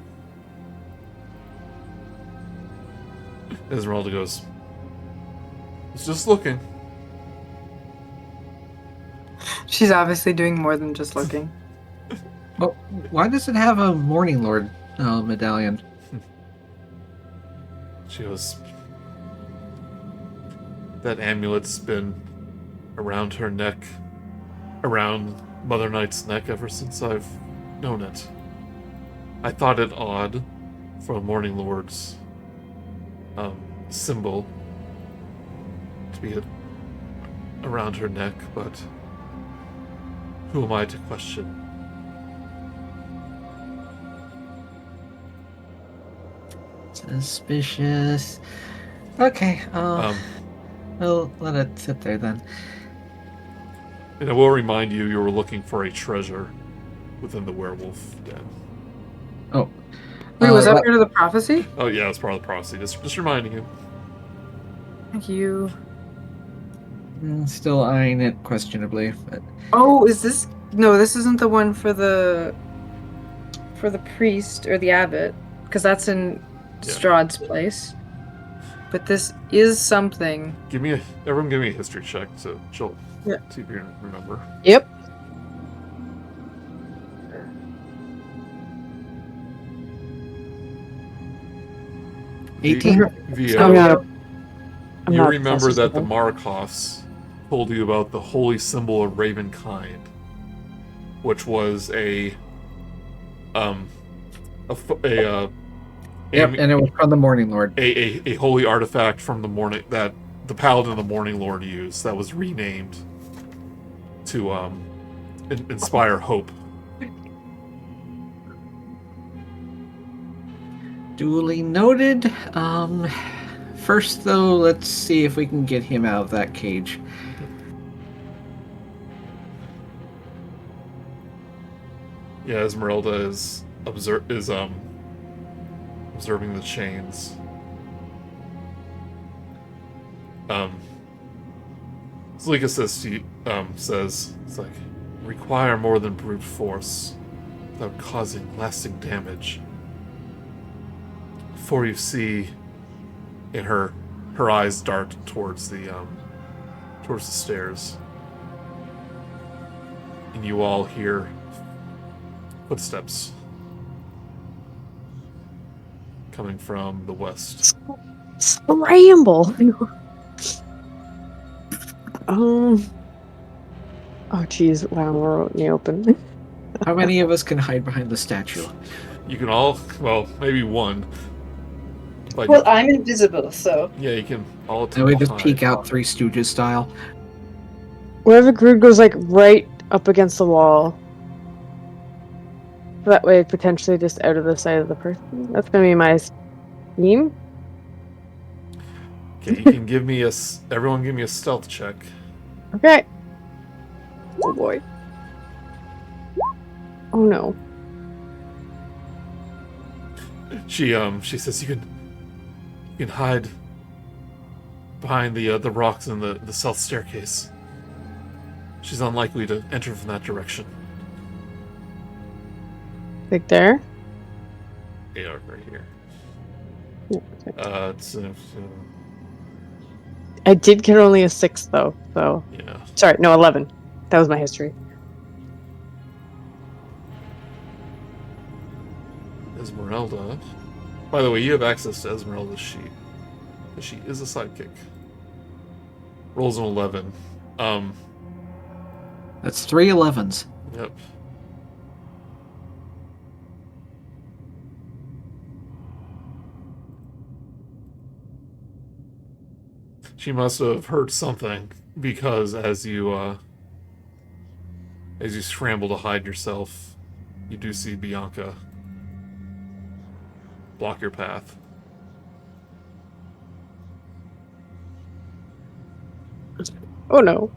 Esmeralda goes, I was just looking. She's obviously doing more than just looking. Well, why does it have a Morning Lord medallion? She goes, that amulet's been around her neck, around Mother Night's neck ever since I've known it. I thought it odd for a Morning Lord's symbol to be around her neck, but who am I to question? Suspicious. Okay, we'll let it sit there then. And I will remind you, you were looking for a treasure within the werewolf den. Oh. Wait, was that part of the prophecy? Oh yeah, it's part of the prophecy. Just reminding you. Thank you. Still eyeing it questionably. But Oh, is this? No, this isn't the one for the priest or the abbot, because that's in Yeah. Strahd's place. But this is something. Everyone give me a history check so she'll Yeah. see if you can remember. Yep. The- 18. the, I'm not. I'm you not remember that the possible. Markovs told you about the holy symbol of Ravenkind, which was a Yep, and it was from the Morning Lord. a holy artifact from the morning that the Paladin of the Morning Lord used that was renamed to inspire hope. Duly noted. First, though, let's see if we can get him out of that cage. Yeah, Esmeralda is observing the chains. Zlika says it's like require more than brute force without causing lasting damage. Before you see, in her eyes dart towards the stairs, and you all hear footsteps coming from the west. Scramble. Oh, jeez. Wow, we're out in the open. How many of us can hide behind the statue? You can all, well, maybe one. But Well, I'm invisible, so. yeah, you can all And we attempt just to hide. peek out Three Stooges style. Wherever Grude goes, like, right up against the wall. That way, potentially just out of the sight of the person. That's gonna be my scheme. Okay, you can give me everyone give me a stealth check. Okay. Oh boy. Oh no. She says you can hide behind the rocks in the south staircase. She's unlikely to enter from that direction. Like there? Yeah, right here. Yeah, It's I did get only a 6 though, so. yeah. Sorry, no, 11. That was my history. Esmeralda. By the way, you have access to Esmeralda's sheet. She is a sidekick. Rolls an 11. That's 3 11s. Yep. She must have heard something because as you scramble to hide yourself, you do see Bianca block your path. Oh no.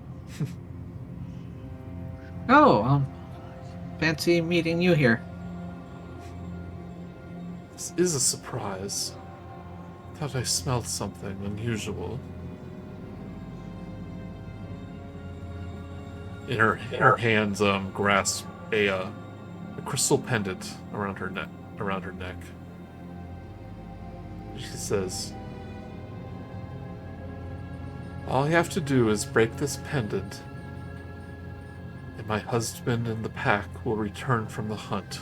Oh, fancy meeting you here. This is a surprise. Thought I smelled something unusual. In her hands, grasp a crystal pendant around her neck. She says, "All you have to do is break this pendant, and my husband and the pack will return from the hunt."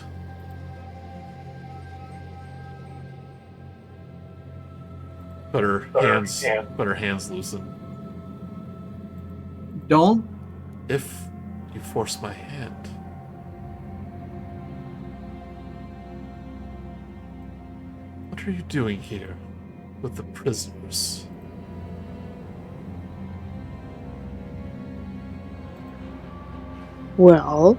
But her hands loosen. Don't. If you force my hand. What are you doing here with the prisoners? Well,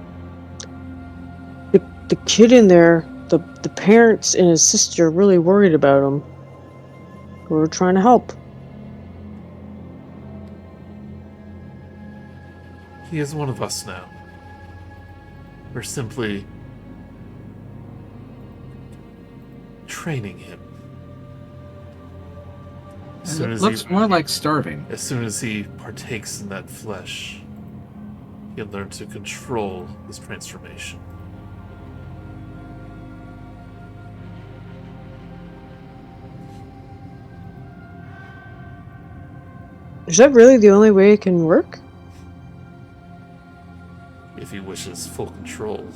the kid in there, the parents and his sister are really worried about him. We're trying to help. He is one of us now. We're simply training him. It looks more like starving. As soon as he partakes in that flesh, he'll learn to control his transformation. Is that really the only way it can work? If he wishes full control.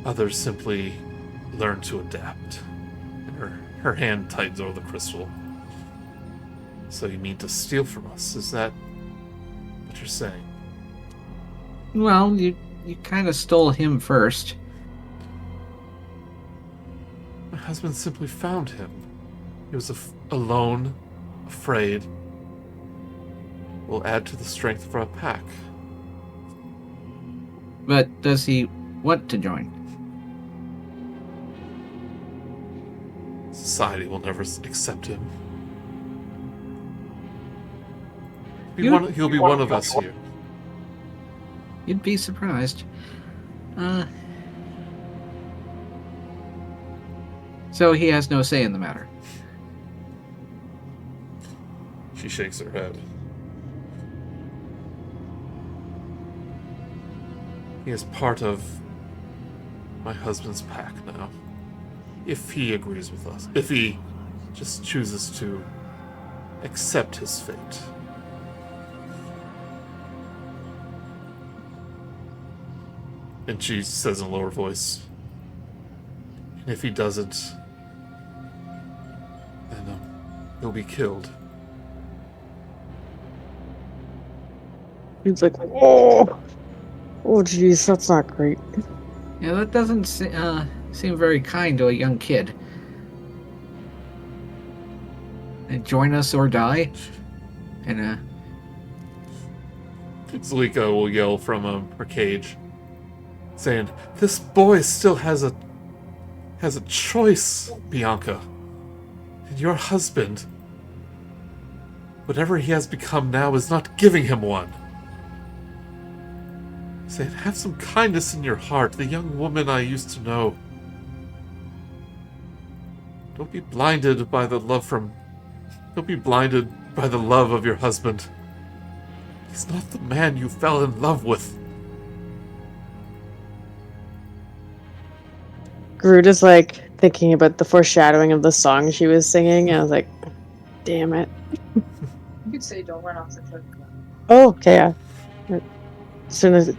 Others simply learn to adapt. Her hand tightens over the crystal. So you mean to steal from us? Is that what you're saying? Well, you kind of stole him first. My husband simply found him. He was alone, afraid. Will add to the strength of our pack. But does he want to join? Society will never accept him. He'll be one of us here. You'd be surprised. So he has no say in the matter. She shakes her head. He is part of my husband's pack now. If he agrees with us. If he just chooses to accept his fate. And she says in a lower voice, and if he doesn't, then he'll be killed. He's like, oh, geez, that's not great. Yeah, that doesn't seem very kind to a young kid. And join us or die. And Zulika will yell from her cage, saying, "This boy still has a choice, Bianca. And your husband, whatever he has become now, is not giving him one. Saying, have some kindness in your heart, the young woman I used to know. Don't be blinded by the love of your husband. He's not the man you fell in love with." Grude is like thinking about the foreshadowing of the song she was singing, and I was like, damn it. You could say don't run off the cliff. Oh, okay, yeah. As soon as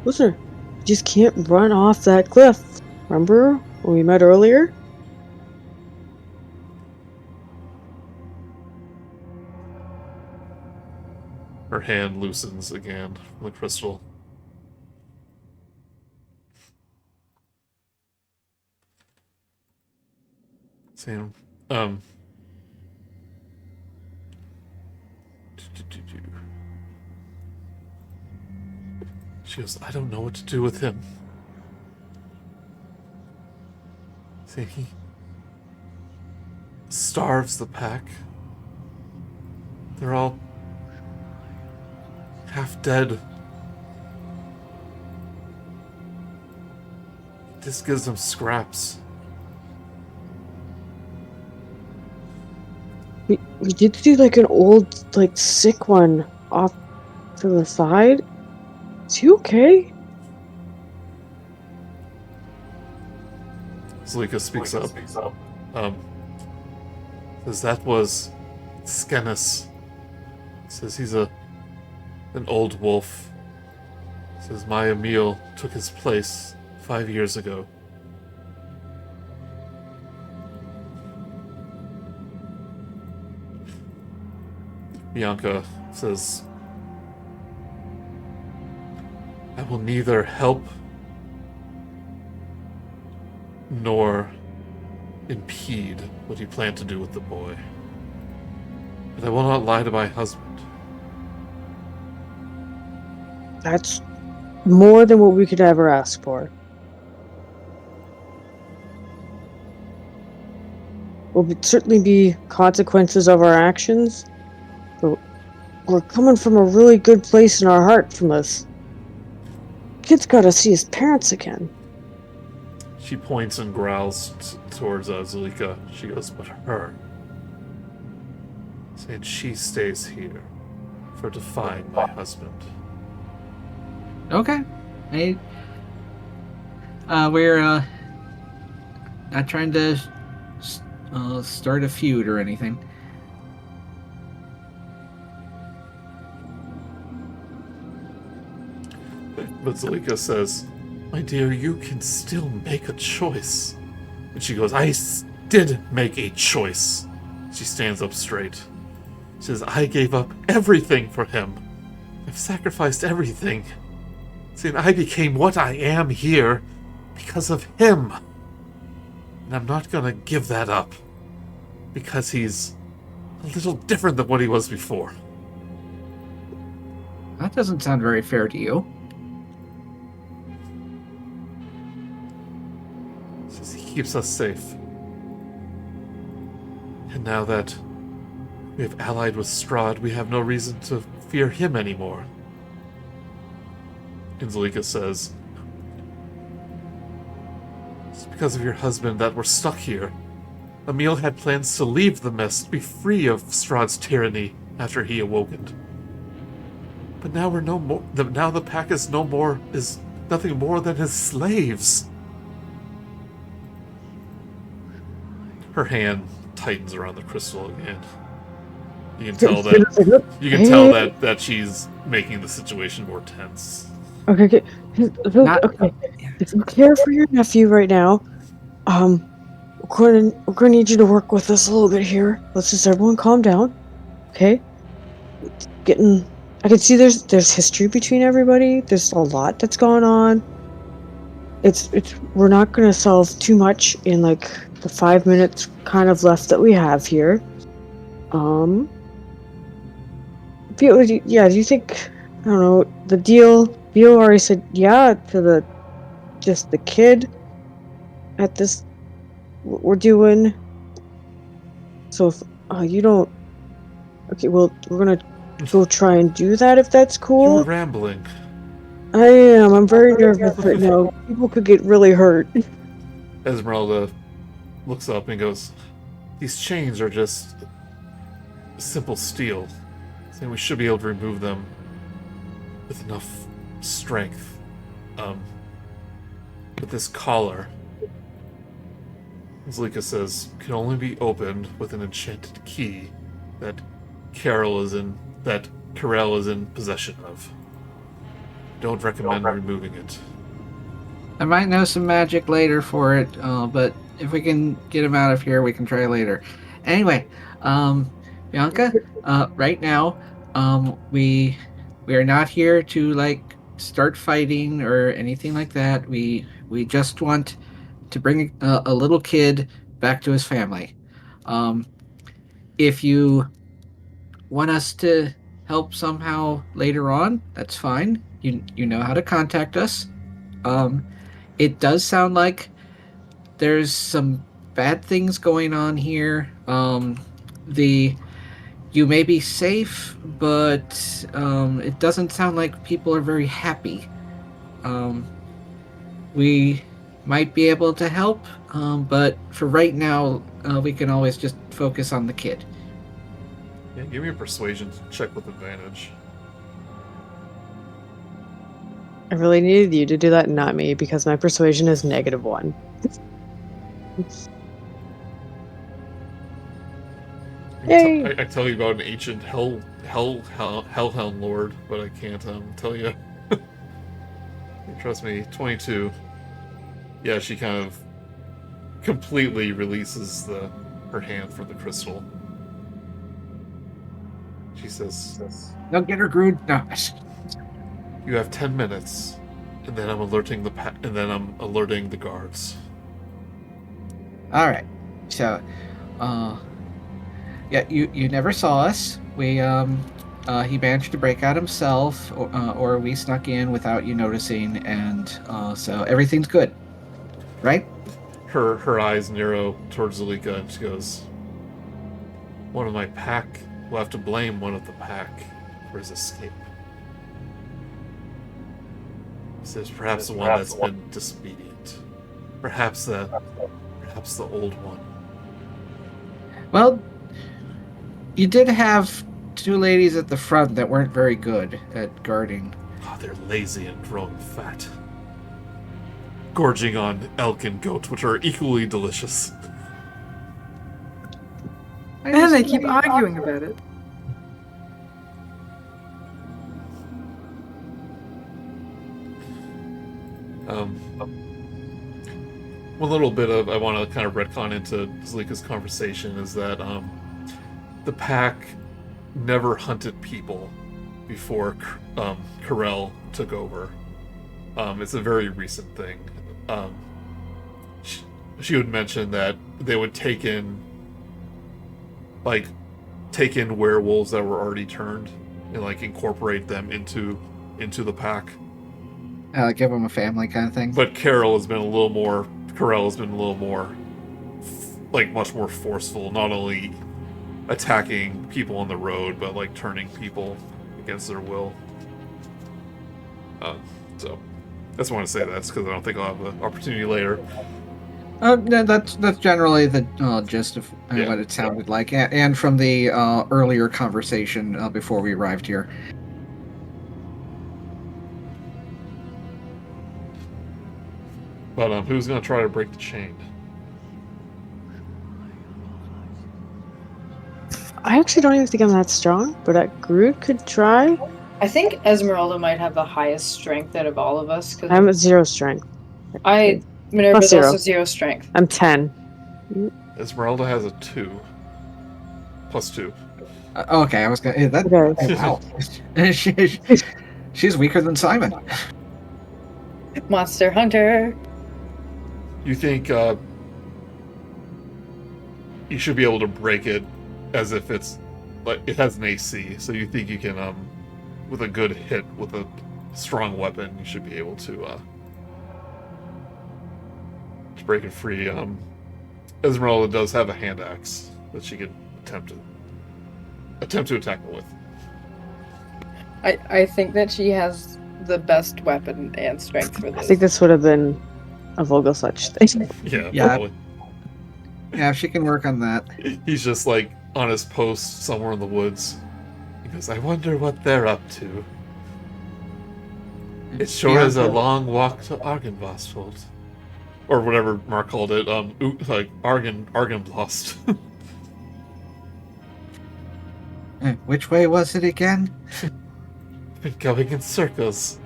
listen, you just can't run off that cliff. Remember when we met earlier? Her hand loosens again from the crystal. Saying, She goes, I don't know what to do with him. See, he starves the pack. They're all half dead. This gives them scraps. We did see like an old, like sick one off to the side. Is he okay? Zulika speaks up. Says that was Skenis. Says he's an old wolf. Says my Emil took his place 5 years ago. Bianca says, I will neither help nor impede what you plan to do with the boy. But I will not lie to my husband. That's more than what we could ever ask for. Will certainly be consequences of our actions, but we're coming from a really good place in our heart from this. Kid's gotta see his parents again. She points and growls towards Zulika. She goes, but her. Saying she stays here for defying my husband. Okay. We're not trying to start a feud or anything. But Zulika says, my dear, you can still make a choice. And she goes, I did make a choice. She stands up straight. She says, I gave up everything for him. I've sacrificed everything. Saying, I became what I am here because of him. And I'm not gonna give that up. Because he's a little different than what he was before. That doesn't sound very fair to you. Says he keeps us safe. And now that we have allied with Strahd, we have no reason to fear him anymore. And Zulika says, it's because of your husband that we're stuck here. Emil had plans to leave the mist, be free of Strahd's tyranny after he awokened. But now we're no more. Now the pack is nothing more than his slaves. Her hand tightens around the crystal again. You can tell that she's making the situation more tense. Okay. Okay. If you care for your nephew right now, we're gonna need you to work with us a little bit here. Let's just everyone calm down. Okay? I can see there's history between everybody. There's a lot that's going on. We're not gonna solve too much in like the 5 minutes kind of left that we have here. Do you think, I don't know, the deal, Vio already said yeah to the kid at this, we're doing, so if you don't, okay, well, we're gonna go try and do that if that's cool. You're rambling. I am, I'm very nervous right now. People could get really hurt. Esmeralda looks up and goes, these chains are just simple steel. And we should be able to remove them with enough strength. But this collar, Zulika says, can only be opened with an enchanted key that Carell is in possession of. Don't recommend removing it. I might know some magic later for it, but if we can get him out of here, we can try later. Anyway, Bianca, right now, we are not here to start fighting or anything like that. We just want to bring a little kid back to his family. If you want us to help somehow later on, that's fine. You know how to contact us. It does sound like there's some bad things going on here. You may be safe, but it doesn't sound like people are very happy. We might be able to help, but for right now, we can always just focus on the kid. Yeah, give me a persuasion check with advantage. I really needed you to do that, not me, because my persuasion is -1. Yay! I tell you about an ancient hellhound lord, but I can't tell you. Trust me, 22. Yeah, she kind of completely releases her hand from the crystal. She says, Don't get her, Grude. No. you have 10 minutes, and then I'm alerting the guards. All right. So, yeah, you never saw us. We he managed to break out himself, or we snuck in without you noticing, and so everything's good, right? Her eyes narrow towards Zulika, and she goes, one of my pack will have to blame one of the pack for his escape. Says perhaps the one that's been disobedient. Perhaps the old one. Well, you did have two ladies at the front that weren't very good at guarding. Oh, they're lazy and growing fat. Gorging on elk and goat, which are equally delicious. And they keep arguing about it. One little bit of I want to kind of retcon into Zalika's conversation is that the pack never hunted people before Karel took over. It's a very recent thing. She would mention that they would take in werewolves that were already turned and like incorporate them into the pack. Give them a family kind of thing. But Karel has been a little more like much more forceful, not only attacking people on the road, but like turning people against their will. So I just want to say that because I don't think I'll have the opportunity later. That's generally the gist of what it sounded like, and from the earlier conversation before we arrived here. But who's going to try to break the chain? I actually don't even think I'm that strong, but Grude could try. I think Esmeralda might have the highest strength out of all of us. Cause I'm at 0 strength. Minerva's +0. also 0 strength. I'm 10. Esmeralda has a 2. +2. Okay, I was gonna. That, Okay. Wow, she's weaker than Simon. Monster Hunter. You think you should be able to break it as if it's like it has an AC, so you think you can with a good hit with a strong weapon you should be able to break it free. Esmeralda does have a hand axe that she could attempt to attack it with. I think that she has the best weapon and strength for I this. think this would have been a Vogelsuch thing. Yeah, probably. Yeah, she can work on that. He's just like on his post somewhere in the woods. He goes, I wonder what they're up to. It sure is a long walk to Argynvost. Or whatever Mark called it, Argynvost. Which way was it again? Been going in circles.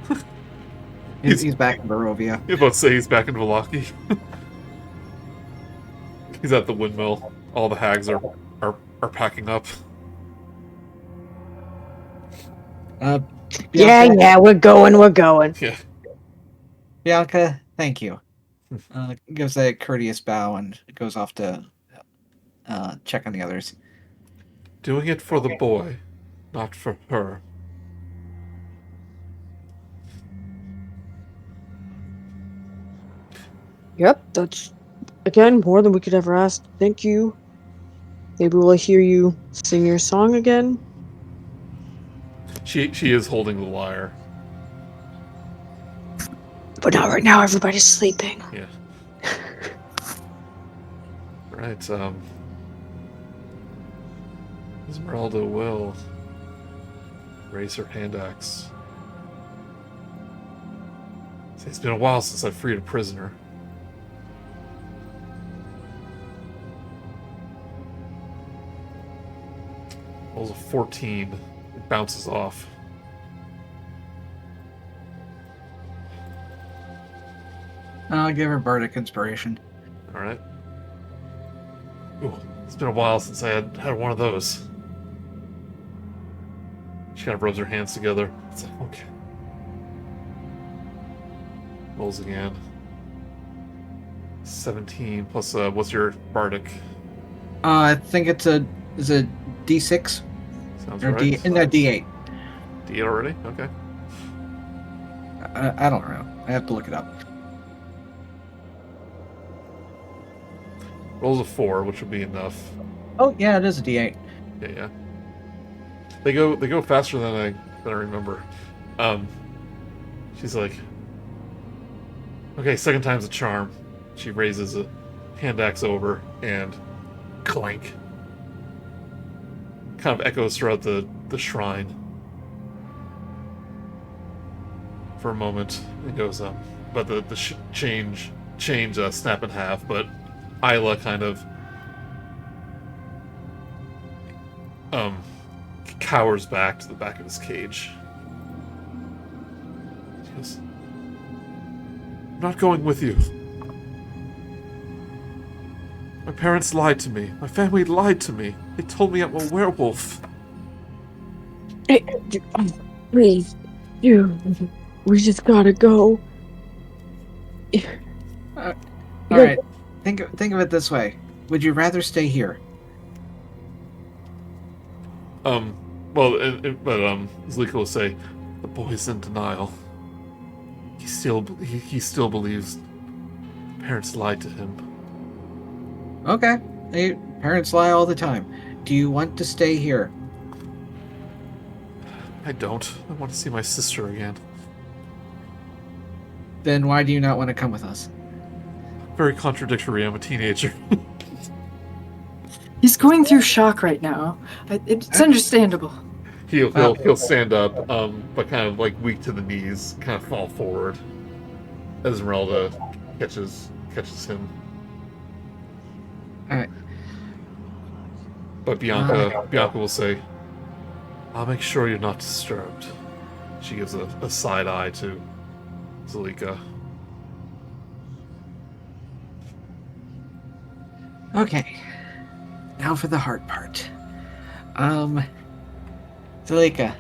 He's back in Barovia. You're about to say he's back in Velaki. He's at the windmill. All the hags are packing up. Yeah, we're going. Yeah. Bianca, thank you. Gives a courteous bow and goes off to check on the others. Doing it for the boy, not for her. Yep, that's, again, more than we could ever ask. Thank you. Maybe we'll hear you sing your song again. She is holding the lyre. But not right now, everybody's sleeping. Yeah. Right, Esmeralda will raise her hand axe. It's been a while since I freed a prisoner. Rolls a 14. It bounces off. I'll give her bardic inspiration. Alright. Ooh, it's been a while since I had one of those. She kind of rubs her hands together. It's like, okay. Rolls again. 17 plus what's your bardic? I think it's a D6 Sounds or right. D8. D8 already? Okay. I don't know. I have to look it up. Rolls a 4, which would be enough. Oh yeah, it is a D8. Yeah. They go faster than I remember. She's like, okay, second time's a charm. She raises a hand axe over, and clank. Kind of echoes throughout the shrine. For a moment, it goes but the chains snap in half, but Isla kind of cowers back to the back of his cage. She goes, I'm not going with you. My parents lied to me. My family lied to me. They told me I'm a werewolf. Hey, please, we just gotta go. All right. Think of it this way. Would you rather stay here? But Zalika will say, the boy's in denial. He still believes parents lied to him. Okay. Parents lie all the time. Do you want to stay here? I don't. I want to see my sister again. Then why do you not want to come with us? Very contradictory. I'm a teenager. He's going through shock right now. It's understandable. He'll stand up, but kind of like weak to the knees, kind of fall forward. Esmeralda catches him. All right. But Bianca will say, I'll make sure you're not disturbed. She gives a side eye to Zalika. Okay. Now for the hard part. Zalika.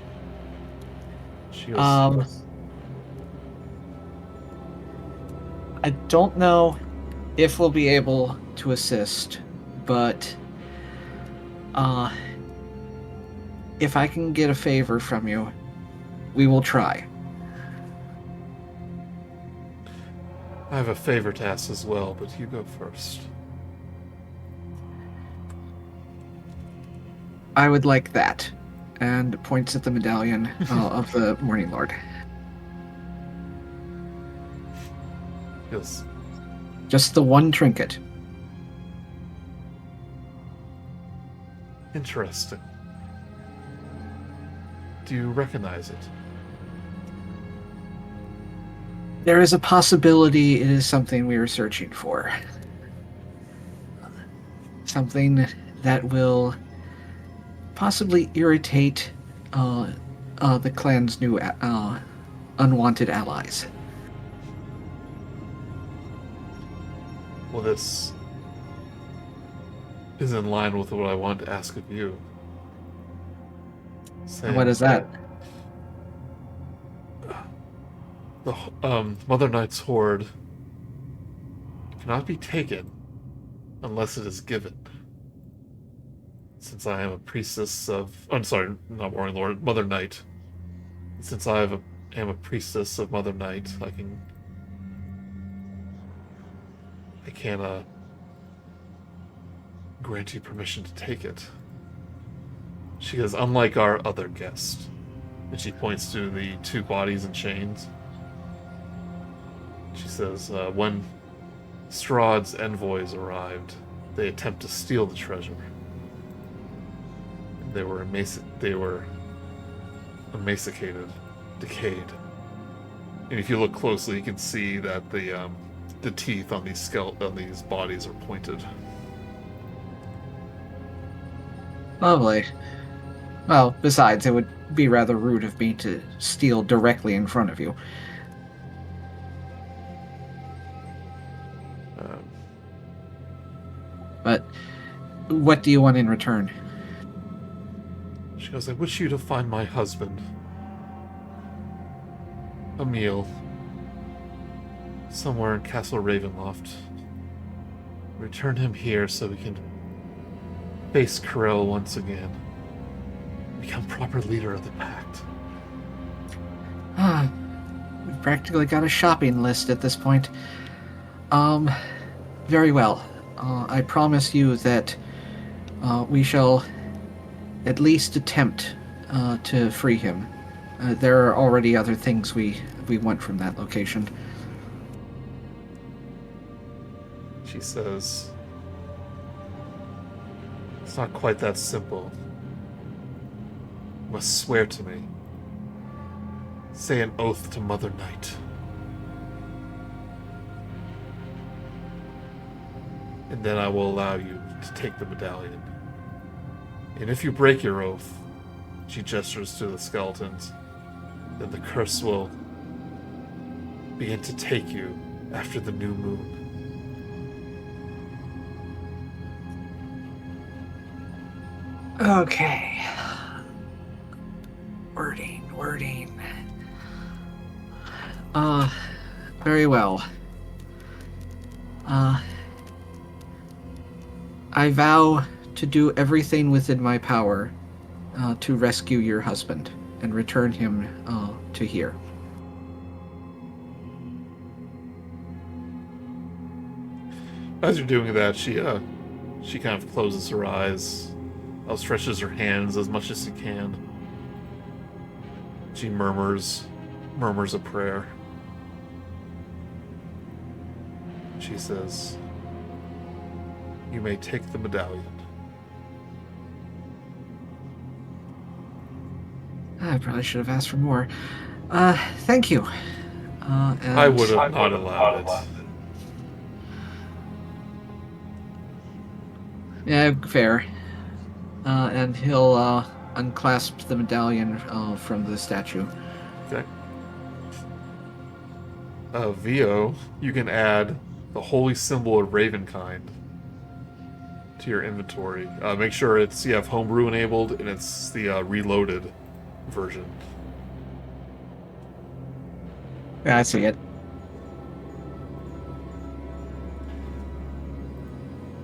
She goes, I don't know if we'll be able to assist, but if I can get a favor from you, we will try. I have a favor to ask as well, but you go first. I would like that. And points at the medallion of the Morning Lord. Yes. Just the one trinket. Interesting. Do you recognize it? There is a possibility it is something we are searching for. Something that will possibly irritate the clan's new unwanted allies. Well, this is in line with what I wanted to ask of you. What is that? The Mother Knight's Horde cannot be taken unless it is given. Since I am a priestess of... I'm sorry, not Warring Lord, Mother Knight. Since I am a priestess of Mother Knight, I can grant you permission to take it. She goes, unlike our other guest. And she points to the two bodies in chains. She says, when Strahd's envoys arrived, they attempt to steal the treasure. They were emaciated, decayed. And if you look closely, you can see that the teeth on these these bodies are pointed. Lovely. Well, besides, it would be rather rude of me to steal directly in front of you. But what do you want in return? She goes, I wish you to find my husband, Emil, somewhere in Castle Ravenloft. Return him here so we can face Corel once again. Become proper leader of the Pact. We've practically got a shopping list at this point. Very well. I promise you that we shall at least attempt to free him. There are already other things we want from that location. She says, "It's not quite that simple. You must swear to me. Say an oath to Mother Night. And then I will allow you to take the medallion. And if you break your oath," she gestures to the skeletons, "then the curse will begin to take you after the new moon." Okay. Wording. Very well. I vow to do everything within my power to rescue your husband and return him to here. As you're doing that, she kind of closes her eyes, outstretches her hands as much as she can. She murmurs a prayer. She says, "You may take the medallion." I probably should have asked for more. Thank you. And I would have not allowed it. Yeah, fair. And he'll unclasp the medallion from the statue. Okay. Vio, you can add the holy symbol of Ravenkind to your inventory. Make sure you have homebrew enabled and it's the reloaded version. Yeah, I see it.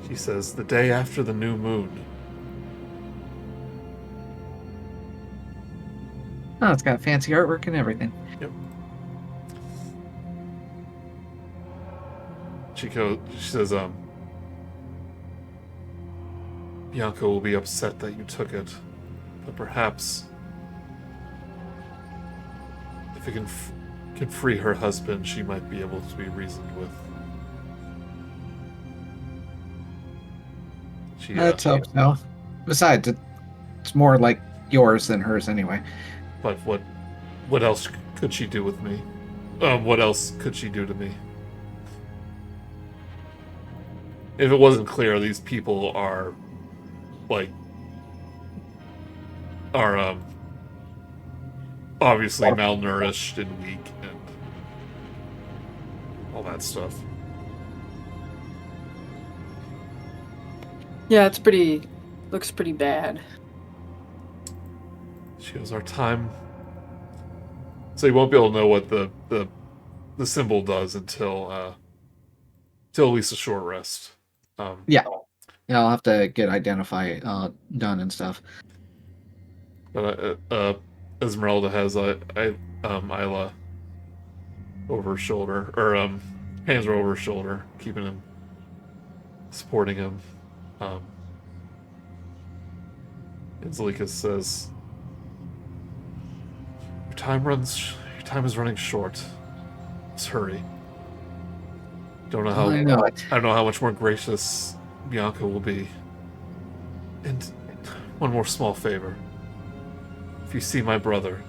She says, "The day after the new moon." Oh, it's got fancy artwork and everything. Yep. She says, "Bianca will be upset that you took it, but perhaps if it can free her husband, she might be able to be reasoned with." She, Let's hope so. Besides, it's more like yours than hers anyway. But what else could she do with me? What else could she do to me? If it wasn't clear, these people are obviously malnourished and weak and all that stuff. Yeah, looks pretty bad. She goes, "Our time." So you won't be able to know what the symbol does until at least a short rest. Yeah, I'll have to get identify done and stuff. But Esmeralda has Isla over her shoulder, or hands are over her shoulder, keeping him, supporting him. And Zalika says, Your time is running short. Let's hurry. Don't know how I know it. I don't know how much more gracious Bianca will be. And one more small favor. If you see my brother,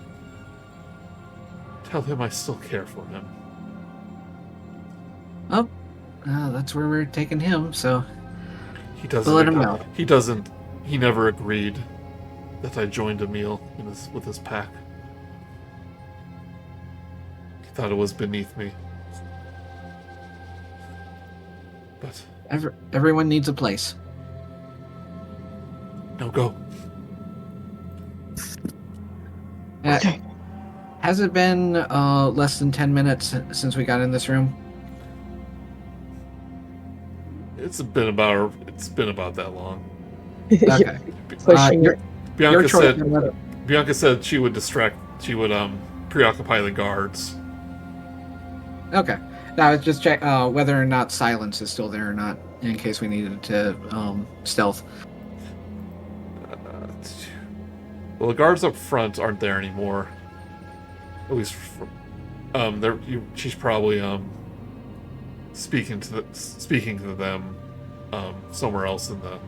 tell him I still care for him. Oh, that's where we're taking him, so He doesn't. we'll let him know. He doesn't. He never agreed that I joined Emil with his pack. He thought it was beneath me. But Everyone needs a place. no, go. Okay. Has it been less than 10 minutes since we got in this room? It's been about that long. Okay. Pushing your it. Bianca choice. said she would preoccupy the guards. Okay. Now, I was just check whether or not silence is still there or not, in case we needed to stealth. Well, the guards up front aren't there anymore. At least, she's probably speaking to them somewhere else in the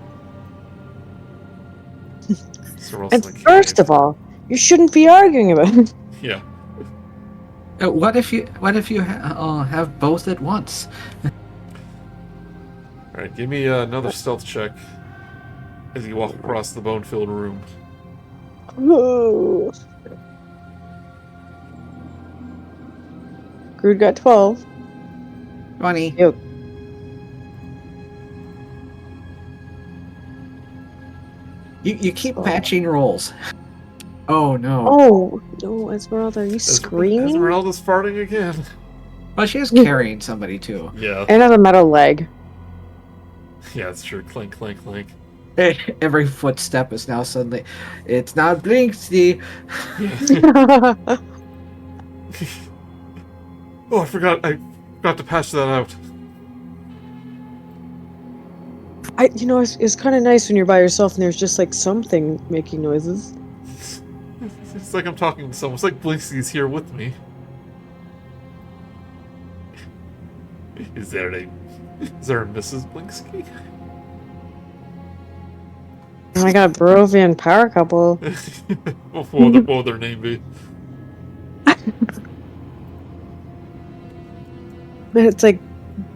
And first of all, you shouldn't be arguing about it. yeah. What if you have both at once? All right, give me another stealth check as you walk across the bone-filled room. Ooh. Grude got 12. 20. Yep. You keep patching rolls. Oh no. Oh no, Esmeralda, are you screaming? Esmeralda's farting again. Well, she is carrying somebody too. Yeah. And has a metal leg. Yeah, it's true. Clink, clink, clink. Every footstep is now suddenly, it's not Blinksy. Oh, I forgot to patch that out. It's kind of nice when you're by yourself and there's just like something making noises. It's like I'm talking to someone. It's like Blinksy's here with me. Is there a Mrs. Blinksky? Oh my god, Barovian power couple. What would their name be? It's like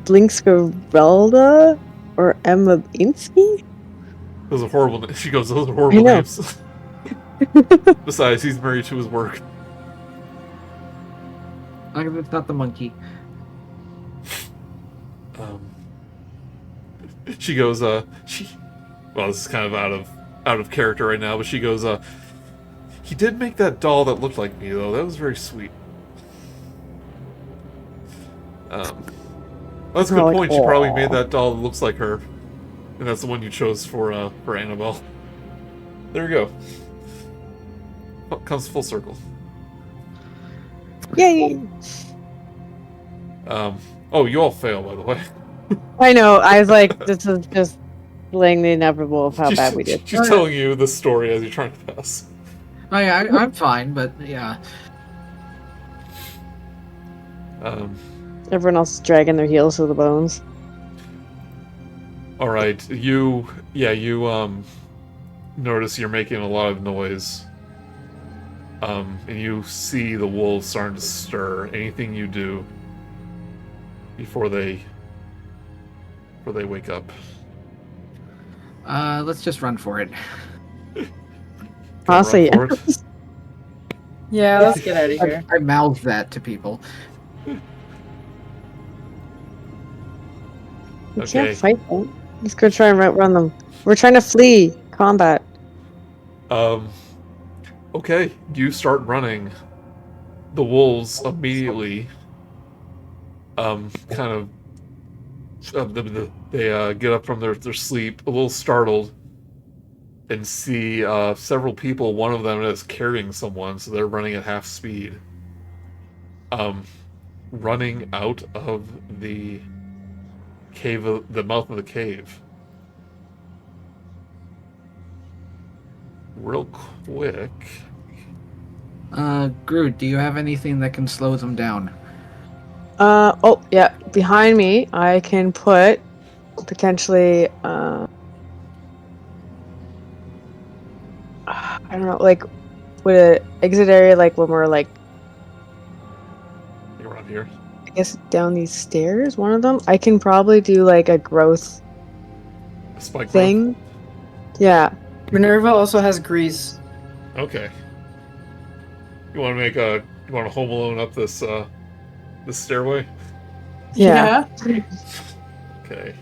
Blinkska or Emma Insky? Those are horrible names. She goes, those are horrible know. names. Besides, he's married to his work. It's not the monkey. She goes, well, this is kind of out of character right now, but she goes, he did make that doll that looked like me, though. That was very sweet. That's a good point. She probably made that doll that looks like her, and that's the one you chose for Annabelle. There we go. Comes full circle. Yay! Oh, you all fail, by the way. I know, I was like, this is just laying the inevitable of how bad we did. She's telling you the story as you're trying to pass. Oh yeah, I'm fine, but yeah. Everyone else is dragging their heels to the bones. All right, you notice you're making a lot of noise. And you see the wolves starting to stir. Anything you do before they wake up? Let's just run for it. Honestly, Run for it? Yeah, let's get out of here. I mouth that to people. We Okay. can't fight them. Let's go try and run them. We're trying to flee combat. Okay, you start running. The wolves immediately, they get up from their sleep, a little startled, and see several people. One of them is carrying someone, so they're running at half speed. Running out of the cave, the mouth of the cave. Real quick. Grude, do you have anything that can slow them down? Oh, yeah. Behind me, I can put potentially, I don't know, like, would an exit area, like, when we're, like, Around here. I guess down these stairs, one of them, I can probably do, like, a growth A spike thing. Yeah. Minerva also has grease. growth? Okay. You want to Home Alone up this stairway? Yeah. Okay.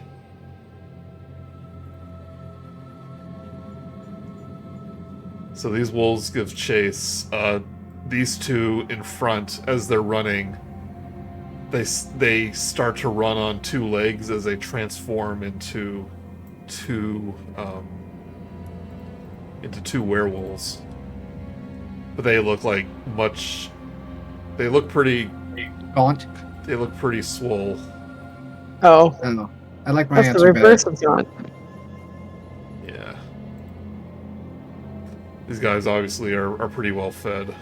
So these wolves give chase. These two in front, as they're running, they start to run on two legs as they transform into two werewolves. But they look like they look pretty Gaunt? They look pretty swole. Oh. Oh, I like my That's answer the reverse better. of John. Yeah. These guys obviously are pretty well fed.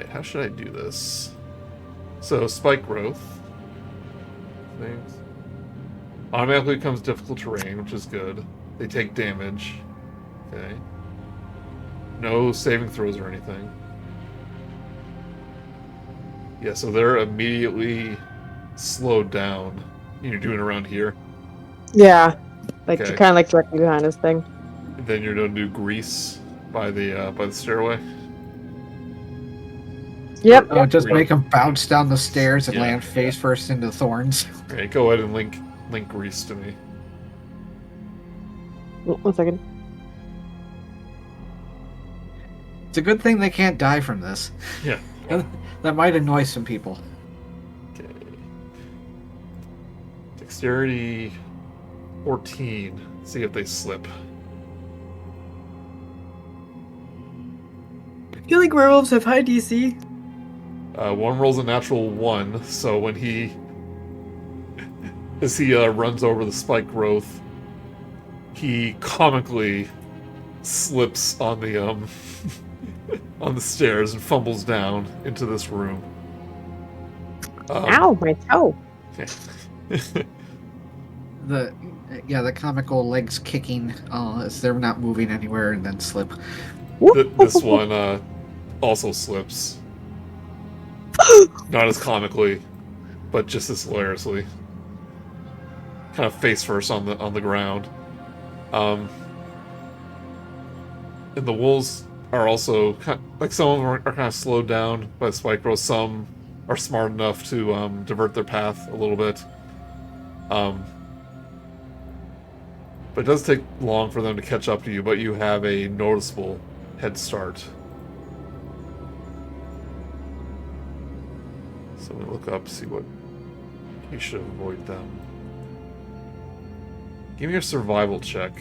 Alright, how should I do this? So, spike growth. Things. Automatically becomes difficult terrain, which is good. They take damage. Okay. No saving throws or anything. Yeah, so they're immediately slowed down. You're doing around here. Yeah. Like, Okay. kind of like directly behind his thing. And then you're gonna do grease by the stairway. Yep. Oh, just make him bounce down the stairs and Yeah. land face first into thorns. Alright, go ahead and link grease to me. 1 second. It's a good thing they can't die from this. Yeah. That might annoy some people. Okay. Dexterity 14. See if they slip. I feel like werewolves have high DC. One rolls a natural 1, so when he as he runs over the spike growth, he comically slips on the on the stairs and fumbles down into this room. Ow, my toe. The comical legs kicking as they're not moving anywhere and then slip. This one also slips. Not as comically, but just as hilariously. Kind of face first on the ground. And the wolves are also like some of them are kind of slowed down by the spike growth. Some are smart enough to divert their path a little bit. But it does take long for them to catch up to you, but you have a noticeable head start. So we look up, see what you should avoid them. Give me a survival check.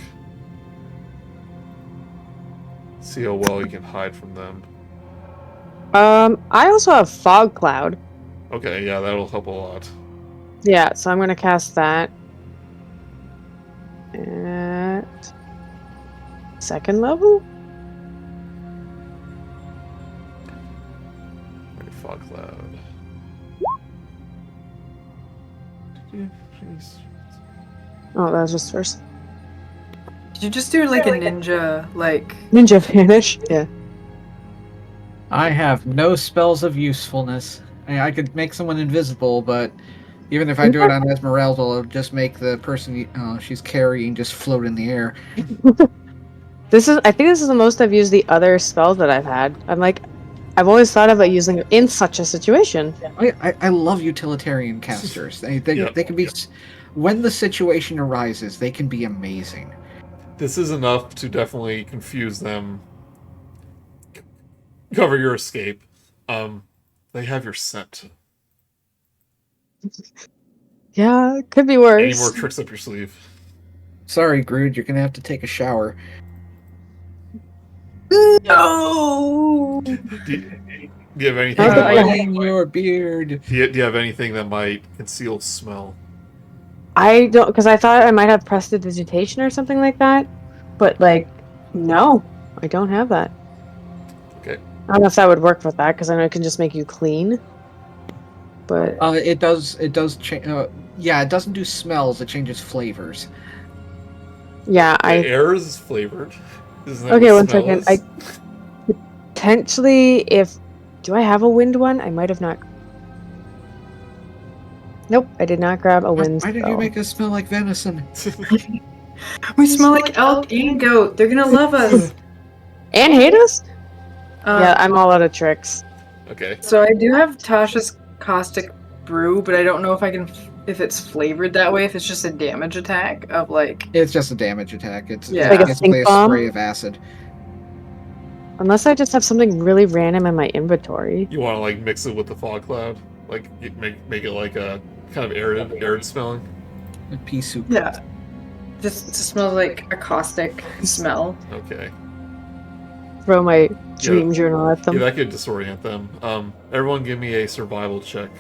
See how well you can hide from them. I also have fog cloud. Okay, yeah, that'll help a lot. Yeah, so I'm gonna cast that at 2nd level. Right, fog cloud. Jeez. Oh, that was just first. Did you just do like a ninja, like... Ninja vanish. Yeah. I have no spells of usefulness. I could make someone invisible, but even if I do it on Esmeralda, it'll just make the person she's carrying just float in the air. I think this is the most I've used the other spells that I've had. I've always thought about using it in such a situation. I love utilitarian casters. They Yep. can be, when the situation arises, they can be amazing. This is enough to definitely confuse them. Cover your escape. They have your scent. Yeah, it could be worse. Any more tricks up your sleeve? Sorry, Grude, you're gonna have to take a shower. No! Do you have anything that Okay. might, In your beard. do you have anything that might conceal smell? I don't, because I thought I might have prestidigitation or something like that, but no, I don't have that. Okay. I don't know if that would work with that, because I know it can just make you clean. But It does change. Yeah, it doesn't do smells. It changes flavors. yeah, The air is flavored. Isn't that Okay, what 1 smell second. is? I potentially, do I have a wind one? I might have not. Nope, I did not grab a wind. Why did you spell. make us smell like venison? We smell like elk and goat. They're gonna love us. And hate us? Um, Yeah, I'm all out of tricks. Okay. So I do have Tasha's Caustic Brew, but I don't know if it's flavored that way, if it's just a damage attack of It's just a damage attack. It's Yeah. Like a basically stink a bomb? spray of acid. Unless I just have something really random in my inventory. You want to mix it with the fog cloud, make it like a kind of arid smelling. A pea soup. Yeah. Just smells like a caustic smell. Okay. Throw my dream journal at them. Yeah, that could disorient them. Everyone, give me a survival check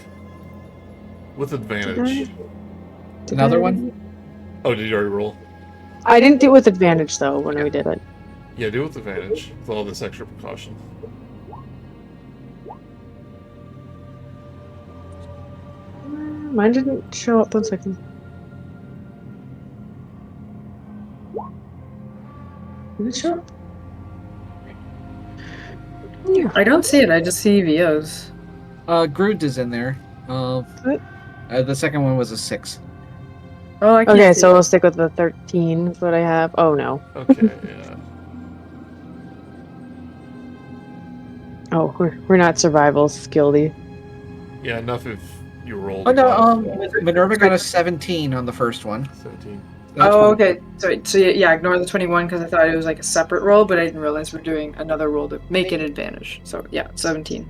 with advantage. Another one? Oh, did you already roll? I didn't do it with advantage though when we did it. Yeah, do it with advantage with all this extra precaution. Mine didn't show up. 1 second. Did it show up? Yeah. I don't see it. I just see VOs. Grude is in there. What? The second one was a 6. Oh, I can't Okay, see so it. we'll stick with the 13. Is what I have. Oh no. Okay, yeah. Oh, we're not survival skilledy. Yeah, enough if you rolled Oh no, above Minerva got a 17 on the first one. 17. That's Oh, fine. okay. So yeah, ignore the 21 because I thought it was like a separate roll, but I didn't realize we're doing another roll to make an advantage. So yeah, 17.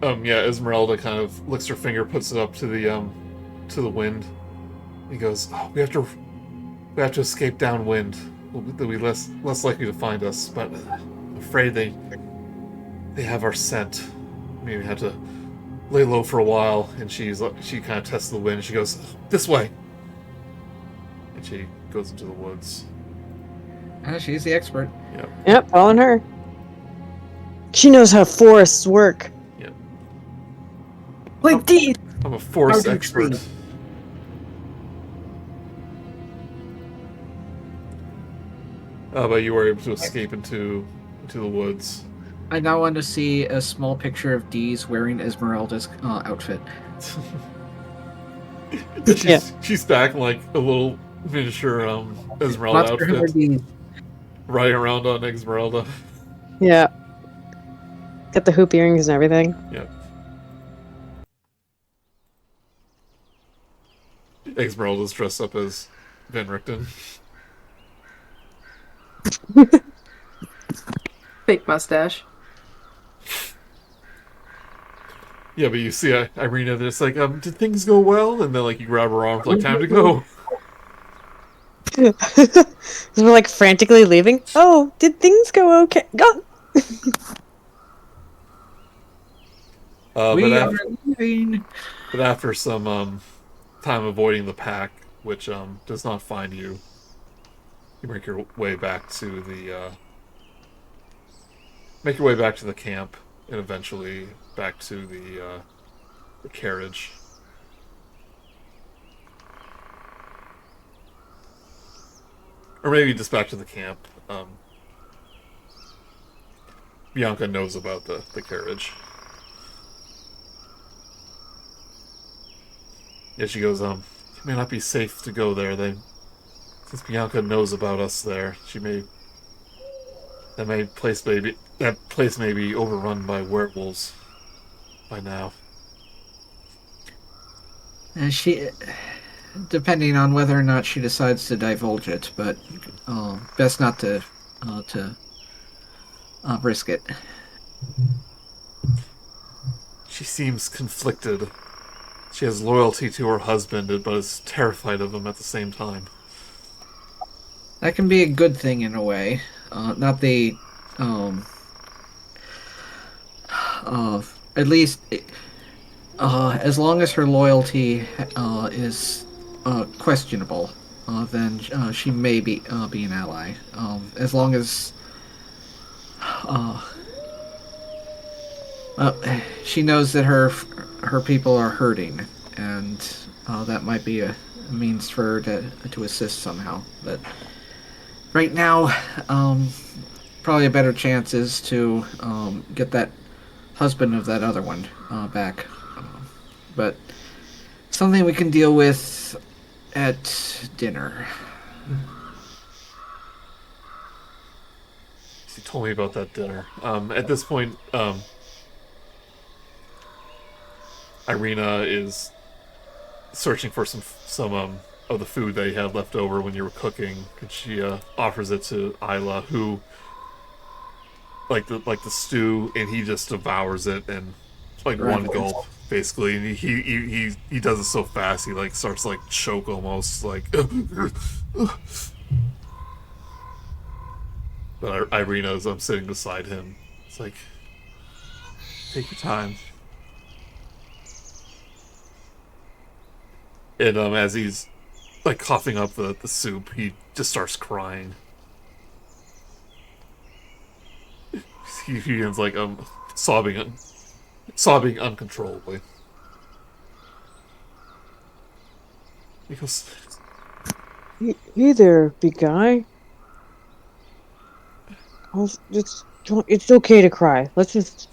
Yeah, Esmeralda kind of licks her finger, puts it up to the wind. He goes, oh, we have to escape downwind. They'll be less likely to find us, but I'm afraid they have our scent. Maybe we have to lay low for a while. And she kind of tests the wind. She goes, this way, and she goes into the woods. She's the expert. Yep, following her. She knows how forests work. Like these. I'm a forest How do expert. trees. But you were able to escape into the woods. I now want to see a small picture of Dee's wearing Esmeralda's outfit. She's back in like a little miniature Esmeralda Monster Hunter outfit, Dee. riding around on Esmeralda. Yeah. Got the hoop earrings and everything. Yeah. Esmeralda's dressed up as Van Richten. Fake mustache. Yeah, but you see Irina that's like, did things go well? And then like you grab her arm, like, time to go. We're like frantically leaving. Oh, did things go okay? Go. We But are leaving. after some time avoiding the pack, which does not find you, you make your way back to the camp, and eventually back to the carriage. Or maybe just back to the camp. Bianca knows about the carriage. Yeah, she goes, it may not be safe to go there. Since Bianca knows about us there, that place may be overrun by werewolves by now. And she, depending on whether or not she decides to divulge it, but best not to risk it. She seems conflicted. She has loyalty to her husband, but is terrified of him at the same time. That can be a good thing in a way. Not the, at least, as long as her loyalty is questionable, then she may be an ally. As long as she knows that her people are hurting, and that might be a means for her to assist somehow. But right now, probably a better chance is to get that husband of that other one back. But something we can deal with at dinner. She told me about that dinner. At this point, Irina is searching for some of the food that you had left over when you were cooking, and she offers it to Isla, who like the stew, and he just devours it in like one gulp, basically. And he does it so fast he like starts like choke almost like. But Irina, as I'm sitting beside him, it's like, take your time. And as he's like coughing up the soup, he just starts crying. he begins like sobbing uncontrollably. He goes, Hey there, big guy. It's okay to cry. Let's just.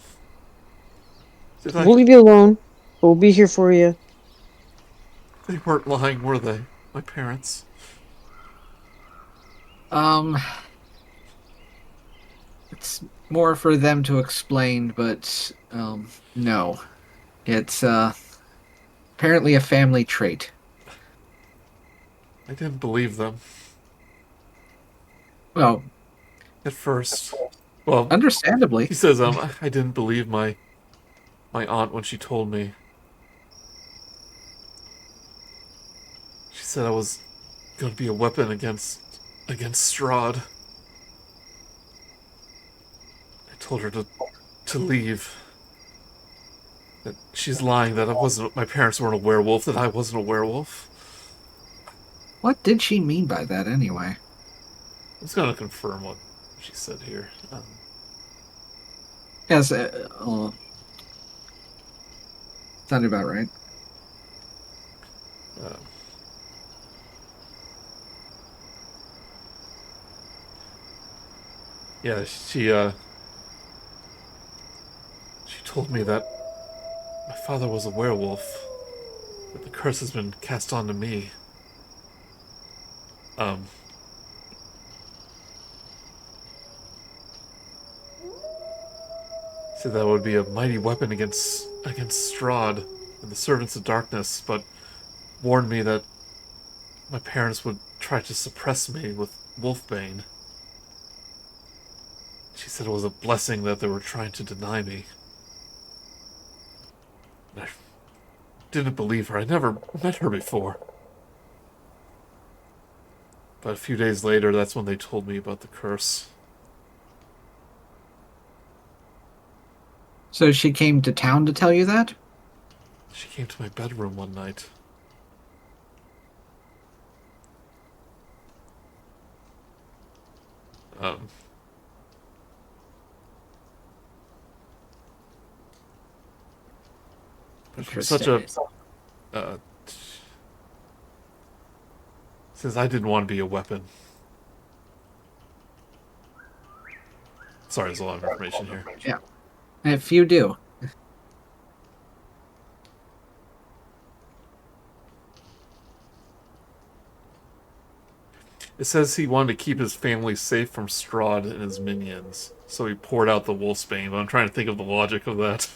We'll leave you alone. But we'll be here for you. They weren't lying, were they? My parents. It's more for them to explain, but no. It's apparently a family trait. I didn't believe them. Well, At first. Well, understandably. he says, I didn't believe my aunt when she told me. She said I was going to be a weapon against Strahd. I told her to leave. That she's lying, that my parents weren't a werewolf, that I wasn't a werewolf. What did she mean by that anyway? I was going to confirm what she said here. Yes, sounded about right. Yeah, she told me that my father was a werewolf, that the curse has been cast onto me. Said that would be a mighty weapon against Strahd and the Servants of Darkness, but warned me that my parents would try to suppress me with Wolfbane. She said it was a blessing that they were trying to deny me. I didn't believe her. I never met her before. But a few days later, that's when they told me about the curse. So she came to town to tell you that? She came to my bedroom one night. From such a says I didn't want to be a weapon. Sorry, there's a lot of information here. Yeah. If you do. It says he wanted to keep his family safe from Strahd and his minions, so he poured out the wolfsbane, but I'm trying to think of the logic of that.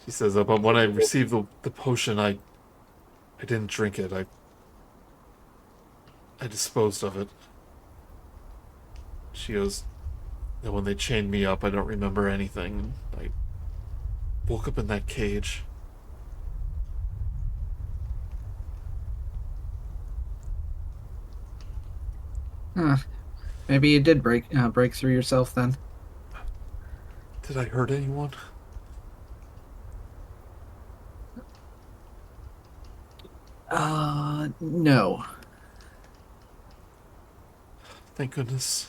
She says, but when I received the potion, I didn't drink it. I disposed of it. She goes, and when they chained me up, I don't remember anything. I woke up in that cage. Huh. Maybe you did break through yourself then. Did I hurt anyone? No. Thank goodness.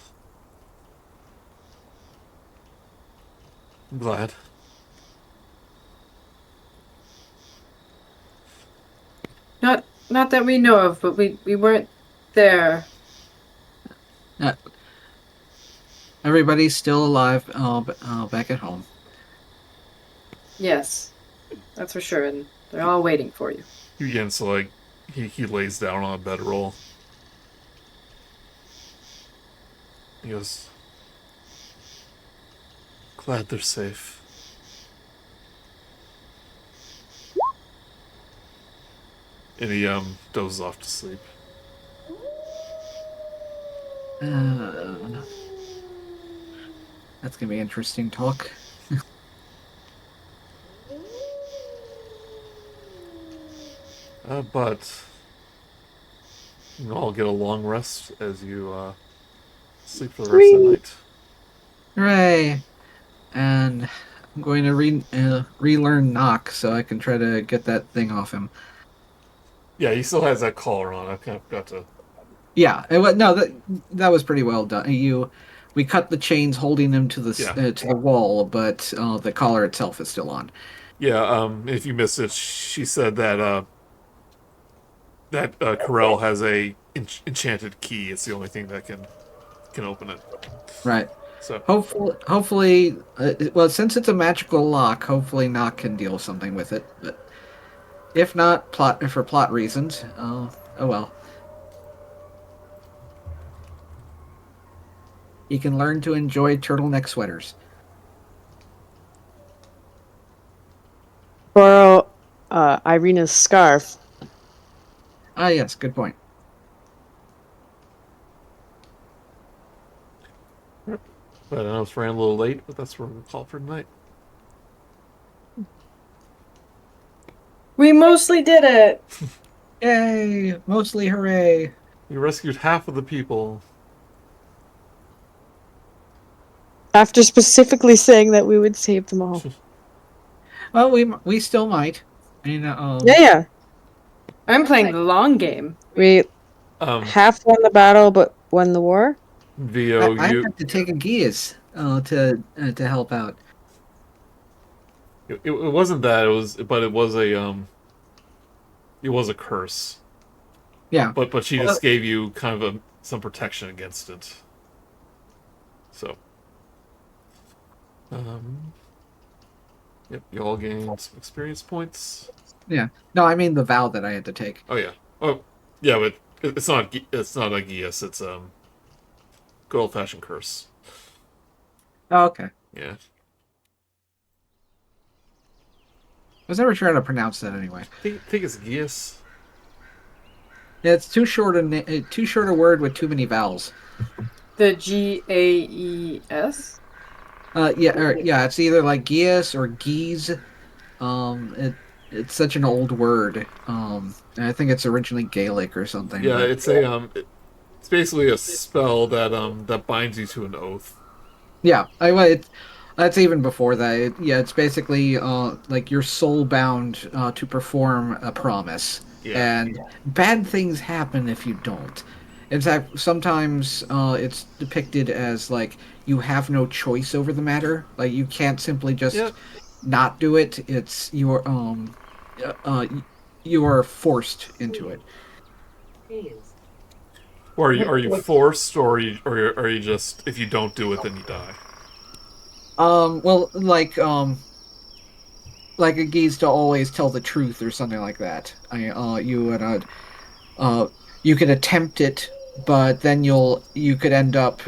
I'm glad. Not that we know of, but we weren't there. Everybody's still alive back at home. Yes, that's for sure, and they're all waiting for you. He begins to, like, he lays down on a bedroll. He goes, glad they're safe. And he dozes off to sleep. That's gonna be interesting talk. But you can all get a long rest as you sleep for the rest of the night. Hooray! And I'm going to relearn knock so I can try to get that thing off him. Yeah, he still has that collar on. I kind of got to Yeah, that was pretty well done. We cut the chains holding him to the wall, but the collar itself is still on. Yeah, if you missed it, she said that Corel has a enchanted key. It's the only thing that can open it. Right. So Hopefully, well, since it's a magical lock, hopefully Nock can deal something with it. But if not, for plot reasons, oh well. He can learn to enjoy turtleneck sweaters. Borrow Irina's scarf. Ah, yes, good point. But I know it's ran a little late, but that's what we'll call for tonight. We mostly did it. Yay! Mostly hooray! We rescued half of the people. After specifically saying that we would save them all. Well, we still might. Yeah. I'm playing the long game. We Um, half won the battle, but won the war. VO, I you have to take a geas to help out. it wasn't that, it was a curse. Yeah. But she just gave you kind of some protection against it. So yep, you all gained some experience points. Yeah. No, I mean the vow that I had to take. Oh yeah. Oh yeah, but it's not a Gias, it's good old fashioned curse. Oh, okay. Yeah. I was never trying to pronounce that anyway. I think it's Gias. Yeah, it's too short a word with too many vowels. The GAES? Yeah, it's either like Gias or Geese. It's such an old word. And I think it's originally Gaelic or something. Yeah, but... it's basically a spell that binds you to an oath. Yeah, that's even before that. It's basically like you're soul bound to perform a promise, and bad things happen if you don't. In fact, sometimes it's depicted as like you have no choice over the matter. Like you can't simply just not do it. It's you are forced into it. Or are you forced, or are you just, if you don't do it, then you die? Well, like a geese to always tell the truth or something like that. You could attempt it, but then you could end up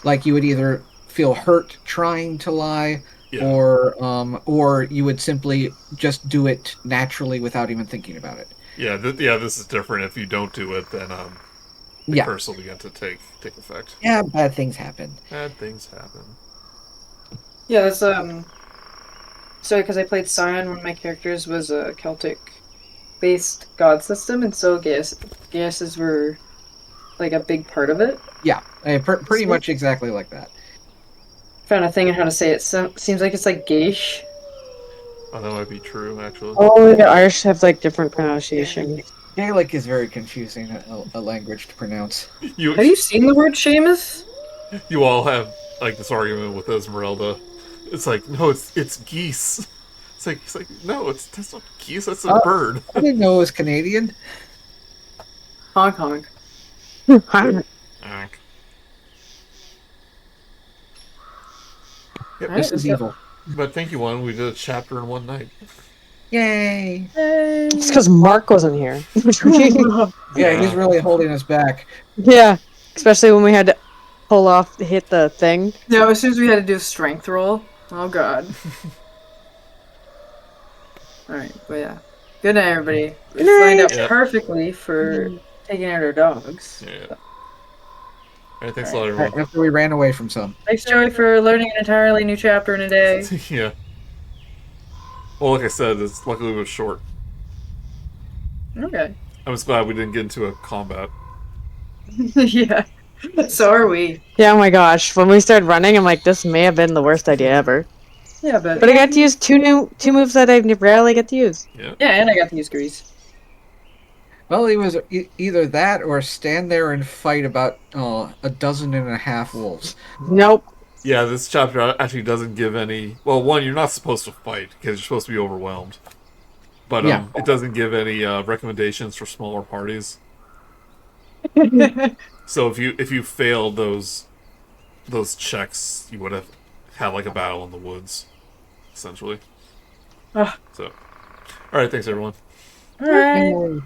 like you would either feel hurt trying to lie, or you would simply just do it naturally without even thinking about it. Yeah, this is different. If you don't do it, then the curse will begin to take effect. Yeah, bad things happen. Bad things happen. Yeah, that's sorry, because I played Scion, one of my characters was a Celtic-based god system, and so Gaiases were like a big part of it. Yeah, pretty much exactly like that. Found a thing on how to say it. Seems like it's like Gaish. Oh, that might be true, actually. Oh, the Irish have like different pronunciation. Gaelic is very confusing a language to pronounce. Have you seen the word Seamus? You all have like this argument with Esmeralda. It's like, no, it's geese. It's like no, that's not geese. That's a bird. I didn't know it was Canadian. Honk honk. Yep, This is evil. But thank you, one. We did a chapter in one night. Yay! It's because Mark wasn't here. Yeah, he's really holding us back. Yeah, especially when we had to hit the thing. No, as soon as we had to do a strength roll. Oh god. Alright, but yeah. Good night, everybody. We lined up perfectly for taking out our dogs. Yeah. Alright, thanks a lot, everyone. After we ran away from some. Thanks, Joey, for learning an entirely new chapter in a day. Yeah. Well, like I said, luckily it was short. Okay. I'm just glad we didn't get into a combat. Yeah. So are we. Yeah, oh my gosh. When we started running, I'm like, this may have been the worst idea ever. Yeah, but I got to use two moves that I rarely get to use. Yeah. Yeah, and I got to use grease. Well, he was either that or stand there and fight about 12.5 wolves. Nope. Yeah, this chapter actually doesn't give any. Well, one, you're not supposed to fight because you're supposed to be overwhelmed. But Yeah. it doesn't give any recommendations for smaller parties. So if you failed those checks, you would have had like a battle in the woods, essentially. Ah. So, all right, thanks everyone. All right. Anyway.